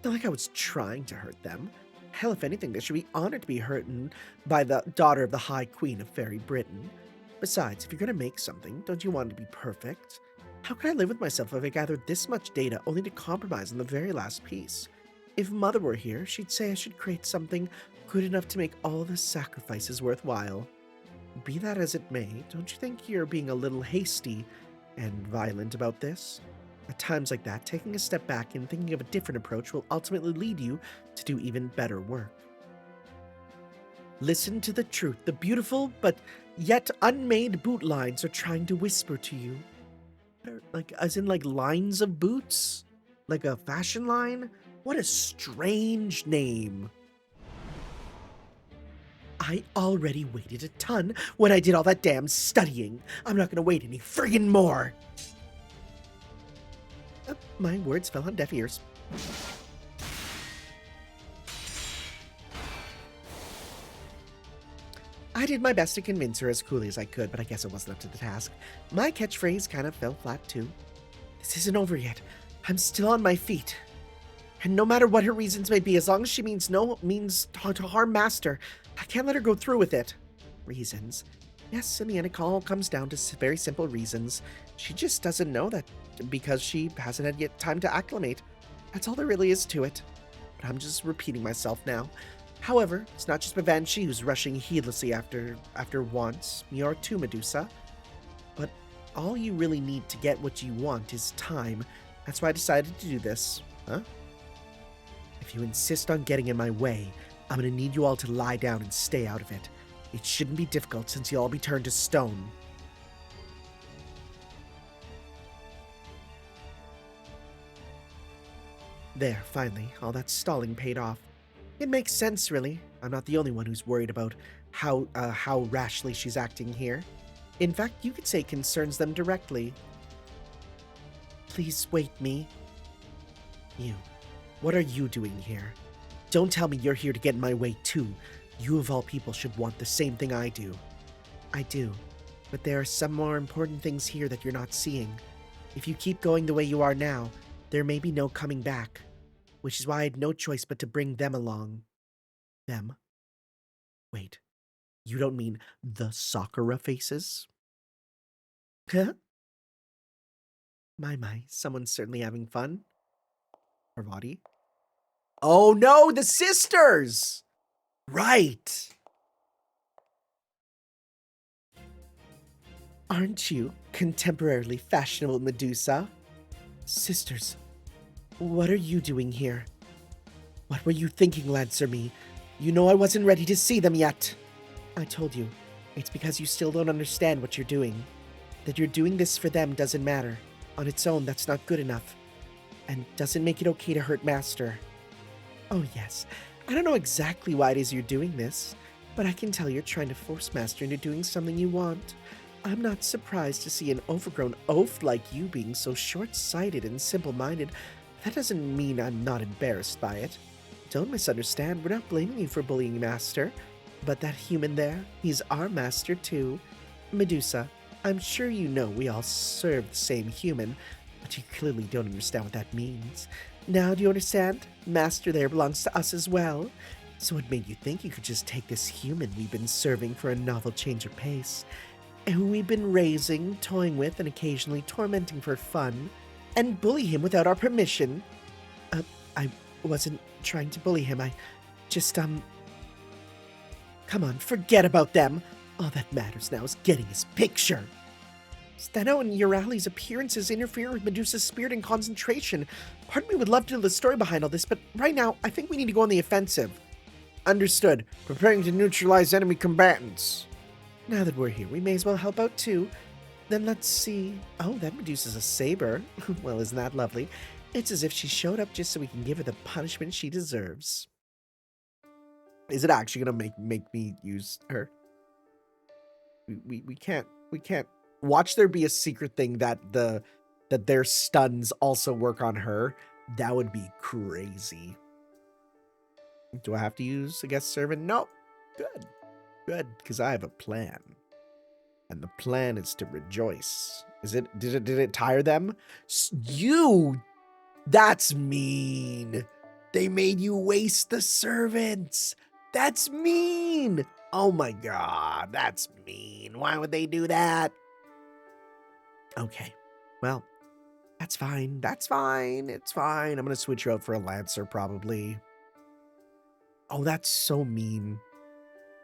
Not like I was trying to hurt them. Hell, if anything, they should be honored to be hurting by the daughter of the High Queen of Fairy Britain. Besides, if you're gonna make something, don't you want it to be perfect? How could I live with myself if I gathered this much data only to compromise on the very last piece? If Mother were here, she'd say I should create something good enough to make all the sacrifices worthwhile. Be that as it may, don't you think you're being a little hasty and violent about this? At times like that, taking a step back and thinking of a different approach will ultimately lead you to do even better work. Listen to the truth. The beautiful but yet unmade boot lines are trying to whisper to you. Like, as in like lines of boots? Like a fashion line? What a strange name. I already waited a ton when I did all that damn studying. I'm not gonna wait any friggin' more. My words fell on deaf ears. I did my best to convince her as coolly as I could, but I guess it wasn't up to the task. My catchphrase kind of fell flat too. This isn't over yet. I'm still on my feet. And no matter what her reasons may be, as long as she means to harm Master, I can't let her go through with it. Reasons. Yes, in the end, it all comes down to very simple reasons. She just doesn't know that because she hasn't had yet time to acclimate. That's all there really is to it. But I'm just repeating myself now. However, it's not just Bavanchi who's rushing heedlessly after wants. You're too, Medusa. But all you really need to get what you want is time. That's why I decided to do this. Huh? If you insist on getting in my way, I'm gonna need you all to lie down and stay out of it. It shouldn't be difficult since you'll all be turned to stone. There, finally, all that stalling paid off. It makes sense, really. I'm not the only one who's worried about how rashly she's acting here. In fact, you could say it concerns them directly. Please wait me. You. What are you doing here? Don't tell me you're here to get in my way, too. You of all people should want the same thing I do. I do. But there are some more important things here that you're not seeing. If you keep going the way you are now, there may be no coming back. Which is why I had no choice but to bring them along. Them? Wait. You don't mean the Sakura faces? Huh? My, someone's certainly having fun. Parvati? Oh no, the sisters! Right! Aren't you contemporarily fashionable, Medusa? Sisters, what are you doing here? What were you thinking, Lancer-me? You know I wasn't ready to see them yet. I told you, it's because you still don't understand what you're doing. That you're doing this for them doesn't matter. On its own, that's not good enough. And doesn't make it okay to hurt Master. Oh yes, I don't know exactly why it is you're doing this, but I can tell you're trying to force Master into doing something you want. I'm not surprised to see an overgrown oaf like you being so short-sighted and simple-minded. That doesn't mean I'm not embarrassed by it. Don't misunderstand, we're not blaming you for bullying Master. But that human there, he's our master too. Medusa, I'm sure you know we all serve the same human, but you clearly don't understand what that means. Now do you understand? Master there belongs to us as well. So what made you think you could just take this human we've been serving for a novel change of pace, and who we've been raising, toying with, and occasionally tormenting for fun, and bully him without our permission? I wasn't trying to bully him, I just, Come on, forget about them. All that matters now is getting his picture. Steno and Eurali's appearances interfere with Medusa's spirit and concentration. Part of me would love to know the story behind all this, but right now, I think we need to go on the offensive. Understood. Preparing to neutralize enemy combatants. Now that we're here, we may as well help out too. Then let's see. Oh, that Medusa's a saber. Well, isn't that lovely? It's as if she showed up just so we can give her the punishment she deserves. Is it actually gonna make me use her? We can't watch there be a secret thing that their stuns also work on her. That would be crazy. Do I have to use a guest servant? No. Good, because I have a plan. And the plan is to rejoice. Did it tire them? That's mean. They made you waste the servants. That's mean. Oh my god, that's mean. Why would they do that? Okay, well, that's fine. It's fine. I'm gonna switch her out for a Lancer, probably. Oh, that's so mean.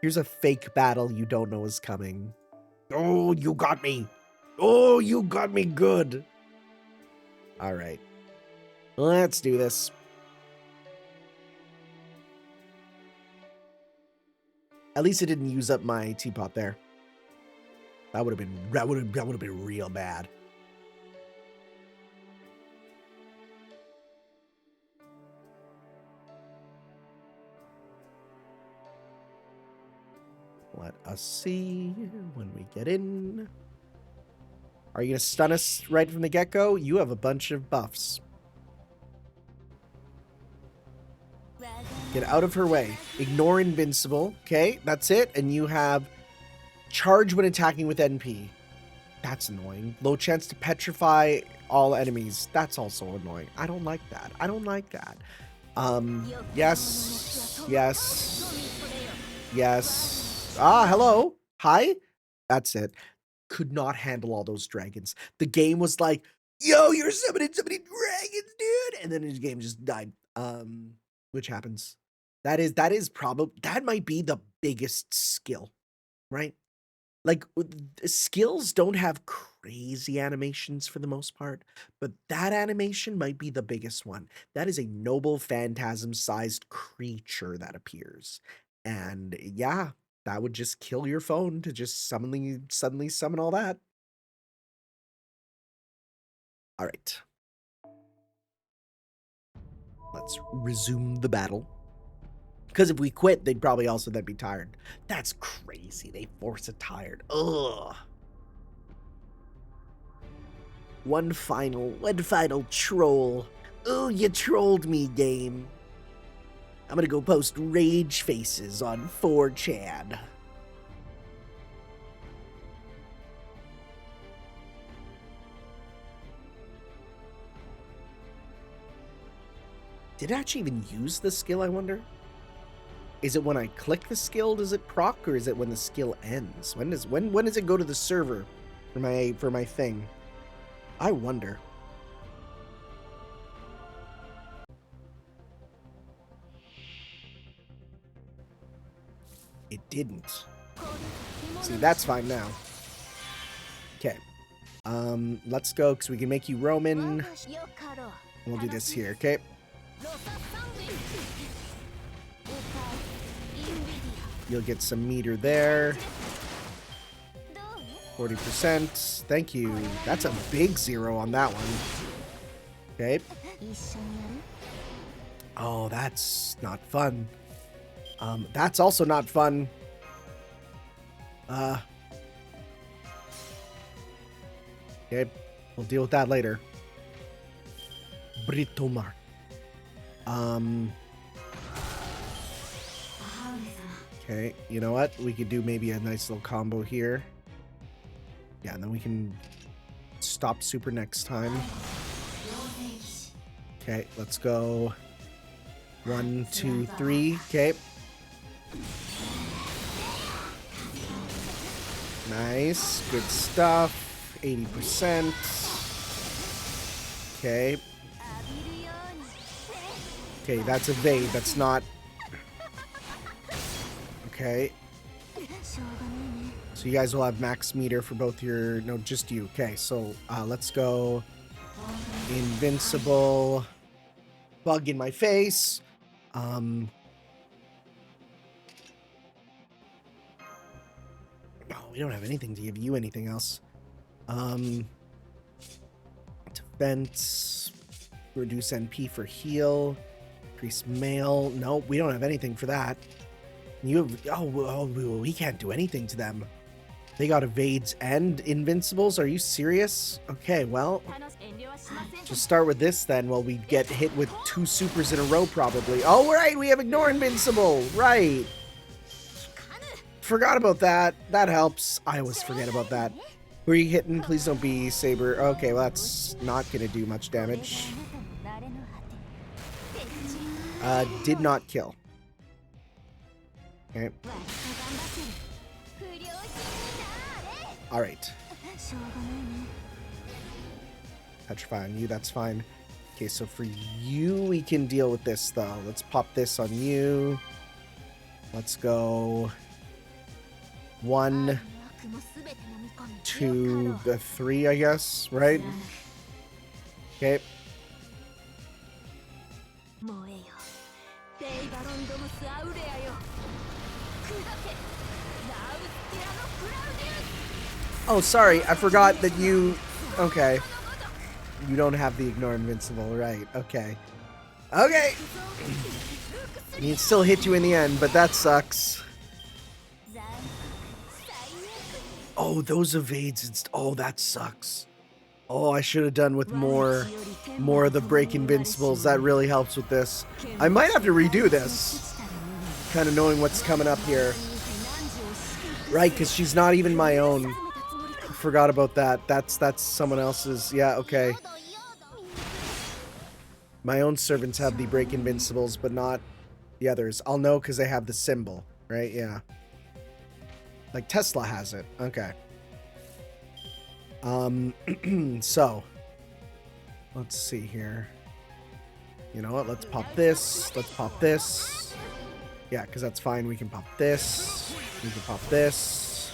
Here's a fake battle you don't know is coming. Oh, you got me. Oh, you got me good. All right, let's do this. At least it didn't use up my teapot there. That would have been real bad. Let us see when we get in. Are you going to stun us right from the get-go? You have a bunch of buffs. Get out of her way. Ignore invincible. Okay, that's it. And you have charge when attacking with NP. That's annoying. Low chance to petrify all enemies. That's also annoying. I don't like that. I don't like that. Yes. Yes. Yes. Ah, hello. Hi. That's it. Could not handle all those dragons. The game was like, yo, you're summoning so many dragons, dude. And then the game just died. Which happens. That is probably, that might be the biggest skill, right? Like, skills don't have crazy animations for the most part, but that animation might be the biggest one. That is a noble phantasm-sized creature that appears. And yeah, that would just kill your phone to just suddenly summon all that. All right. Let's resume the battle. Because if we quit, they'd probably also then be tired. That's crazy. They force a tired. Ugh. One final troll. Oh, you trolled me, game. I'm gonna go post rage faces on 4chan. Did it actually even use the skill, I wonder? Is it when I click the skill, does it proc, or is it when the skill ends? When does it go to the server for my thing? I wonder. It didn't. See, that's fine now. Okay. Let's go, because we can make you Roman. We'll do this here, okay? You'll get some meter there. 40%. Thank you. That's a big 0 on that one. Okay. Oh, that's not fun. That's also not fun. Okay. We'll deal with that later. Britomar. Okay, you know what? We could do maybe a nice little combo here. Yeah, and then we can stop super next time. Okay, let's go. 1, 2, 3. Okay. Nice. Good stuff. 80%. Okay. Okay, that's evade. That's not... Okay. So you guys will have max meter for both your... No, just you. Okay, so let's go. Invincible. Bug in my face. No, we don't have anything to give you anything else. Defense. Reduce NP for heal. Increase mail. No, we don't have anything for that. You have, oh, we can't do anything to them. They got evades and invincibles. Are you serious? Okay, well, just start with this then while we get hit with 2 supers in a row probably. Oh, right, we have ignore invincible. Right. Forgot about that. That helps. I always forget about that. Who are you hitting? Please don't be Saber. Okay, well, that's not going to do much damage. Did not kill. Okay. All right. Petrify on you, that's fine. Okay, so for you, we can deal with this, though. Let's pop this on you. Let's go 1, 2, 3, I guess, right? Okay. Oh, sorry, I forgot that you... Okay. You don't have the ignore invincible, right? Okay. Okay! He still hit you in the end, but that sucks. Oh, those evades. Oh, that sucks. Oh, I should have done with more of the break invincibles. That really helps with this. I might have to redo this. Kind of knowing what's coming up here. Right, because she's not even my own. Forgot about that. That's someone else's. Yeah, okay. My own servants have the break invincibles, but not the others. I'll know because they have the symbol, right? Yeah. Like Tesla has it. Okay. So let's see here. You know what? Let's pop this. Let's pop this. Yeah, because that's fine. We can pop this. We can pop this.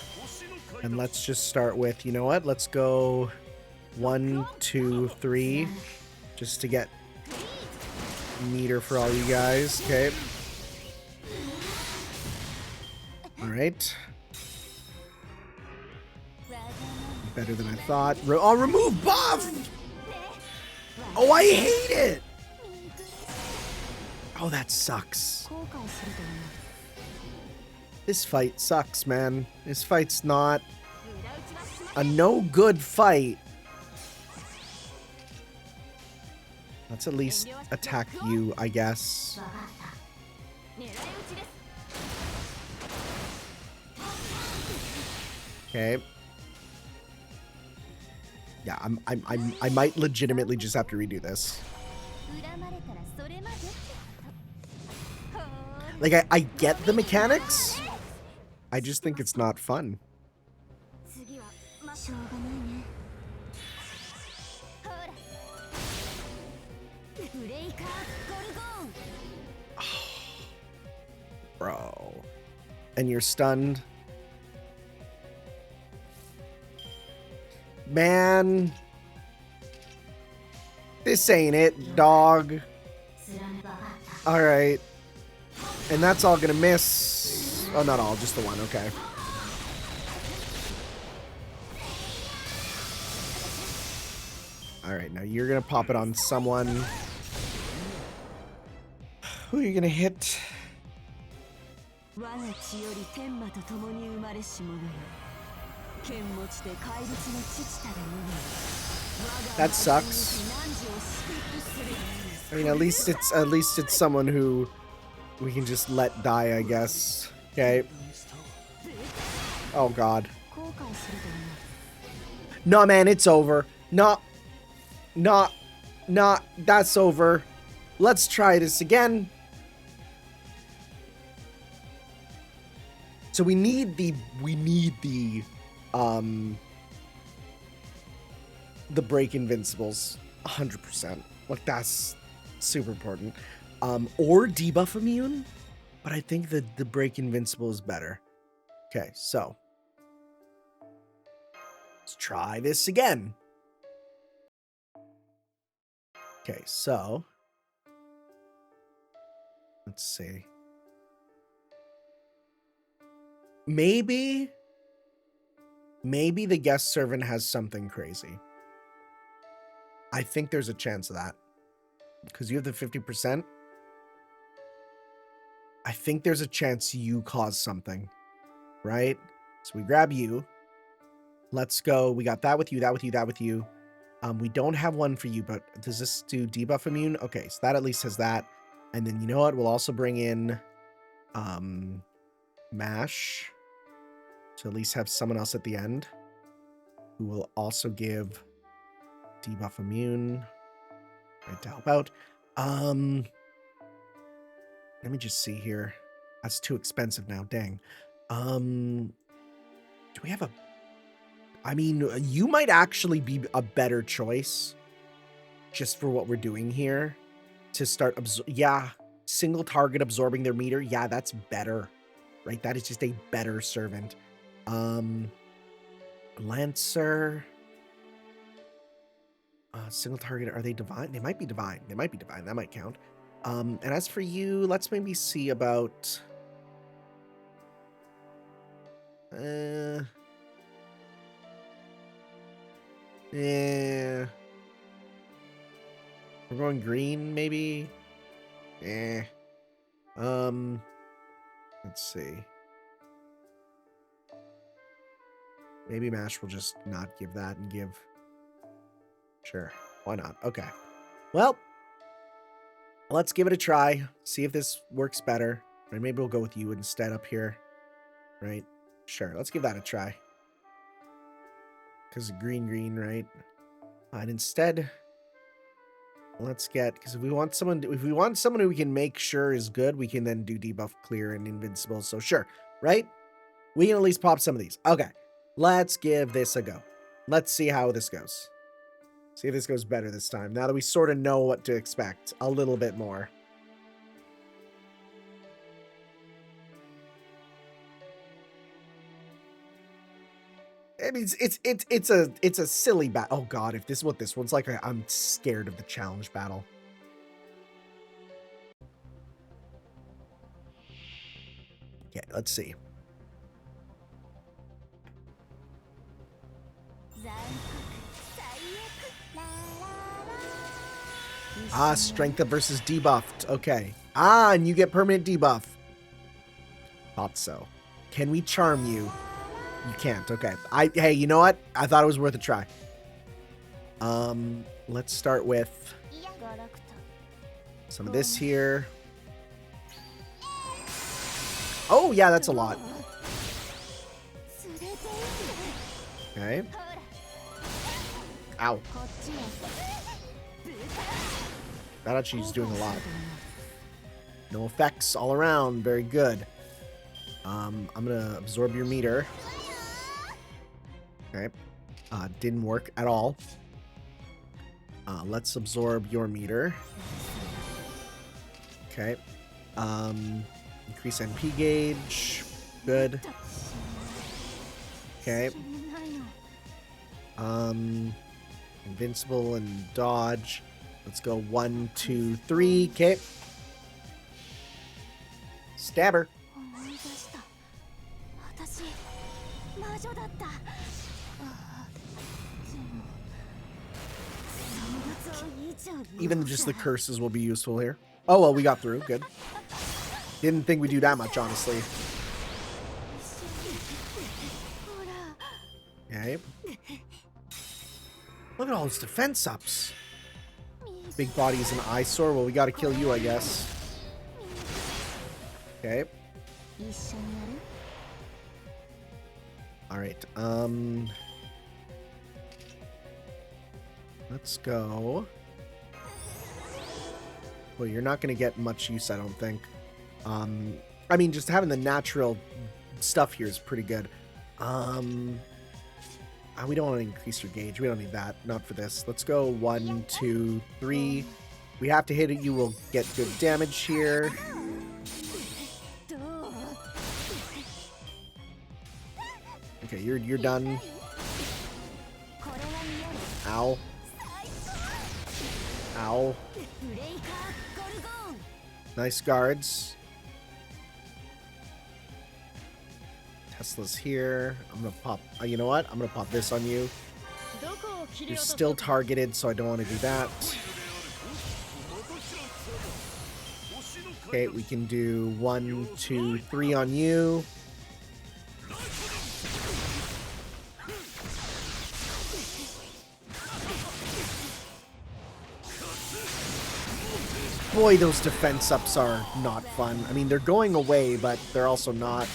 And let's just start with, you know what? Let's go 1, 2, 3. Just to get meter for all you guys. Okay. All right. Better than I thought. Oh, remove buff! Oh, I hate it! Oh, that sucks. This fight sucks, man. This fight's not a no good fight. Let's at least attack you, I guess. Okay. Yeah, I might legitimately just have to redo this. Like, I get the mechanics. I just think it's not fun. Bro. And you're stunned. Man. This ain't it, dog. Alright. And that's all gonna miss. Oh, not all, just the one, okay. Alright, now you're gonna pop it on someone. Who are you gonna hit? That sucks. I mean, at least it's someone who we can just let die, I guess. Okay. Oh god. No, man, it's over. No, that's over. Let's try this again. So we need the break invincibles 100%. Like, that's super important. Or debuff immune, but I think that the break invincible is better. Okay, so let's try this again. Okay, so let's see. Maybe the guest servant has something crazy. I think there's a chance of that. Because you have the 50%. I think there's a chance you cause something. Right? So we grab you. Let's go. We got that with you, that with you, that with you. We don't have one for you, but does this do debuff immune? Okay, so that at least has that. And then you know what? We'll also bring in Mash. To at least have someone else at the end. Who will also give debuff immune. Right, to help out. Let me just see here. That's too expensive now, dang. Do we have a... I mean, you might actually be a better choice. Just for what we're doing here. To start... Yeah, single target absorbing their meter. Yeah, that's better. Right, that is just a better servant. Lancer... single target, are they divine? They might be divine. They might be divine. That might count. And as for you, let's maybe see about... Yeah. We're going green, maybe? Let's see. Maybe Mash will just not give that and give... Sure, why not? Okay. Well, let's give it a try. See if this works better. Or maybe we'll go with you instead up here. Right? Sure, let's give that a try. Because green, right? And instead, let's get... Because if we want someone who we can make sure is good, we can then do debuff, clear, and invincible. So sure, right? We can at least pop some of these. Okay, let's give this a go. Let's see how this goes. See if this goes better this time. Now that we sort of know what to expect a little bit more. I mean, it's a silly battle. Oh god, if this is what this one's like, I'm scared of the challenge battle. Okay, let's see. Ah, strength up versus debuffed. Okay. Ah, and you get permanent debuff. Thought so. Can we charm you? You can't. Okay. Hey, you know what? I thought it was worth a try. Let's start with some of this here. Oh, yeah, that's a lot. Okay. Ow. That actually is doing a lot. No effects all around. Very good. I'm gonna absorb your meter. Okay. Didn't work at all. Let's absorb your meter. Okay. Increase MP gauge. Good. Okay. Invincible and dodge. Let's go 1, 2, 3. Okay. Stabber. Even just the curses will be useful here. Oh, well, we got through. Good. Didn't think we'd do that much, honestly. Okay. Look at all his defense ups. Big body is an eyesore. Well, we gotta kill you, I guess. Okay. Alright, let's go. Well, you're not gonna get much use, I don't think. I mean, just having the natural stuff here is pretty good. We don't want to increase your gauge. We don't need that. Not for this. Let's go 1, 2, 3. We have to hit it. You will get good damage here. Okay, you're done. Ow. Ow. Nice guards. Tesla's here. I'm gonna pop. You know what? I'm gonna pop this on you. You're still targeted, so I don't want to do that. Okay, we can do 1, 2, 3 on you. Boy, those defense ups are not fun. I mean, they're going away, but they're also not.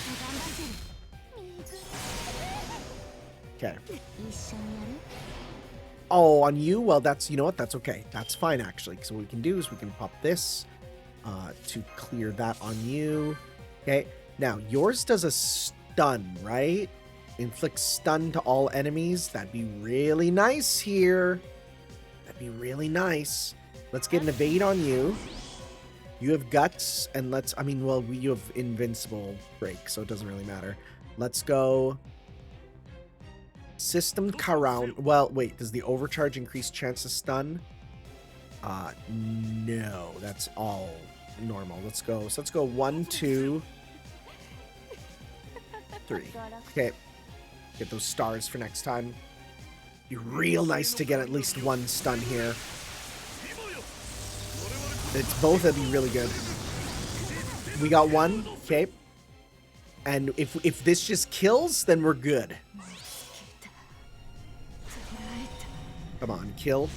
Okay. Oh, on you? Well, that's, you know what? That's okay. That's fine, actually. So what we can do is we can pop this to clear that on you. Okay. Now, yours does a stun, right? Inflicts stun to all enemies. That'd be really nice here. That'd be really nice. Let's get an evade on you. You have guts, and let's, I mean, well, you have invincible break, so it doesn't really matter. Let's go... System Karound. Well, wait, does the overcharge increase chance to stun? No, that's all normal. Let's go. So let's go 1, 2, 3. Okay. Get those stars for next time. Be real nice to get at least one stun here. It's both that'd be really good. We got one. Okay. And if this just kills, then we're good. Come on, kill.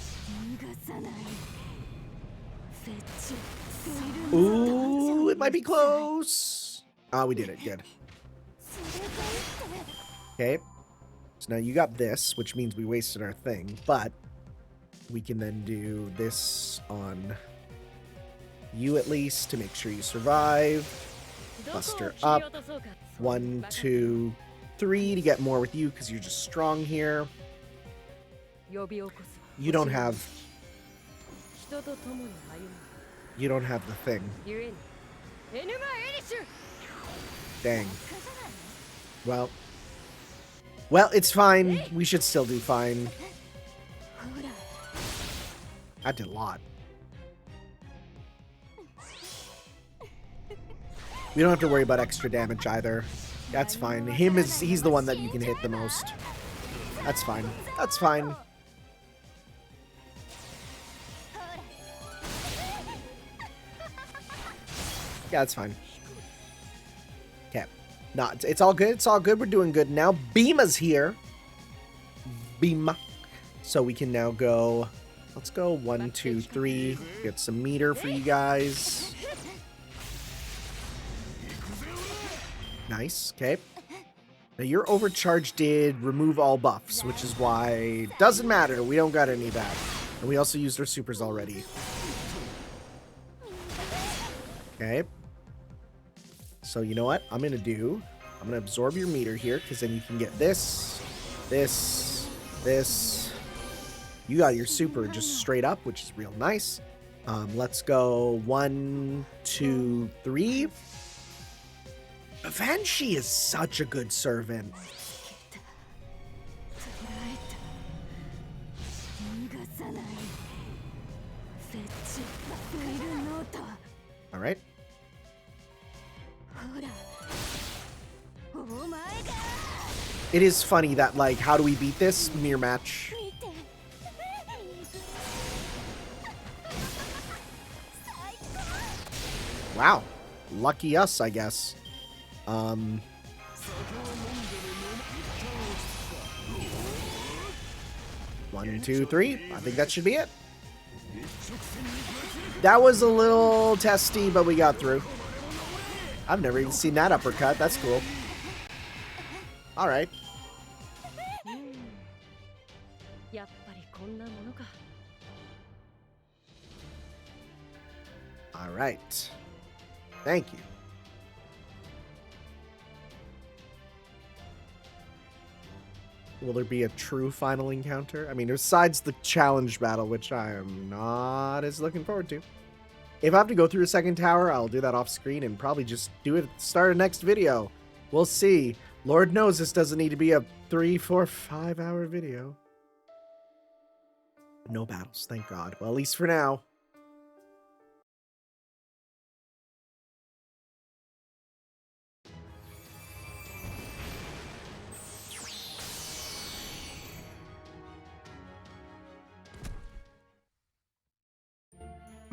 Ooh, it might be close. Oh, we did it. Good. Okay. So now you got this, which means we wasted our thing, but we can then do this on you at least to make sure you survive. Buster up. 1, 2, 3 to get more with you because you're just strong here. You don't have the thing. Dang. Well, it's fine. We should still do fine. I did a lot. We don't have to worry about extra damage either. That's fine. He's the one that you can hit the most. That's fine. That's fine. Yeah, that's fine. Okay. No, it's all good. It's all good. We're doing good now. Bima's here. Bima. So we can now go. Let's go 1, 2, 3. Get some meter for you guys. Nice. Okay. Now your overcharge did remove all buffs, which is why it doesn't matter. We don't got any of that. And we also used our supers already. Okay. So you know what I'm going to absorb your meter here because then you can get this. You got your super just straight up, which is real nice. Let's go 1, 2, 3. Banshee is such a good servant. All right. It is funny that, like, how do we beat this? Mirror match. Wow. Lucky us, I guess. 1, 2, 3. I think that should be it. That was a little testy, but we got through. I've never even seen that uppercut. That's cool. All right. All right. Thank you. Will there be a true final encounter? I mean, besides the challenge battle, which I am not as looking forward to. If I have to go through a second tower, I'll do that off screen and probably just do it at the start of next video. We'll see. Lord knows this doesn't need to be a 3, 4, 5 hour video. No battles, thank God. Well, at least for now.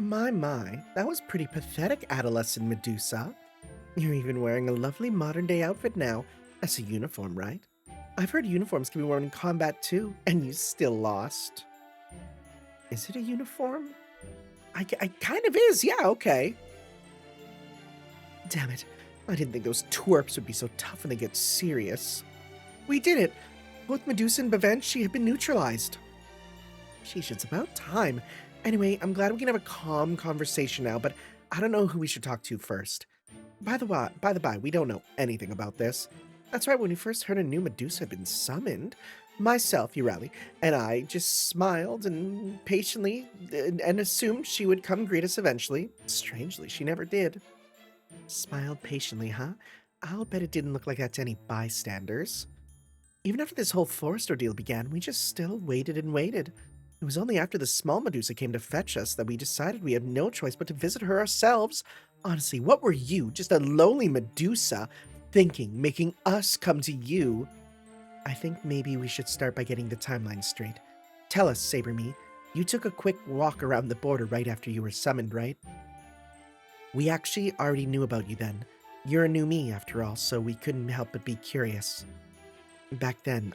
My, that was pretty pathetic, adolescent Medusa. You're even wearing a lovely modern-day outfit now. That's a uniform, right? I've heard uniforms can be worn in combat too, and you still lost. Is it a uniform? I kind of is, yeah, okay. Damn it, I didn't think those twerps would be so tough when they get serious. We did it! Both Medusa and Banshee have been neutralized. Sheesh, it's about time. Anyway, I'm glad we can have a calm conversation now, but I don't know who we should talk to first. By the by, we don't know anything about this. That's right, when we first heard a new Medusa had been summoned, myself, Urali, and I just smiled and patiently and assumed she would come greet us eventually. Strangely, she never did. Smiled patiently, huh? I'll bet it didn't look like that to any bystanders. Even after this whole forest ordeal began, we just still waited and waited. It was only after the small Medusa came to fetch us that we decided we had no choice but to visit her ourselves. Honestly, what were you, just a lonely Medusa, thinking, making us come to you? I think maybe we should start by getting the timeline straight. Tell us, Saber-me, you took a quick walk around the border right after you were summoned, right? We actually already knew about you then. You're a new me, after all, so we couldn't help but be curious. Back then,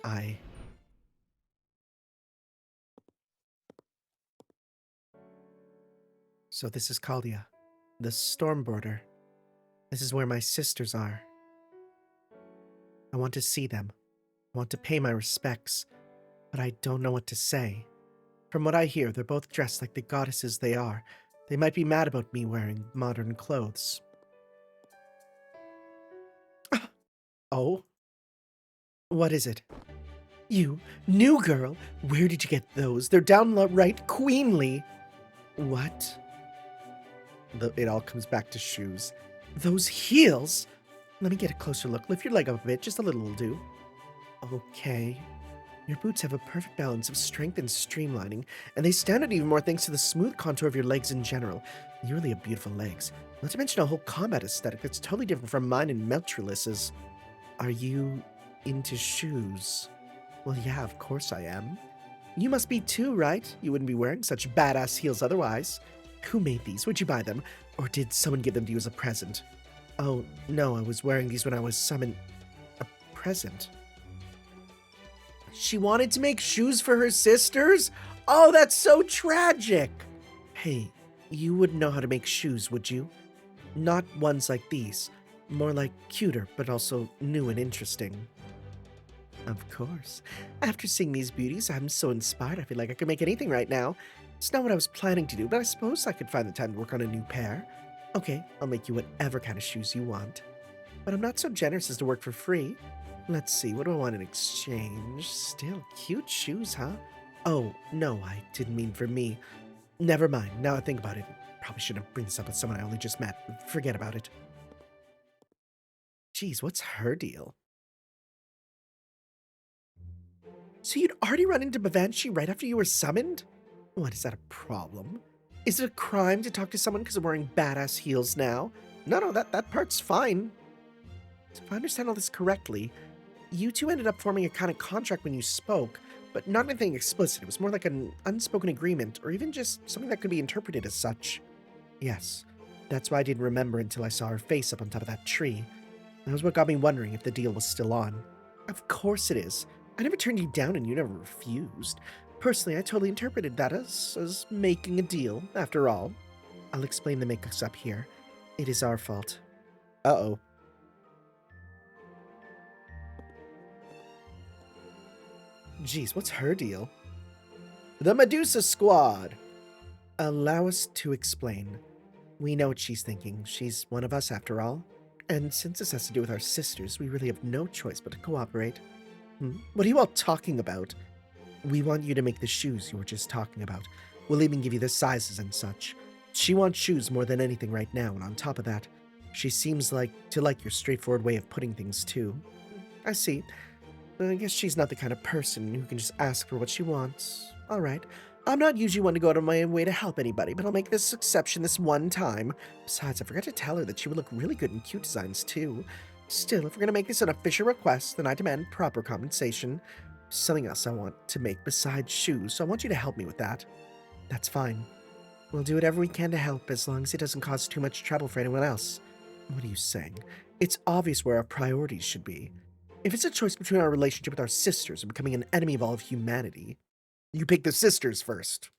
So this is Caldia, the storm border. This is where my sisters are. I want to see them. I want to pay my respects, but I don't know what to say. From what I hear, they're both dressed like the goddesses they are. They might be mad about me wearing modern clothes. Oh? What is it? You, new girl? Where did you get those? They're downright queenly. What? It all comes back to shoes. Those heels? Let me get a closer look. Lift your leg up a bit, just a little will do. Okay. Your boots have a perfect balance of strength and streamlining, and they stand out even more thanks to the smooth contour of your legs in general. You really have beautiful legs. Not to mention a whole combat aesthetic that's totally different from mine and Meltralis's. Are you into shoes? Well, yeah, of course I am. You must be too, right? You wouldn't be wearing such badass heels otherwise. Who made these? Would you buy them? Or did someone give them to you as a present? Oh, no, I was wearing these when I was summoned. A present? She wanted to make shoes for her sisters? Oh, that's so tragic! Hey, you wouldn't know how to make shoes, would you? Not ones like these. More like cuter, but also new and interesting. Of course. After seeing these beauties, I'm so inspired I feel like I could make anything right now. It's not what I was planning to do, but I suppose I could find the time to work on a new pair. Okay, I'll make you whatever kind of shoes you want. But I'm not so generous as to work for free. Let's see, what do I want in exchange? Still cute shoes, huh? Oh, no, I didn't mean for me. Never mind, now I think about it. Probably shouldn't bring this up with someone I only just met. Forget about it. Geez, what's her deal? So you'd already run into Bavanshi right after you were summoned? What, is that a problem? Is it a crime to talk to someone because I'm wearing badass heels now? No, that part's fine. So if I understand all this correctly, you two ended up forming a kind of contract when you spoke, but not anything explicit. It was more like an unspoken agreement, or even just something that could be interpreted as such. Yes, that's why I didn't remember until I saw her face up on top of that tree. That was what got me wondering if the deal was still on. Of course it is. I never turned you down and you never refused. Personally, I totally interpreted that as making a deal, after all. I'll explain the mix-up here. It is our fault. Uh-oh. Geez, what's her deal? The Medusa Squad! Allow us to explain. We know what she's thinking. She's one of us, after all. And since this has to do with our sisters, we really have no choice but to cooperate. What are you all talking about? We want you to make the shoes you were just talking about. We'll even give you the sizes and such. She wants shoes more than anything right now, and on top of that, she seems to like your straightforward way of putting things too. I see. I guess she's not the kind of person who can just ask for what she wants. Alright. I'm not usually one to go out of my way to help anybody, but I'll make this exception this one time. Besides, I forgot to tell her that she would look really good in cute designs too. Still, if we're going to make this an official request, then I demand proper compensation. Something else I want to make besides shoes, so I want you to help me with that. That's fine. We'll do whatever we can to help, as long as it doesn't cause too much trouble for anyone else. What are you saying? It's obvious where our priorities should be. If it's a choice between our relationship with our sisters and becoming an enemy of all of humanity, you pick the sisters first.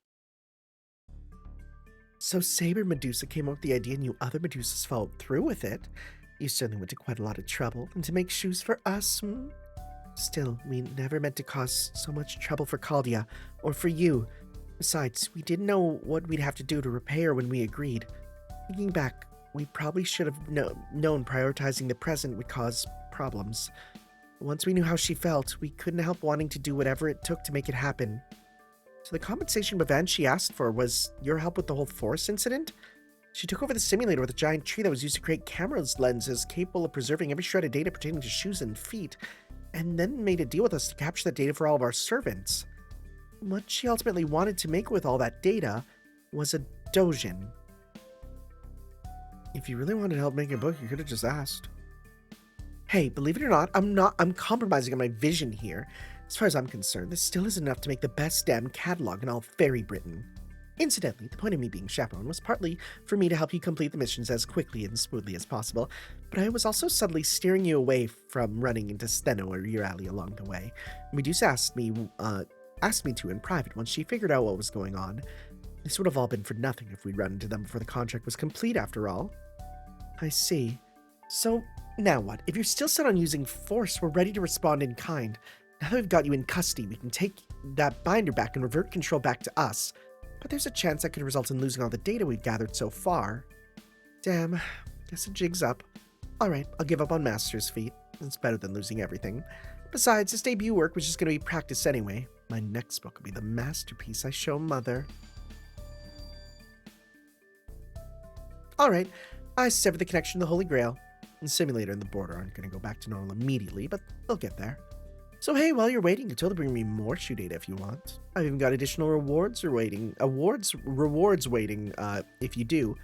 So Saber Medusa came up with the idea and you other Medusas followed through with it. You certainly went to quite a lot of trouble, and to make shoes for us, Still, we never meant to cause so much trouble for Caldia, or for you. Besides, we didn't know what we'd have to do to repay her when we agreed. Thinking back, we probably should have known prioritizing the present would cause problems. Once we knew how she felt, we couldn't help wanting to do whatever it took to make it happen. So the compensation Bavanshi asked for was your help with the whole forest incident? She took over the simulator with a giant tree that was used to create camera's lenses capable of preserving every shred of data pertaining to shoes and feet, and then made a deal with us to capture that data for all of our servants. What she ultimately wanted to make with all that data was a dojin. If you really wanted to help make a book, you could have just asked. Hey, believe it or not, I'm compromising on my vision here. As far as I'm concerned, this still isn't enough to make the best damn catalog in all Fairy Britain. Incidentally, the point of me being chaperone was partly for me to help you complete the missions as quickly and smoothly as possible, but I was also subtly steering you away from running into Steno or Urali along the way. Medusa asked me to in private once she figured out what was going on. This would have all been for nothing if we'd run into them before the contract was complete, after all. I see. So, now what? If you're still set on using force, we're ready to respond in kind. Now that we've got you in custody, we can take that binder back and revert control back to us. But there's a chance that could result in losing all the data we've gathered so far. Damn, guess the jig's up. Alright, I'll give up on Master's feat. It's better than losing everything. Besides, this debut work was just going to be practice anyway. My next book will be the masterpiece I show Mother. Alright, I severed the connection to the Holy Grail. The simulator and the border aren't going to go back to normal immediately, but they'll get there. So hey, while you're waiting, you can totally bring me more shoe data if you want. I've even got additional rewards waiting, if you do.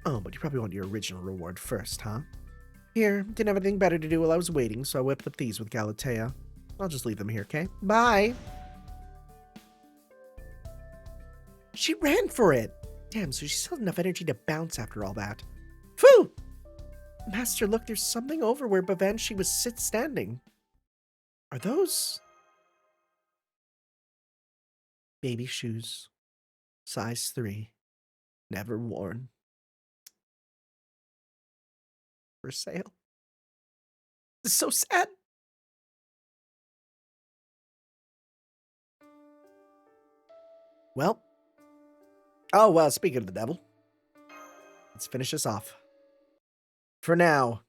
Oh, but you probably want your original reward first, huh? Here, didn't have anything better to do while I was waiting, so I whipped up these with Galatea. I'll just leave them here, okay? Bye! She ran for it! Damn, so she still had enough energy to bounce after all that. Phew! Master, look, there's something over where Bavanshi was standing. Are those baby shoes? Size 3. Never worn. For sale. It's so sad. Well. Oh, well, speaking of the devil. Let's finish this off. For now,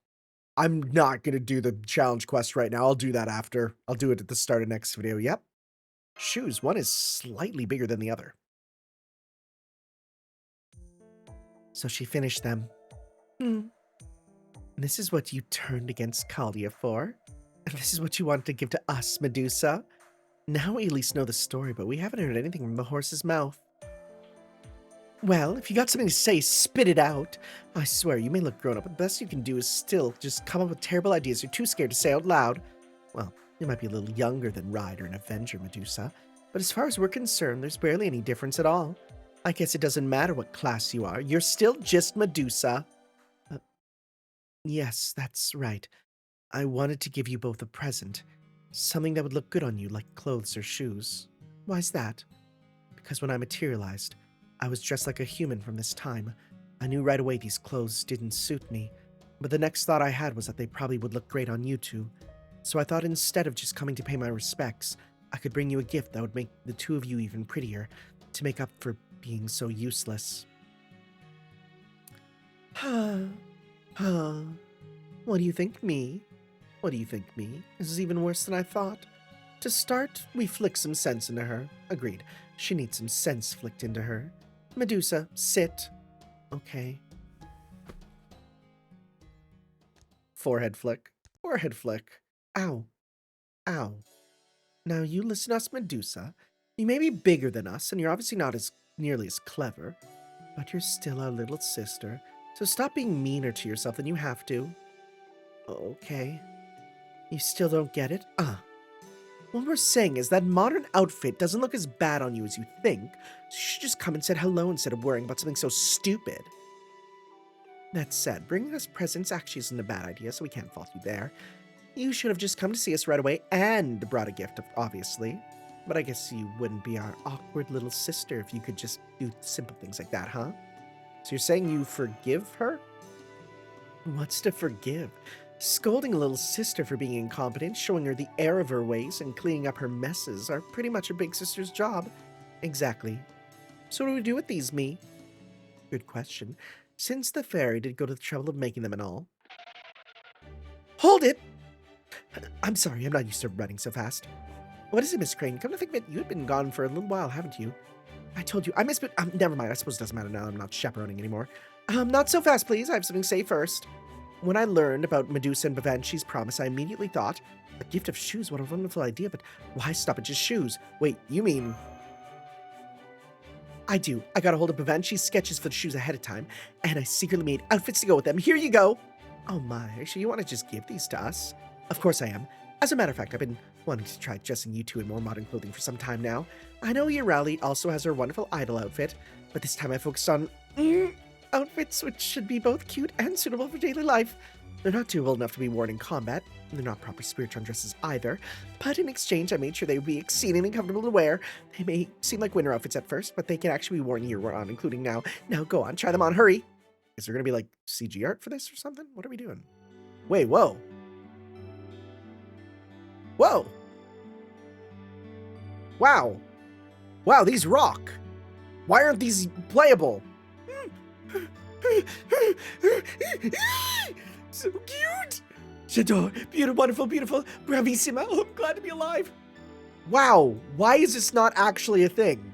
I'm not going to do the challenge quest right now. I'll do that after. I'll do it at the start of next video. Yep. Shoes. One is slightly bigger than the other. So she finished them. This is what you turned against Kalia for? And this is what you want to give to us, Medusa? Now we at least know the story, but we haven't heard anything from the horse's mouth. Well, if you got something to say, spit it out. I swear, you may look grown up, but the best you can do is still just come up with terrible ideas you're too scared to say out loud. Well, you might be a little younger than Ryder and Avenger, Medusa, but as far as we're concerned, there's barely any difference at all. I guess it doesn't matter what class you are, you're still just Medusa. Yes, that's right. I wanted to give you both a present. Something that would look good on you, like clothes or shoes. Why's that? Because when I materialized, I was dressed like a human from this time. I knew right away these clothes didn't suit me, but the next thought I had was that they probably would look great on you two. So I thought instead of just coming to pay my respects, I could bring you a gift that would make the two of you even prettier, to make up for being so useless. What do you think, me? What do you think, me? This is even worse than I thought. To start, we flick some sense into her. Agreed. She needs some sense flicked into her. Medusa, sit. Okay. Forehead flick. Forehead flick. Ow. Ow. Now you listen to us, Medusa. You may be bigger than us, and you're obviously not nearly as clever, but you're still our little sister, so stop being meaner to yourself than you have to. Okay. You still don't get it? What we're saying is that modern outfit doesn't look as bad on you as you think, so you should just come and say hello instead of worrying about something so stupid. That said, bringing us presents actually isn't a bad idea, so we can't fault you there. You should have just come to see us right away and brought a gift, obviously. But I guess you wouldn't be our awkward little sister if you could just do simple things like that, huh? So you're saying you forgive her? What's to forgive? Scolding a little sister for being incompetent, showing her the error of her ways, and cleaning up her messes are pretty much a big sister's job. Exactly. So what do we do with these, me? Good question. Since the fairy did go to the trouble of making them and all. Hold it! I'm sorry, I'm not used to running so fast. What is it, Miss Crane? Come to think of it, you've been gone for a little while, haven't you? I told you, I missed it. Never mind, I suppose it doesn't matter now, I'm not chaperoning anymore. Not so fast, please, I have something to say first. When I learned about Medusa and Bavanshi's promise, I immediately thought, a gift of shoes, what a wonderful idea, but why stop at just shoes? Wait, you mean... I do. I got a hold of Bavanshi's sketches for the shoes ahead of time, and I secretly made outfits to go with them. Here you go! Oh my, actually, you want to just give these to us? Of course I am. As a matter of fact, I've been wanting to try dressing you two in more modern clothing for some time now. I know Urali also has her wonderful idol outfit, but this time I focused on outfits which should be both cute and suitable for daily life. They're not too old enough to be worn in combat. They're not proper spiritron dresses either. But in exchange, I made sure they would be exceedingly comfortable to wear. They may seem like winter outfits at first, but they can actually be worn year-round, including now. Now go on, try them on, hurry! Is there going to be, like, CG art for this or something? What are we doing? Wait, whoa. Whoa! Wow. Wow, these rock. Why aren't these playable? So cute! J'adore. Beautiful, wonderful, beautiful. Bravissima. Oh, I'm glad to be alive. Wow, why is this not actually a thing?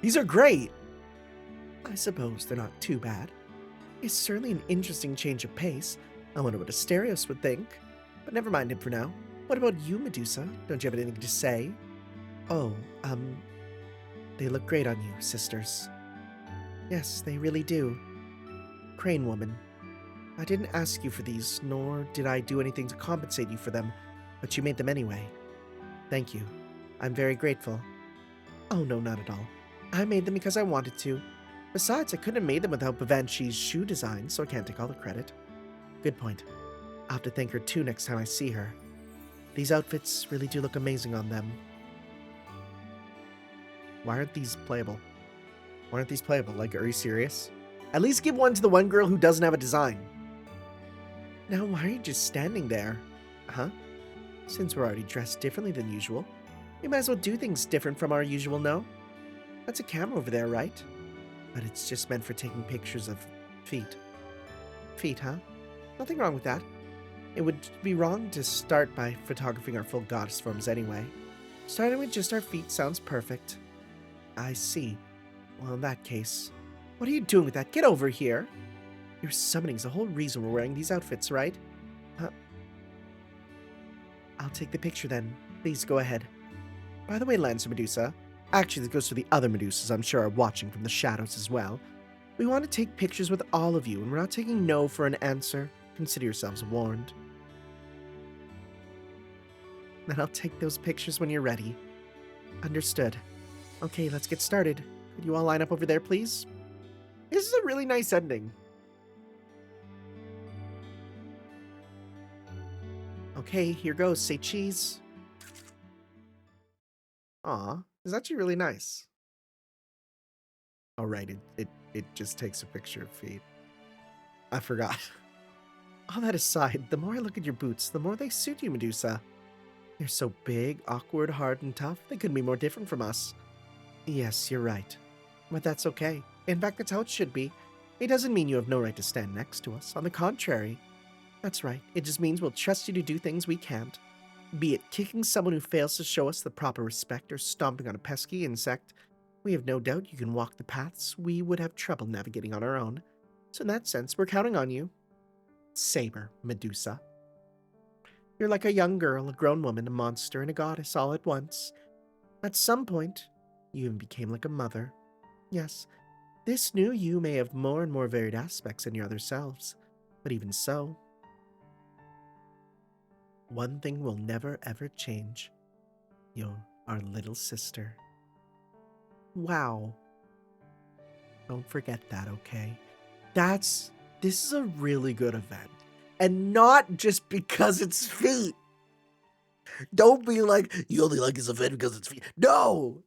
These are great. I suppose they're not too bad. It's certainly an interesting change of pace. I wonder what Asterios would think. But never mind him for now. What about you, Medusa? Don't you have anything to say? Oh, they look great on you, sisters. Yes, they really do. Crane woman. I didn't ask you for these, nor did I do anything to compensate you for them, but you made them anyway. Thank you. I'm very grateful. Oh no, not at all. I made them because I wanted to. Besides, I couldn't have made them without Bavanchi's shoe design, so I can't take all the credit. Good point. I'll have to thank her too next time I see her. These outfits really do look amazing on them. Why aren't these playable? Why aren't these playable? Like, are you serious? At least give one to the one girl who doesn't have a design. Now, why are you just standing there? Huh? Since we're already dressed differently than usual, we might as well do things different from our usual, no? That's a camera over there, right? But it's just meant for taking pictures of feet. Feet, huh? Nothing wrong with that. It would be wrong to start by photographing our full goddess forms anyway. Starting with just our feet sounds perfect. I see. Well, in that case, what are you doing with that? Get over here! Your summoning's the whole reason we're wearing these outfits, right? Huh? I'll take the picture then. Please go ahead. By the way, Lancer Medusa, actually this goes to the other Medusas I'm sure are watching from the shadows as well. We want to take pictures with all of you, and we're not taking no for an answer. Consider yourselves warned. Then I'll take those pictures when you're ready. Understood. Okay, let's get started. Could you all line up over there, please? This is a really nice ending. Okay, here goes. Say cheese. Aw, it's actually really nice. Oh, right, it just takes a picture of feet. I forgot. All that aside, the more I look at your boots, the more they suit you, Medusa. They're so big, awkward, hard, and tough, they couldn't be more different from us. Yes, you're right. But that's okay. In fact, that's how it should be. It doesn't mean you have no right to stand next to us. On the contrary. That's right. It just means we'll trust you to do things we can't. Be it kicking someone who fails to show us the proper respect or stomping on a pesky insect. We have no doubt you can walk the paths we would have trouble navigating on our own. So in that sense, we're counting on you. Saber, Medusa. You're like a young girl, a grown woman, a monster, and a goddess all at once. At some point, you even became like a mother. Yes, this new you may have more and more varied aspects than your other selves, but even so, one thing will never ever change. You're our little sister. Wow. Don't forget that, okay? This is a really good event. And not just because it's feet. Don't be like, you only like this event because it's feet. No!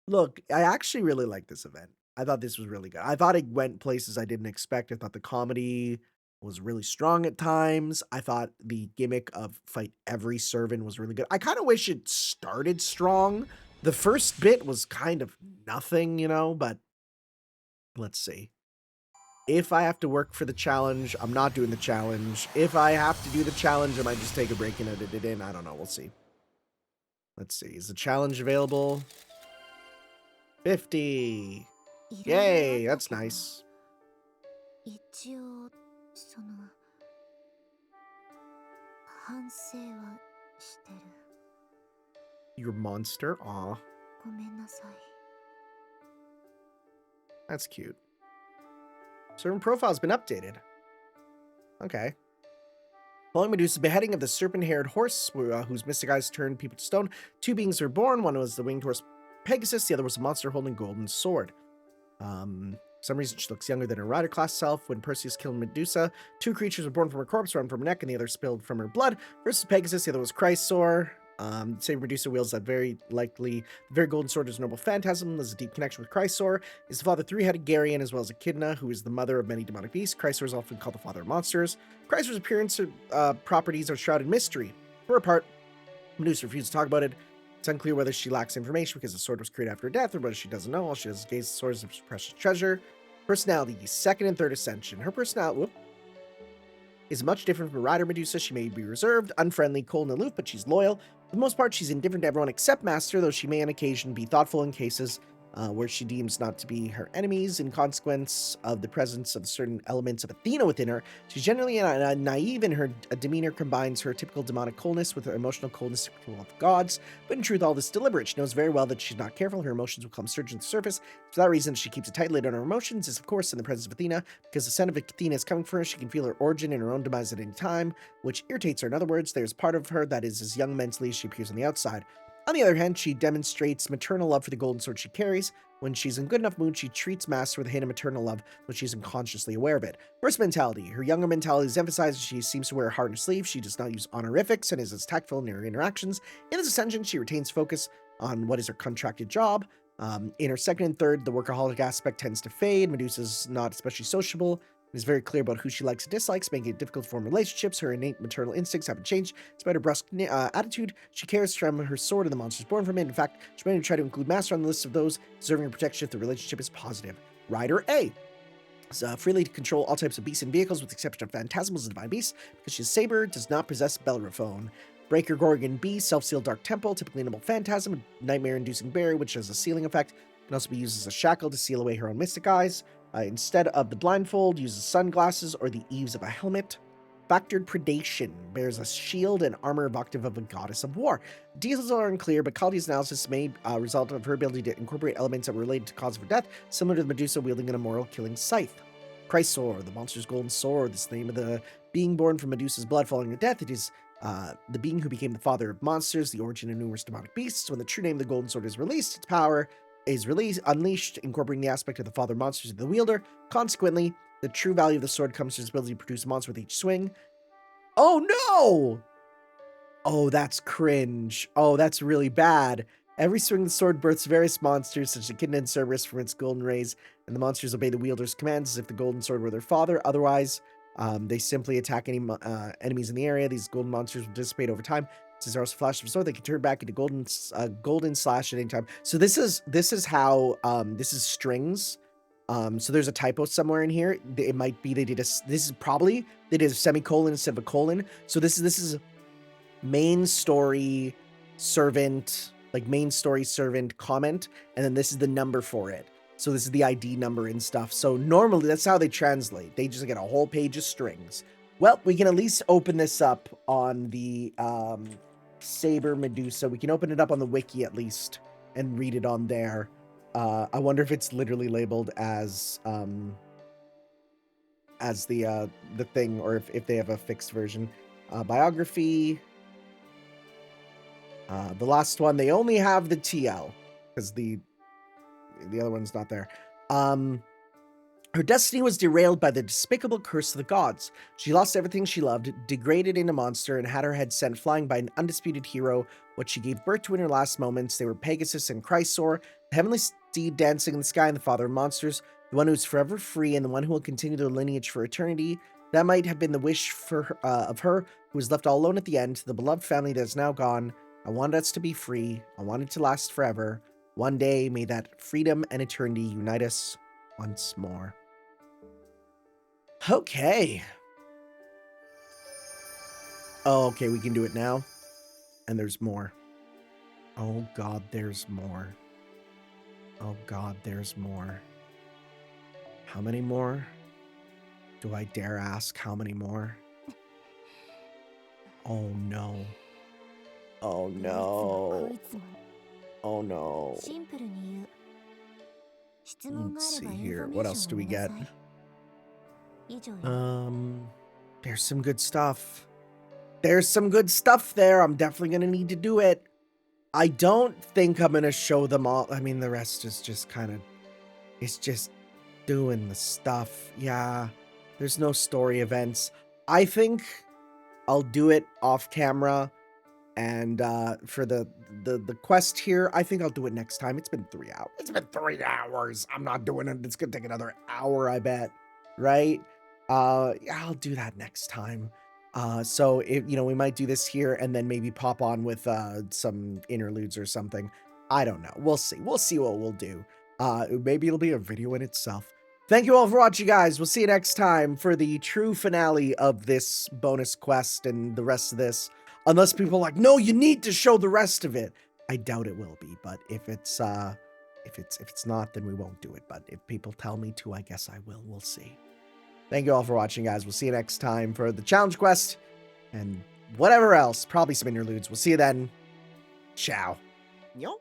Look, I actually really like this event. I thought this was really good. I thought it went places I didn't expect. I thought the comedy was really strong at times. I thought the gimmick of fight every servant was really good. I kind of wish it started strong. The first bit was kind of nothing, you know, but let's see. If I have to work for the challenge, I'm not doing the challenge. If I have to do the challenge, I might just take a break and edit it in. I don't know. We'll see. Let's see. Is the challenge available? 50. Yay, that's nice. Your monster? Aw. That's cute. Servant profile's been updated. Okay. Following Medusa's beheading of the serpent-haired horse, whose mystic eyes turned people to stone, two beings were born. One was the winged horse Pegasus, the other was a monster holding a golden sword. For some reason, she looks younger than her rider class self. When Perseus killed Medusa, 2 creatures were born from her corpse, one from her neck, and the other spilled from her blood. First was Pegasus, the other was Chrysaor. Same Medusa wields that very golden sword is a noble phantasm. There's a deep connection with Chrysaor. Is the father three-headed Geryon as well as Echidna, who is the mother of many demonic beasts. Chrysaor is often called the father of monsters. Chrysaor's appearance properties are shrouded in mystery. For her part, Medusa refuses to talk about it. It's unclear whether she lacks information because the sword was created after her death, or whether she doesn't know. All she does is gaze at the sword as a precious treasure. Personality, second and third ascension. Her personality is much different from Rider Medusa. She may be reserved, unfriendly, cold, and aloof, but she's loyal. For the most part, she's indifferent to everyone except Master, though she may on occasion be thoughtful in cases where she deems not to be her enemies. In consequence of the presence of certain elements of Athena within her, she's generally naive, and her demeanor combines her typical demonic coldness with her emotional coldness typical of gods. But in truth, all this is deliberate. She knows very well that she's not careful. Her emotions will come surging to the surface. For that reason, she keeps a tight lid on her emotions, is of course in the presence of Athena. Because the scent of Athena is coming for her, she can feel her origin and her own demise at any time, which irritates her. In other words, there's part of her that is as young mentally as she appears on the outside. On the other hand, she demonstrates maternal love for the golden sword she carries. When she's in good enough mood, she treats Master with a hint of maternal love, though she's unconsciously aware of it. First mentality. Her younger mentality is emphasized. She seems to wear a heart on her sleeve. She does not use honorifics and is as tactful in her interactions. In this ascension, she retains focus on what is her contracted job. In her second and third, the workaholic aspect tends to fade. Medusa's not especially sociable. Is very clear about who she likes and dislikes, making it difficult to form relationships. Her innate maternal instincts haven't changed. Despite her brusque attitude, she cares from her sword and the monsters born from it. In fact, she may even try to include Master on the list of those deserving of protection if the relationship is positive. Rider A is freely to control all types of beasts and vehicles, with the exception of phantasmals and divine beasts, because she's Saber, does not possess Bellerophon. Breaker Gorgon B, self-sealed dark temple, typically a noble phantasm, nightmare-inducing barrier, which has a sealing effect. Can also be used as a shackle to seal away her own mystic eyes. Instead of the blindfold, uses sunglasses or the eaves of a helmet. Factored predation bears a shield and armor evocative of a goddess of war. Details are unclear, but Kaldi's analysis may result of her ability to incorporate elements that were related to cause of her death, similar to the Medusa wielding an immoral killing scythe. Chrysaor, the monster's golden sword, is the name of the being born from Medusa's blood following her death. It is the being who became the father of monsters, the origin of numerous demonic beasts. When the true name of the golden sword is released, its power is unleashed, incorporating the aspect of the father monsters of the wielder. Consequently, the true value of the sword comes from its ability to produce a monster with each swing. Oh no! Oh, that's cringe. Oh, that's really bad. Every swing of the sword births various monsters, such as Echidna and Cerberus, from its golden rays, and the monsters obey the wielder's commands as if the golden sword were their father. Otherwise, they simply attack any enemies in the area. These golden monsters will dissipate over time. Since they're also flashes of sword, they can turn back into golden slash at any time. So this is how this is strings. So there's a typo somewhere in here. It might be they did a semicolon instead of a colon. So this is main story servant, like main story servant comment, and then this is the number for it. So this is the ID number and stuff. So normally that's how they translate. They just get a whole page of strings. Well, we can at least open this up on the Saber Medusa. We can open it up on the wiki at least and read it on there. I wonder if it's literally labeled as the thing, or if they have a fixed version. Biography. The last one, they only have the TL because the other one's not there. Her destiny was derailed by the despicable curse of the gods. She lost everything she loved, degraded into a monster, and had her head sent flying by an undisputed hero. What she gave birth to in her last moments, they were Pegasus and Chrysaor, the heavenly steed dancing in the sky and the father of monsters, the one who is forever free and the one who will continue their lineage for eternity. That might have been the wish of her who was left all alone at the end, the beloved family that is now gone. I wanted us to be free. I wanted to last forever. One day, may that freedom and eternity unite us once more. Okay. Oh, okay, we can do it now. And there's more. Oh God, there's more. Oh God, there's more. How many more? Do I dare ask how many more? Oh no. Oh no. Oh no. Let's see here. What else do we get? There's some good stuff. There's some good stuff there. I'm definitely gonna need to do it. I don't think I'm gonna show them all. I mean, the rest is just kind of, it's just doing the stuff. Yeah, there's no story events. I think I'll do it off camera. And for the quest here, I think I'll do it next time. It's been 3 hours. It's been 3 hours. I'm not doing it. It's gonna take another hour, I bet. Right? Yeah, I'll do that next time. So if we might do this here and then maybe pop on with some interludes or something. I don't know. We'll see. We'll see what we'll do. Maybe it'll be a video in itself. Thank you all for watching, guys. We'll see you next time for the true finale of this bonus quest and the rest of this. Unless people are like, no, you need to show the rest of it. I doubt it will be, but if it's not, then we won't do it. But if people tell me to, I guess I will. We'll see. Thank you all for watching, guys. We'll see you next time for the challenge quest and whatever else. Probably some interludes. We'll see you then. Ciao. Yo.